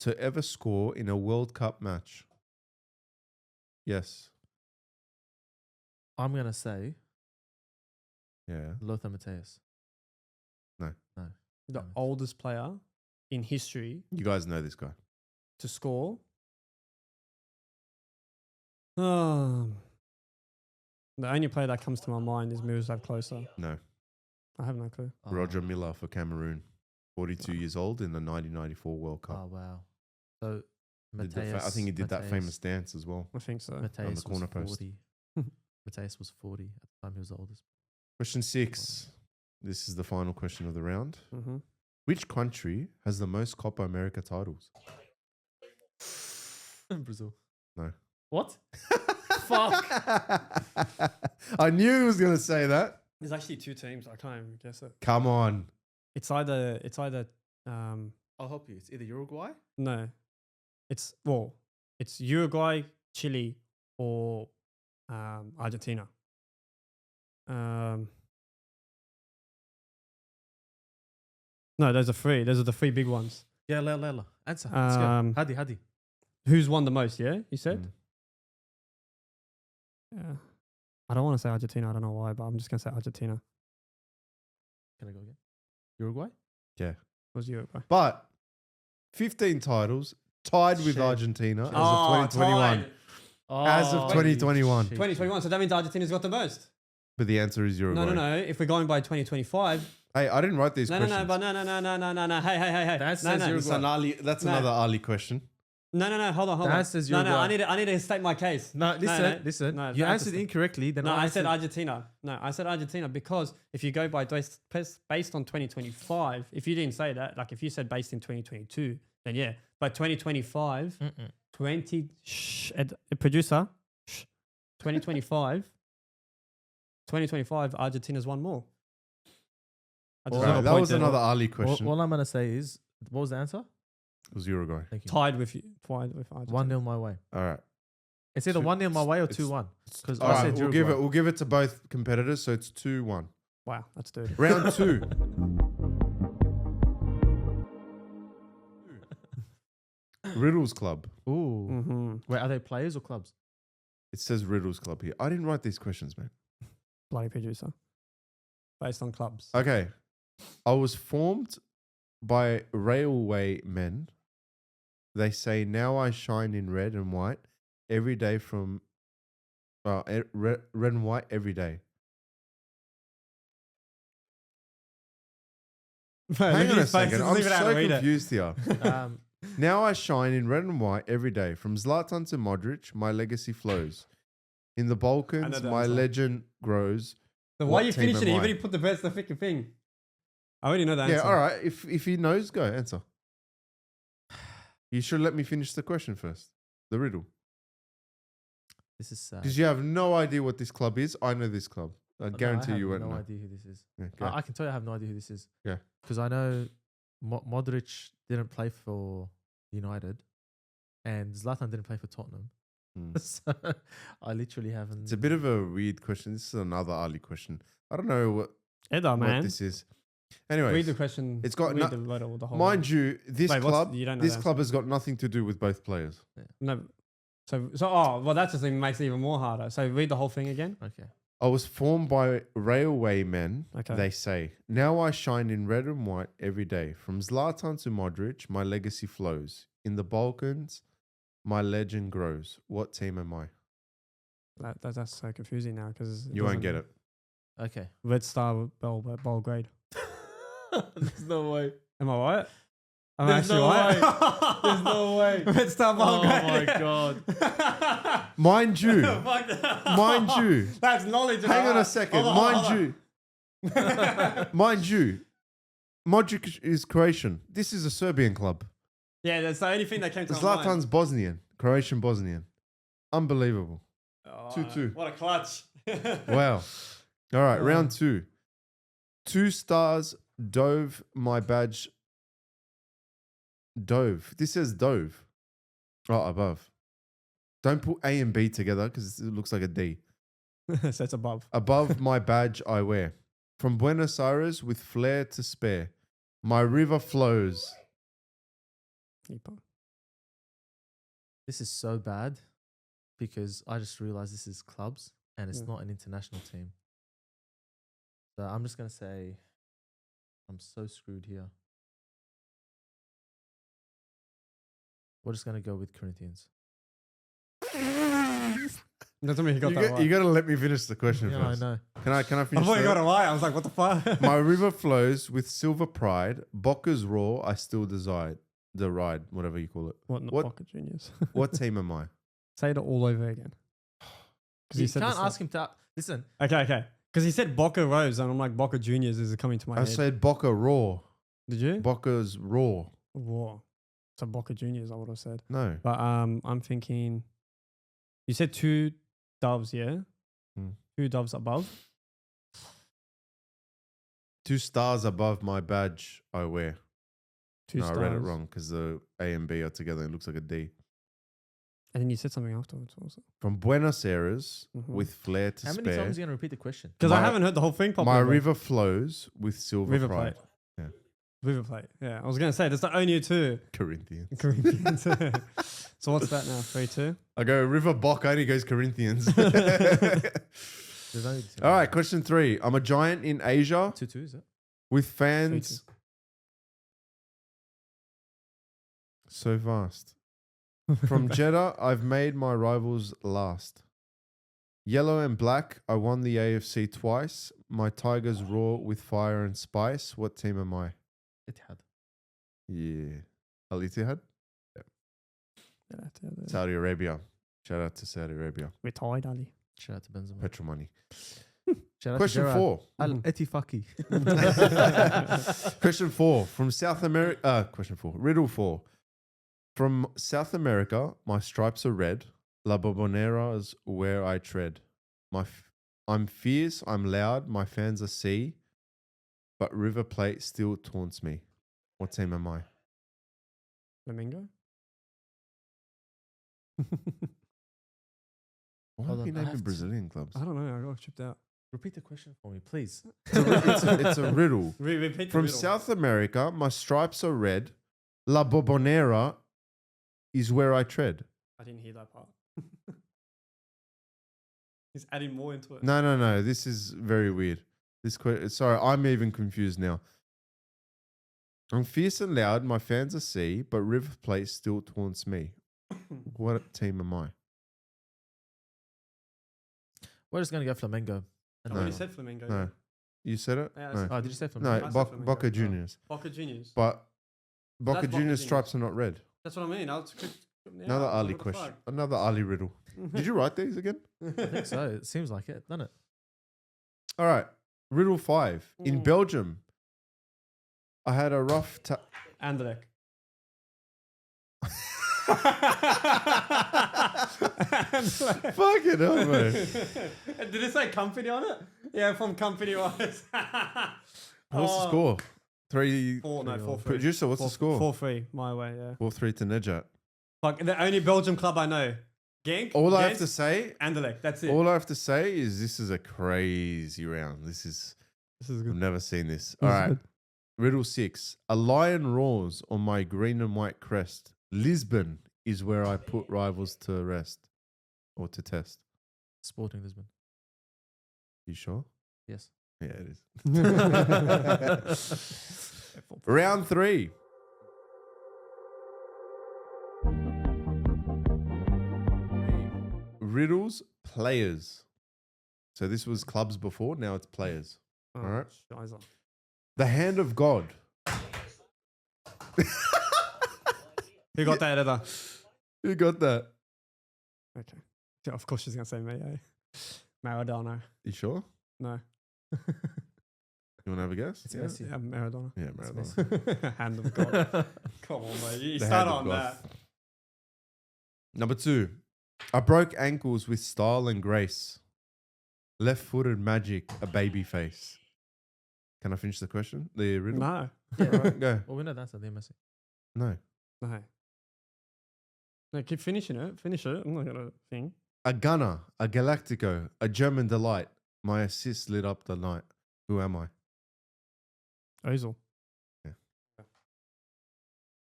Speaker 1: to ever score in a World Cup match? Yes.
Speaker 3: I'm gonna say
Speaker 1: Yeah.
Speaker 3: Lothar Matthäus.
Speaker 1: No.
Speaker 3: No.
Speaker 2: The
Speaker 3: Damn it.
Speaker 2: oldest player in history
Speaker 1: You guys know this guy.
Speaker 2: to score. The only player that comes to my mind is Miroslav Klose.
Speaker 1: No.
Speaker 2: I have no clue.
Speaker 3: Oh,
Speaker 1: Roger Miller for Cameroon. 42 years old in the 1994 World Cup.
Speaker 3: Oh wow. So
Speaker 1: Did the
Speaker 3: Matthäus.
Speaker 1: I think he did that
Speaker 3: Matthäus-
Speaker 1: famous dance as well.
Speaker 2: I think so.
Speaker 3: Matthäus
Speaker 1: corner
Speaker 3: was
Speaker 1: post.
Speaker 3: 40. Matthäus was 40 at the time he was the oldest.
Speaker 1: Question 6. This is the final question of the round.
Speaker 2: Mm-hmm.
Speaker 1: Which country has the most Copa America titles?
Speaker 3: Brazil.
Speaker 1: No.
Speaker 3: What? Fuck.
Speaker 1: I knew he was going to say that.
Speaker 2: There's actually two teams. I can't even guess it.
Speaker 1: Come on.
Speaker 2: It's either
Speaker 3: I'll help you. It's either Uruguay.
Speaker 2: no, it's Uruguay, Chile, or Argentina. No, those are three. Those are the three big ones.
Speaker 3: Yeah, Lela. Answer. Let's go. Hadi.
Speaker 2: Who's won the most? Yeah, you said.
Speaker 1: Mm.
Speaker 2: Yeah, I don't want to say Argentina. I don't know why, but I'm just gonna say Argentina.
Speaker 3: Can I go again? Uruguay?
Speaker 1: Yeah.
Speaker 2: It was Uruguay.
Speaker 1: But 15 titles tied with
Speaker 3: Shit.
Speaker 1: Argentina as
Speaker 2: Oh,
Speaker 1: of 2021.
Speaker 2: tied.
Speaker 1: As of 2021.
Speaker 2: 2021. So that means Argentina's got the most.
Speaker 1: But the answer is Uruguay.
Speaker 2: No. If we're going by 2025,
Speaker 1: Hey, I didn't write these
Speaker 2: no.
Speaker 1: questions.
Speaker 2: But no. Hey.
Speaker 3: That
Speaker 2: No,
Speaker 3: says
Speaker 2: no.
Speaker 1: It's an Ali, that's
Speaker 2: No.
Speaker 1: another Ali question.
Speaker 2: No. Hold on.
Speaker 3: That says
Speaker 2: No.
Speaker 3: Uruguay.
Speaker 2: I need to state my case.
Speaker 3: No, listen.
Speaker 2: No,
Speaker 3: You
Speaker 2: that's
Speaker 3: answered
Speaker 2: just-
Speaker 3: incorrectly. Then
Speaker 2: No, I
Speaker 3: answered
Speaker 2: said Argentina. No, I said Argentina because if you go by based on 2025, if you didn't say that, like if you said based in 2022, then yeah. But 2025,
Speaker 3: Mm-mm.
Speaker 2: producer, 2025, Argentina's won more. I
Speaker 3: Well,
Speaker 2: deserve
Speaker 1: Right,
Speaker 2: a
Speaker 1: that
Speaker 2: point
Speaker 1: was
Speaker 2: there.
Speaker 1: another Ali question.
Speaker 3: All I'm going to say is, what was the answer?
Speaker 1: It was Uruguay.
Speaker 3: Thank you.
Speaker 2: tied with Argentina.
Speaker 3: 1-0 my way.
Speaker 1: All right.
Speaker 3: It's either
Speaker 1: Two-
Speaker 3: 1-0 my way or
Speaker 1: it's-
Speaker 3: 2-1. Because
Speaker 1: All
Speaker 3: I
Speaker 1: right,
Speaker 3: said
Speaker 1: we'll
Speaker 3: Uruguay.
Speaker 1: give it to both competitors, so it's 2-1.
Speaker 2: Wow, that's dirty.
Speaker 1: Round 2. Riddles Club.
Speaker 3: Ooh.
Speaker 2: Mm-hmm.
Speaker 3: Wait, are they players or clubs?
Speaker 1: It says Riddles Club here. I didn't write these questions, man.
Speaker 2: Bloody producer. Based on clubs.
Speaker 1: Okay. I was formed by railway men. They say now I shine in red and white every day from red and white every day. Hang on a second. I'm so confused here.
Speaker 3: Um,
Speaker 1: Now I shine in red and white every day. From Zlatan to Modric, my legacy flows. In the Balkans,
Speaker 2: that
Speaker 1: my
Speaker 2: answer.
Speaker 1: legend grows.
Speaker 2: So why
Speaker 1: What
Speaker 2: are you
Speaker 1: team
Speaker 2: finishing it?
Speaker 1: am
Speaker 2: You
Speaker 1: I?
Speaker 2: already put the best freaking thing. I already know the
Speaker 1: Yeah,
Speaker 2: answer.
Speaker 1: all right. If he knows, go answer. You should let me finish the question first. The riddle.
Speaker 3: this is sad.
Speaker 1: Because you have no idea what this club is. I know this club. I guarantee you
Speaker 3: have
Speaker 1: won't
Speaker 3: no
Speaker 1: know.
Speaker 3: idea who this is.
Speaker 1: Yeah, go.
Speaker 3: I can tell you I have no idea who this is.
Speaker 1: Yeah.
Speaker 3: Because I know Modric didn't play for United and Zlatan didn't play for Tottenham.
Speaker 1: Hmm.
Speaker 3: So I literally haven't.
Speaker 1: It's a bit of a weird question. This is another Ali question. I don't know what
Speaker 2: Edda, man.
Speaker 1: this is.
Speaker 2: Read
Speaker 1: Anyways,
Speaker 2: the question.
Speaker 1: it's got
Speaker 2: read
Speaker 1: no-
Speaker 2: the riddle, the whole
Speaker 1: mind you, this
Speaker 2: Wait, what's-
Speaker 1: club,
Speaker 2: you don't know
Speaker 1: this
Speaker 2: the
Speaker 1: club has got nothing to do with both players.
Speaker 2: No. So that just even makes it even more harder. So read the whole thing again.
Speaker 3: Okay.
Speaker 1: I was formed by railwaymen,
Speaker 2: Okay.
Speaker 1: they say. Now I shine in red and white every day. From Zlatan to Modric, my legacy flows. In the Balkans, my legend grows. What team am I?
Speaker 2: That's so confusing now because
Speaker 1: You won't get it.
Speaker 3: Okay.
Speaker 2: Red Star Belgrade.
Speaker 3: There's no way.
Speaker 2: Am I right? Am I
Speaker 3: There's
Speaker 2: actually
Speaker 3: no
Speaker 2: right?
Speaker 3: way. There's no way.
Speaker 2: Red Star
Speaker 3: Oh
Speaker 2: Belgrade.
Speaker 3: my god.
Speaker 1: Mind you,
Speaker 2: Fuck that.
Speaker 1: mind you.
Speaker 2: That's knowledge.
Speaker 1: Hang on a second.
Speaker 2: Hold on, hold
Speaker 1: Mind you, mind you, Modric is Croatian. This is a Serbian club.
Speaker 2: Yeah, that's the only thing that came to my mind.
Speaker 1: Zlatan's Bosnian, Croatian Bosnian. Unbelievable.
Speaker 2: Oh,
Speaker 1: 2-2.
Speaker 2: What a clutch.
Speaker 1: Wow. All right,
Speaker 2: Oh.
Speaker 1: round 2. 2 stars dove my badge. Dove. This says dove. Oh, above. Don't put A and B together because it looks like a D.
Speaker 2: So it's above.
Speaker 1: Above my badge I wear. From Buenos Aires with flair to spare. My river flows.
Speaker 3: This is so bad because I just realized this is clubs and it's
Speaker 2: Yeah.
Speaker 3: not an international team. So I'm just going to say I'm so screwed here. We're just going to go with Corinthians.
Speaker 2: Doesn't mean he got
Speaker 1: You
Speaker 2: that
Speaker 1: got,
Speaker 2: right.
Speaker 1: you got to let me finish the question
Speaker 3: Yeah, I
Speaker 1: first.
Speaker 3: know.
Speaker 1: Can I
Speaker 2: I
Speaker 1: finish
Speaker 2: thought you got
Speaker 1: that?
Speaker 2: it right. I was like, what the fuck?
Speaker 1: My river flows with silver pride. Boca's roar I still desire. The ride, whatever you call it.
Speaker 2: What? Not
Speaker 1: What-
Speaker 2: Boca Juniors.
Speaker 1: What team am I?
Speaker 2: Say it all over again. Because
Speaker 3: You
Speaker 2: said
Speaker 3: can't
Speaker 2: this
Speaker 3: ask him to... Listen,
Speaker 2: Okay. Because he said Boca Rose, and I'm like, Boca Juniors is coming to my
Speaker 1: I
Speaker 2: head.
Speaker 1: said Boca roar.
Speaker 2: Did you?
Speaker 1: Boca's roar.
Speaker 2: Whoa. So Boca Juniors, I would have said.
Speaker 1: No.
Speaker 2: But I'm thinking. You said 2 doves, yeah.
Speaker 1: Hmm.
Speaker 2: 2 doves above.
Speaker 1: 2 stars above my badge I wear.
Speaker 2: 2
Speaker 1: No,
Speaker 2: stars.
Speaker 1: I read it wrong because the A and B are together. It looks like a D.
Speaker 2: And then you said something afterwards also.
Speaker 1: From Buenos Aires
Speaker 2: Mhm.
Speaker 1: with flair to
Speaker 3: how many
Speaker 1: spare.
Speaker 3: times are you going to repeat the question?
Speaker 2: Because I
Speaker 1: My-
Speaker 2: haven't heard the whole thing properly.
Speaker 1: My
Speaker 2: bro.
Speaker 1: river flows with silver
Speaker 2: River
Speaker 1: pride.
Speaker 2: Plate.
Speaker 1: Yeah.
Speaker 2: River Plate. Yeah, I was going to say, that's the only 2
Speaker 1: Corinthians.
Speaker 2: Corinthians. So what's that now? 3-2?
Speaker 1: I go River Boca only goes Corinthians.
Speaker 3: There's only
Speaker 1: All right, question 3. I'm a giant in Asia
Speaker 3: 2-2, is it?
Speaker 1: with fans. So fast. From Jeddah, I've made my rivals last. Yellow and black, I won the AFC twice. My Tigers roar with fire and spice. What team am I?
Speaker 3: Etihad.
Speaker 1: Yeah. Al Ittihad?
Speaker 2: Yeah,
Speaker 1: Saudi Arabia. Shout out to Saudi Arabia.
Speaker 2: retired, Ali.
Speaker 3: Shout out to Benzema.
Speaker 1: Petrol money.
Speaker 3: Shout out
Speaker 1: Question
Speaker 3: to Gerrard.
Speaker 1: 4.
Speaker 3: Al Etifaki.
Speaker 1: Question 4. From South America. Question 4. Riddle 4. From South America, my stripes are red. La Bombonera is where I tread. I'm fierce, I'm loud, my fans are sea, but River Plate still taunts me. What team am I?
Speaker 2: Flamingo?
Speaker 1: Why
Speaker 3: Hold
Speaker 1: are
Speaker 3: on,
Speaker 1: you
Speaker 3: I have
Speaker 1: naming
Speaker 3: to-
Speaker 1: Brazilian clubs?
Speaker 2: I don't know. I got chipped out.
Speaker 3: Repeat the question for me, please.
Speaker 1: It's a riddle.
Speaker 2: Repeat the
Speaker 1: From
Speaker 2: riddle.
Speaker 1: South America, my stripes are red. La Bombonera is where I tread.
Speaker 2: I didn't hear that part. He's adding more into it.
Speaker 1: No. This is very weird. Sorry, I'm even confused now. I'm fierce and loud. My fans are sea, but River Plate still taunts me. What team am I?
Speaker 3: We're just going to go Flamengo.
Speaker 2: I
Speaker 1: No.
Speaker 2: already said Flamingo.
Speaker 1: No. You said it?
Speaker 2: Yeah, I
Speaker 1: no.
Speaker 2: said
Speaker 3: Oh, did you say
Speaker 1: No,
Speaker 3: Flamengo?
Speaker 2: I said
Speaker 1: Boca
Speaker 2: Flamingo.
Speaker 1: Juniors.
Speaker 2: Boca Juniors.
Speaker 1: But Boca
Speaker 2: Boca
Speaker 1: Juniors
Speaker 2: Juniors.
Speaker 1: stripes are not red.
Speaker 2: That's what I mean.
Speaker 1: Another Ali question. Another Ali riddle. Did you write these again?
Speaker 3: I think so. It seems like it, doesn't it?
Speaker 1: All right. Riddle 5. In
Speaker 2: Mm.
Speaker 1: Belgium, I had a rough
Speaker 2: Anderlecht.
Speaker 1: Fucking hell, man.
Speaker 2: Did it say company on it? Yeah, from company wise.
Speaker 1: What's the score? 3.
Speaker 2: 4-3.
Speaker 1: Producer, what's the score?
Speaker 2: 4-3, my way, yeah.
Speaker 1: 4-3 to Nejat.
Speaker 2: Fuck, the only Belgium club I know. Genk,
Speaker 1: All I have
Speaker 2: Gent,
Speaker 1: to say,
Speaker 2: Anderlecht, that's it.
Speaker 1: all I have to say is this is a crazy round. This is
Speaker 2: This is
Speaker 1: I've
Speaker 2: good.
Speaker 1: never seen this.
Speaker 2: This
Speaker 1: All
Speaker 2: is
Speaker 1: right.
Speaker 2: good.
Speaker 1: Riddle 6. A lion roars on my green and white crest. Lisbon is where I put rivals to rest or to test.
Speaker 3: Sporting Lisbon.
Speaker 1: You sure?
Speaker 3: Yes.
Speaker 1: Yeah, it is. Round 3. Riddles players. So this was clubs before, now it's players.
Speaker 2: Oh,
Speaker 1: All right.
Speaker 2: Scheiße.
Speaker 1: The hand of God.
Speaker 2: Who got that editor?
Speaker 1: Who got that?
Speaker 2: Okay. Yeah, of course she's going to say me, eh? Maradona.
Speaker 1: You sure?
Speaker 2: No.
Speaker 1: You want to have a guess?
Speaker 3: It's Messi.
Speaker 2: Yeah, Maradona.
Speaker 1: Yeah,
Speaker 3: It's
Speaker 1: Maradona.
Speaker 2: Hand of God. Come on, mate. You
Speaker 1: The
Speaker 2: start
Speaker 1: hand of
Speaker 2: on
Speaker 1: God.
Speaker 2: that.
Speaker 1: Number 2. I broke ankles with style and grace. Left-footed magic, a baby face. Can I finish the question? The riddle?
Speaker 2: No.
Speaker 1: All right, go.
Speaker 3: Well, we know that's the Messi.
Speaker 1: No.
Speaker 2: No. No, keep finishing it. Finish it. I'm not going to think.
Speaker 1: A gunner, a galactico, a German delight. My assist lit up the night. Who am I?
Speaker 2: Ozil.
Speaker 1: Yeah.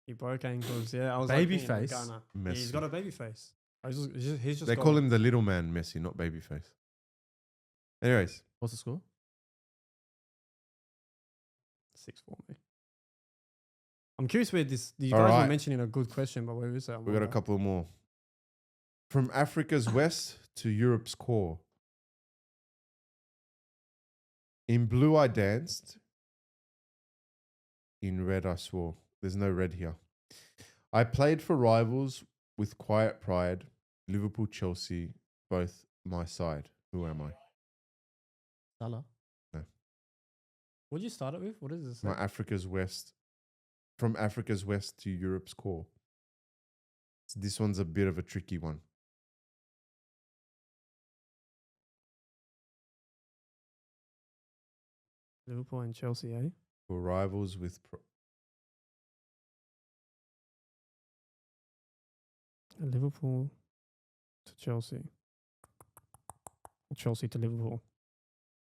Speaker 2: He broke ankles. Yeah, I was
Speaker 3: Baby
Speaker 2: like, thinking
Speaker 3: face?
Speaker 2: Ghana.
Speaker 1: Messi.
Speaker 2: He's got a baby face. He's just
Speaker 1: They
Speaker 2: got
Speaker 1: call him the little man, Messi, not babyface. Anyways,
Speaker 3: What's the score?
Speaker 2: 6 for me. I'm curious where this. You
Speaker 1: All
Speaker 2: guys were
Speaker 1: right.
Speaker 2: mentioning a good question, but where is that?
Speaker 1: we got a couple more. From Africa's west to Europe's core. In blue I danced. In red I swore. There's no red here. I played for rivals with quiet pride. Liverpool, Chelsea, both my side. Who am I?
Speaker 3: Salah.
Speaker 2: What did you start it with? What is this?
Speaker 1: My Africa's west. From Africa's west to Europe's core. So this one's a bit of a tricky one.
Speaker 2: Liverpool and Chelsea, eh?
Speaker 1: For rivals with
Speaker 2: Liverpool to Chelsea. Or Chelsea to Liverpool.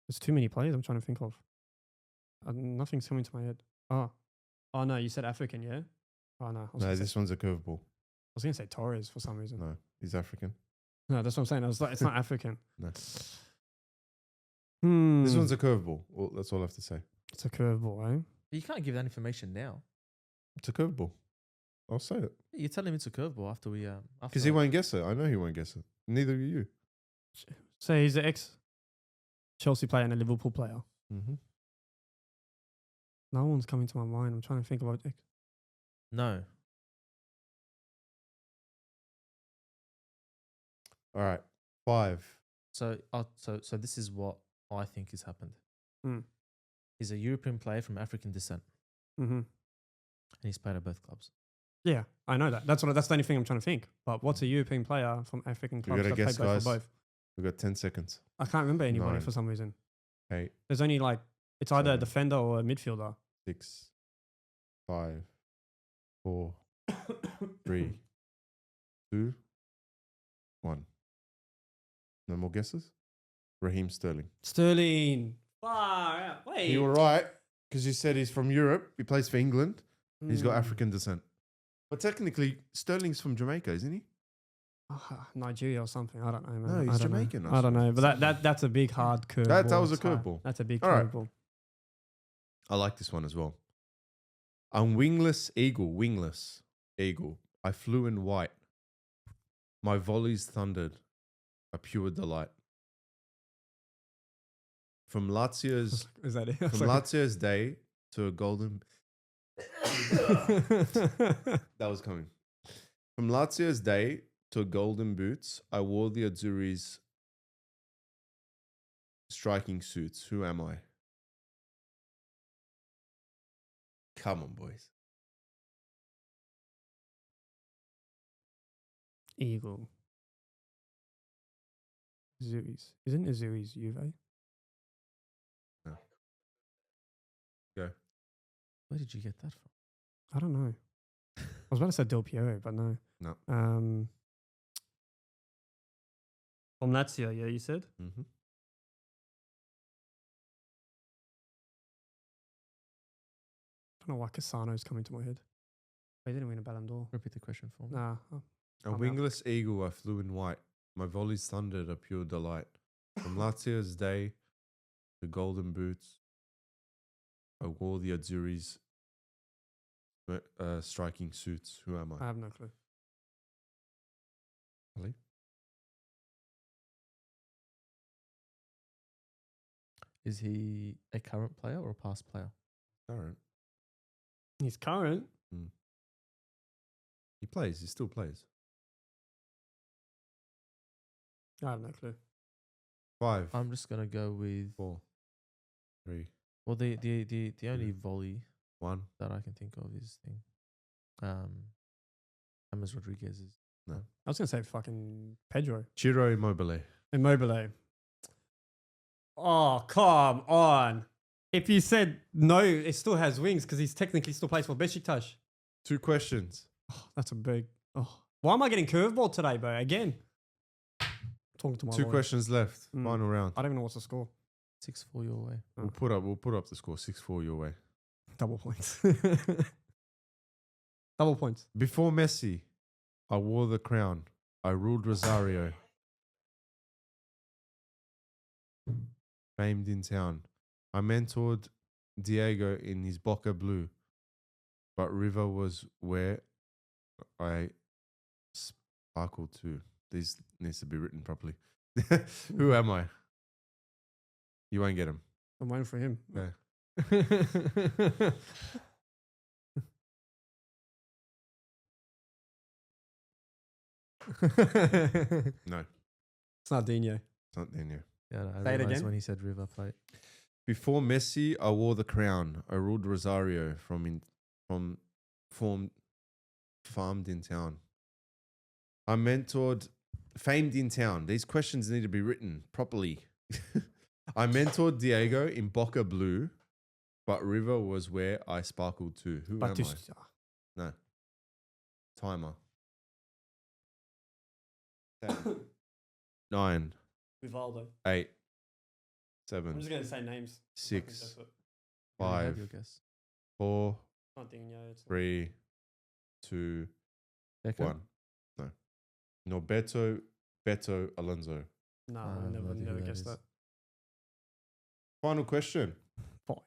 Speaker 2: There's too many players I'm trying to think of. Nothing's coming to my head. Oh no, you said African, yeah? Oh no.
Speaker 1: No, this one's a curveball.
Speaker 2: I was going to say Torres for some reason.
Speaker 1: No, he's African.
Speaker 2: No, that's what I'm saying. I was like, it's not African.
Speaker 1: No.
Speaker 2: Hmm.
Speaker 1: This one's a curveball. Well, that's all I have to say.
Speaker 2: It's a curveball, eh?
Speaker 3: You can't give that information now.
Speaker 1: It's a curveball. I'll say it.
Speaker 3: You tell him it's a curveball after we
Speaker 1: Because he won't guess it. I know he won't guess it. Neither will you.
Speaker 2: So he's an ex Chelsea player and a Liverpool player.
Speaker 1: Mm-hmm.
Speaker 2: No one's coming to my mind. I'm trying to think about
Speaker 3: No.
Speaker 1: All right. 5.
Speaker 3: So this is what I think has happened.
Speaker 2: Hmm.
Speaker 3: He's a European player from African descent,
Speaker 2: Mm-hmm.
Speaker 3: and he's played at both clubs.
Speaker 2: Yeah, I know that. That's the only thing I'm trying to think. But what's a European player from African clubs
Speaker 1: gotta
Speaker 2: that
Speaker 1: guess,
Speaker 2: play both
Speaker 1: guys.
Speaker 2: for both?
Speaker 1: We've got 10 seconds.
Speaker 2: I can't remember anybody
Speaker 1: 9,
Speaker 2: for some reason.
Speaker 1: 8,
Speaker 2: There's only like it's either a
Speaker 1: 7.
Speaker 2: defender or a midfielder.
Speaker 1: 6, 5, 4, 3, 2, 1. No more guesses? Raheem Sterling.
Speaker 2: Sterling. Far out. Wait.
Speaker 1: You were right because you said he's from Europe. He plays for England. He's got
Speaker 2: Hmm.
Speaker 1: African descent. But technically, Sterling's from Jamaica, isn't he?
Speaker 2: Nigeria or something. I don't know, man.
Speaker 1: No, he's
Speaker 2: I don't know.
Speaker 1: Jamaican, I
Speaker 2: I don't
Speaker 1: swear.
Speaker 2: know. But that's a big hard curve.
Speaker 1: That was a curveball.
Speaker 2: That's a big
Speaker 1: All right.
Speaker 2: curveball.
Speaker 1: I like this one as well. I'm wingless eagle. I flew in white. My volleys thundered, a pure delight. From Lazio's
Speaker 2: Is that it?
Speaker 1: from Lazio's day to a golden. That was coming. From Lazio's day to a golden boots, I wore the Azzurri's striking suits. Who am I? Come on, boys.
Speaker 2: Eagle. Azuris. Isn't Azuris Juve?
Speaker 1: Go.
Speaker 3: Where did you get that from?
Speaker 2: I don't know. I was about to say Del Piero, but no.
Speaker 1: No.
Speaker 2: From Lazio, yeah, you said?
Speaker 1: Mm-hmm.
Speaker 2: I don't know why Cassano's coming to my head. They didn't win a Ballon d'Or.
Speaker 3: Repeat the question for me.
Speaker 2: Nah.
Speaker 1: A
Speaker 2: I'm out.
Speaker 1: wingless eagle, I flew in white. My volleys thundered, a pure delight. From Lazio's day the golden boots. I wore the Azzurri's striking suits. Who am
Speaker 2: I
Speaker 1: I?
Speaker 2: have no clue.
Speaker 1: Ali?
Speaker 3: Is he a current player or a past player?
Speaker 1: Current.
Speaker 2: He's current.
Speaker 1: He plays. He still plays.
Speaker 2: I have no clue.
Speaker 1: 5,
Speaker 3: I'm just gonna go with
Speaker 1: 4, 3,
Speaker 3: well the only volley
Speaker 1: 1.
Speaker 3: that I can think of is thing. James Rodriguez is
Speaker 2: I was gonna say fucking Pedro.
Speaker 1: Ciro Immobile.
Speaker 2: Immobile. Oh, come on. If you said no, it still has wings because he's technically still plays for Besiktas.
Speaker 1: 2 questions.
Speaker 2: Oh, that's a big. Oh, why am I getting curveball today, bro? Again. Talking to my
Speaker 1: 2
Speaker 2: lawyer.
Speaker 1: questions left.
Speaker 2: Mm.
Speaker 1: Final round.
Speaker 2: I don't even know what's the score.
Speaker 3: 6-4 your way.
Speaker 1: We'll put up the score 6-4 your way.
Speaker 2: Double points. Double points.
Speaker 1: Before Messi, I wore the crown. I ruled Rosario. Famed in town. I mentored Diego in his Boca Blue, but River was where I sparkled too. This needs to be written properly. Who am I? You won't get him.
Speaker 2: I'm waiting for him.
Speaker 1: Okay. No,
Speaker 2: It's not Dino.
Speaker 1: it's not Daniel.
Speaker 3: Yeah, no, I
Speaker 2: Say it
Speaker 3: realized
Speaker 2: again.
Speaker 3: when he said River Plate.
Speaker 1: Before Messi, I wore the crown. I ruled Rosario farmed in town. I mentored famed in town. These questions need to be written properly. I mentored Diego in Boca Blue, but River was where I sparkled too. Who am I?
Speaker 2: Batista.
Speaker 1: No. Timer. 10, 9,
Speaker 2: Rivaldo.
Speaker 1: 8,
Speaker 2: I'm
Speaker 1: 7,
Speaker 2: just going to say names.
Speaker 1: 6,
Speaker 3: Yeah, have
Speaker 1: 5,
Speaker 3: your guess.
Speaker 1: 4,
Speaker 2: Not Dino. It's
Speaker 1: 3, 2,
Speaker 3: Beckham?
Speaker 1: 1. No. Norberto Beto Alonso.
Speaker 2: No,
Speaker 3: I
Speaker 2: I'll
Speaker 3: have no
Speaker 2: never,
Speaker 3: idea
Speaker 2: never
Speaker 3: who that
Speaker 2: guess
Speaker 3: is.
Speaker 2: that.
Speaker 1: Final question.
Speaker 2: Fine.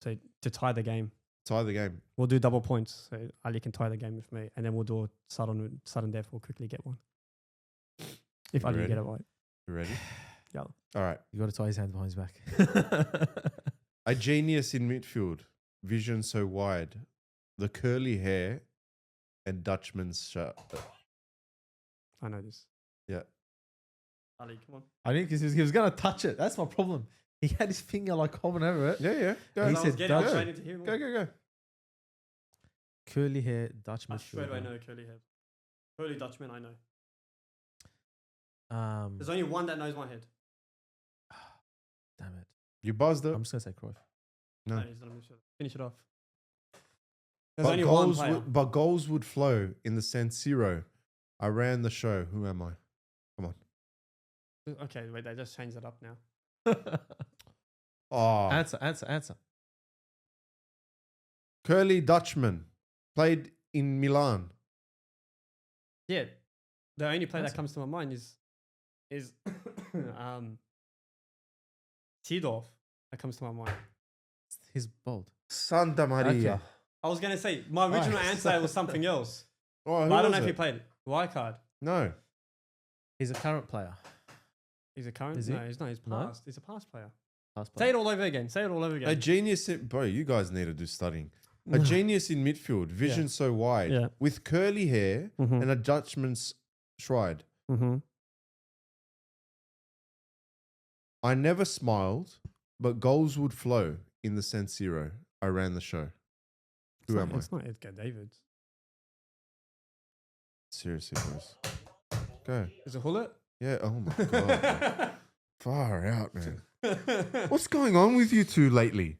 Speaker 2: So to tie the game,
Speaker 1: Tie the game.
Speaker 2: we'll do double points. So Ali can tie the game with me, and then we'll do a sudden death. We'll quickly get one. If
Speaker 1: You
Speaker 2: Ali
Speaker 1: ready?
Speaker 2: get it right.
Speaker 1: You ready?
Speaker 2: Yeah.
Speaker 1: All right.
Speaker 3: You got to tie his hand behind his back.
Speaker 1: A genius in midfield. Vision so wide. The curly hair and Dutchman's shirt.
Speaker 2: I know this.
Speaker 1: Yeah.
Speaker 2: Ali, come on.
Speaker 3: I think he was going to touch it. That's my problem. He had his finger like hovering over it.
Speaker 1: Yeah, yeah. Go.
Speaker 3: He
Speaker 2: I was
Speaker 3: said
Speaker 2: getting
Speaker 3: Dutch.
Speaker 2: training to hear more.
Speaker 1: Go.
Speaker 3: Curly hair, Dutch
Speaker 2: I straight away
Speaker 3: midfielder.
Speaker 2: know curly hair. Curly Dutchman, I know.
Speaker 3: Um,
Speaker 2: There's only one that knows my head.
Speaker 3: damn it.
Speaker 1: You buzzed it.
Speaker 3: I'm just going to say Cruyff.
Speaker 1: No.
Speaker 2: He's not a midfielder. Finish it off. There's only one player.
Speaker 1: But goals would flow in the San Siro. I ran the show. Who am I? Come on.
Speaker 2: Okay, wait, they just changed it up now.
Speaker 1: Oh,
Speaker 3: Answer.
Speaker 1: Curly Dutchman played in Milan.
Speaker 2: Yeah. The only player
Speaker 3: That's
Speaker 2: that comes to my mind is Tidorf. That comes to my mind.
Speaker 3: He's bold.
Speaker 1: Santa Maria.
Speaker 3: Okay.
Speaker 2: I was gonna say my original answer was something else.
Speaker 1: Oh, who
Speaker 2: But I don't
Speaker 1: was
Speaker 2: know if he
Speaker 1: it?
Speaker 2: played wild card.
Speaker 1: No.
Speaker 3: He's a current player.
Speaker 2: He's a current.
Speaker 3: Is he?
Speaker 2: No, he's not. He's
Speaker 3: No?
Speaker 2: past. He's a past player.
Speaker 3: Past
Speaker 2: Say
Speaker 3: player.
Speaker 2: it all over again. Say it all over again.
Speaker 1: A genius in, bro, you guys need to do studying. A genius in midfield, vision so wide,
Speaker 2: Yeah.
Speaker 1: with curly hair
Speaker 2: Mhm.
Speaker 1: and a Dutchman's stride.
Speaker 2: Mm-hmm.
Speaker 1: I never smiled, but goals would flow in the San Siro. I ran the show. Who am I?
Speaker 2: It's not Edgar Davids.
Speaker 1: Seriously, boys. Go.
Speaker 2: Is it Hullet?
Speaker 1: Yeah. Oh my god. Man. Far out, man. What's going on with you two lately?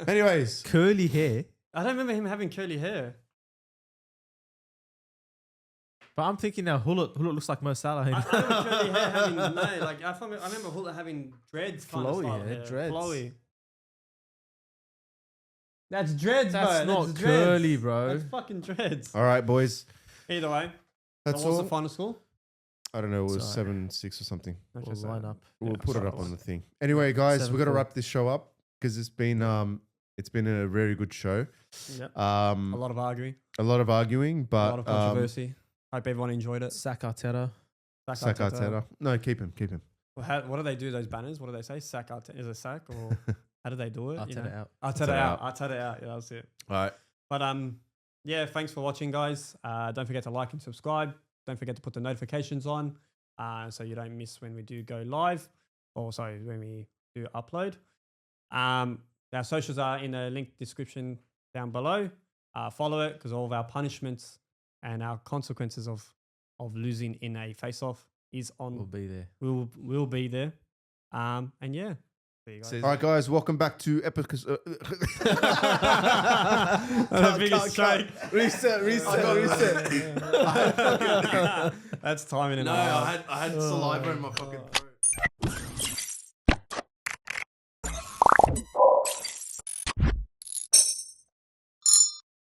Speaker 1: Anyways,
Speaker 3: Curly hair.
Speaker 2: I don't remember him having curly hair.
Speaker 3: But I'm thinking now, Hullet looks like Mo Salah.
Speaker 2: I remember curly hair having no, like I remember Hullet having dreads, kind of
Speaker 3: Flowy
Speaker 2: style
Speaker 3: hair,
Speaker 2: hair,
Speaker 3: dreads.
Speaker 2: flowy. That's dreads,
Speaker 3: That's
Speaker 2: bro.
Speaker 3: not
Speaker 2: That's
Speaker 3: curly,
Speaker 2: dreads.
Speaker 3: bro.
Speaker 2: That's fucking dreads.
Speaker 1: all right, boys.
Speaker 2: Either way,
Speaker 1: That's
Speaker 2: so what's
Speaker 1: all.
Speaker 2: the final score?
Speaker 1: I don't know, it was
Speaker 3: Sorry.
Speaker 1: 7-6 or something.
Speaker 2: Let's
Speaker 3: We'll
Speaker 2: just say
Speaker 3: line
Speaker 2: that.
Speaker 3: up.
Speaker 1: We'll
Speaker 2: Yeah,
Speaker 1: put it
Speaker 2: sorry,
Speaker 1: up on
Speaker 2: boys.
Speaker 1: the thing. Anyway, guys, we're gonna
Speaker 3: 7-4.
Speaker 1: wrap this show up because it's been a very good show.
Speaker 2: Yep. A
Speaker 1: A
Speaker 2: lot of arguing,
Speaker 1: lot of arguing,
Speaker 2: a
Speaker 1: but
Speaker 2: lot of controversy. Hope everyone enjoyed it.
Speaker 3: Sack Arteta.
Speaker 2: Sack
Speaker 1: Sack Arteta. No, keep him.
Speaker 2: Well, what do they do? Those banners? What do they say? Sack Arteta is a sack, or how do they do it?
Speaker 3: Arteta out.
Speaker 2: Arteta out. Arteta out. Yeah, that's it.
Speaker 1: All right.
Speaker 2: But yeah, thanks for watching, guys. Don't forget to like and subscribe. Don't forget to put the notifications on, so you don't miss when we do go live, or sorry, when we do upload. Our socials are in the link description down below. Follow it because all of our punishments and our consequences of losing in a face-off is on.
Speaker 3: We'll be there.
Speaker 2: We'll be there. And yeah. See you guys.
Speaker 1: All right, guys, welcome back to episode.
Speaker 2: The biggest shake.
Speaker 1: Reset.
Speaker 2: That's timing in
Speaker 1: No,
Speaker 2: a while.
Speaker 1: I had saliva in my fucking throat.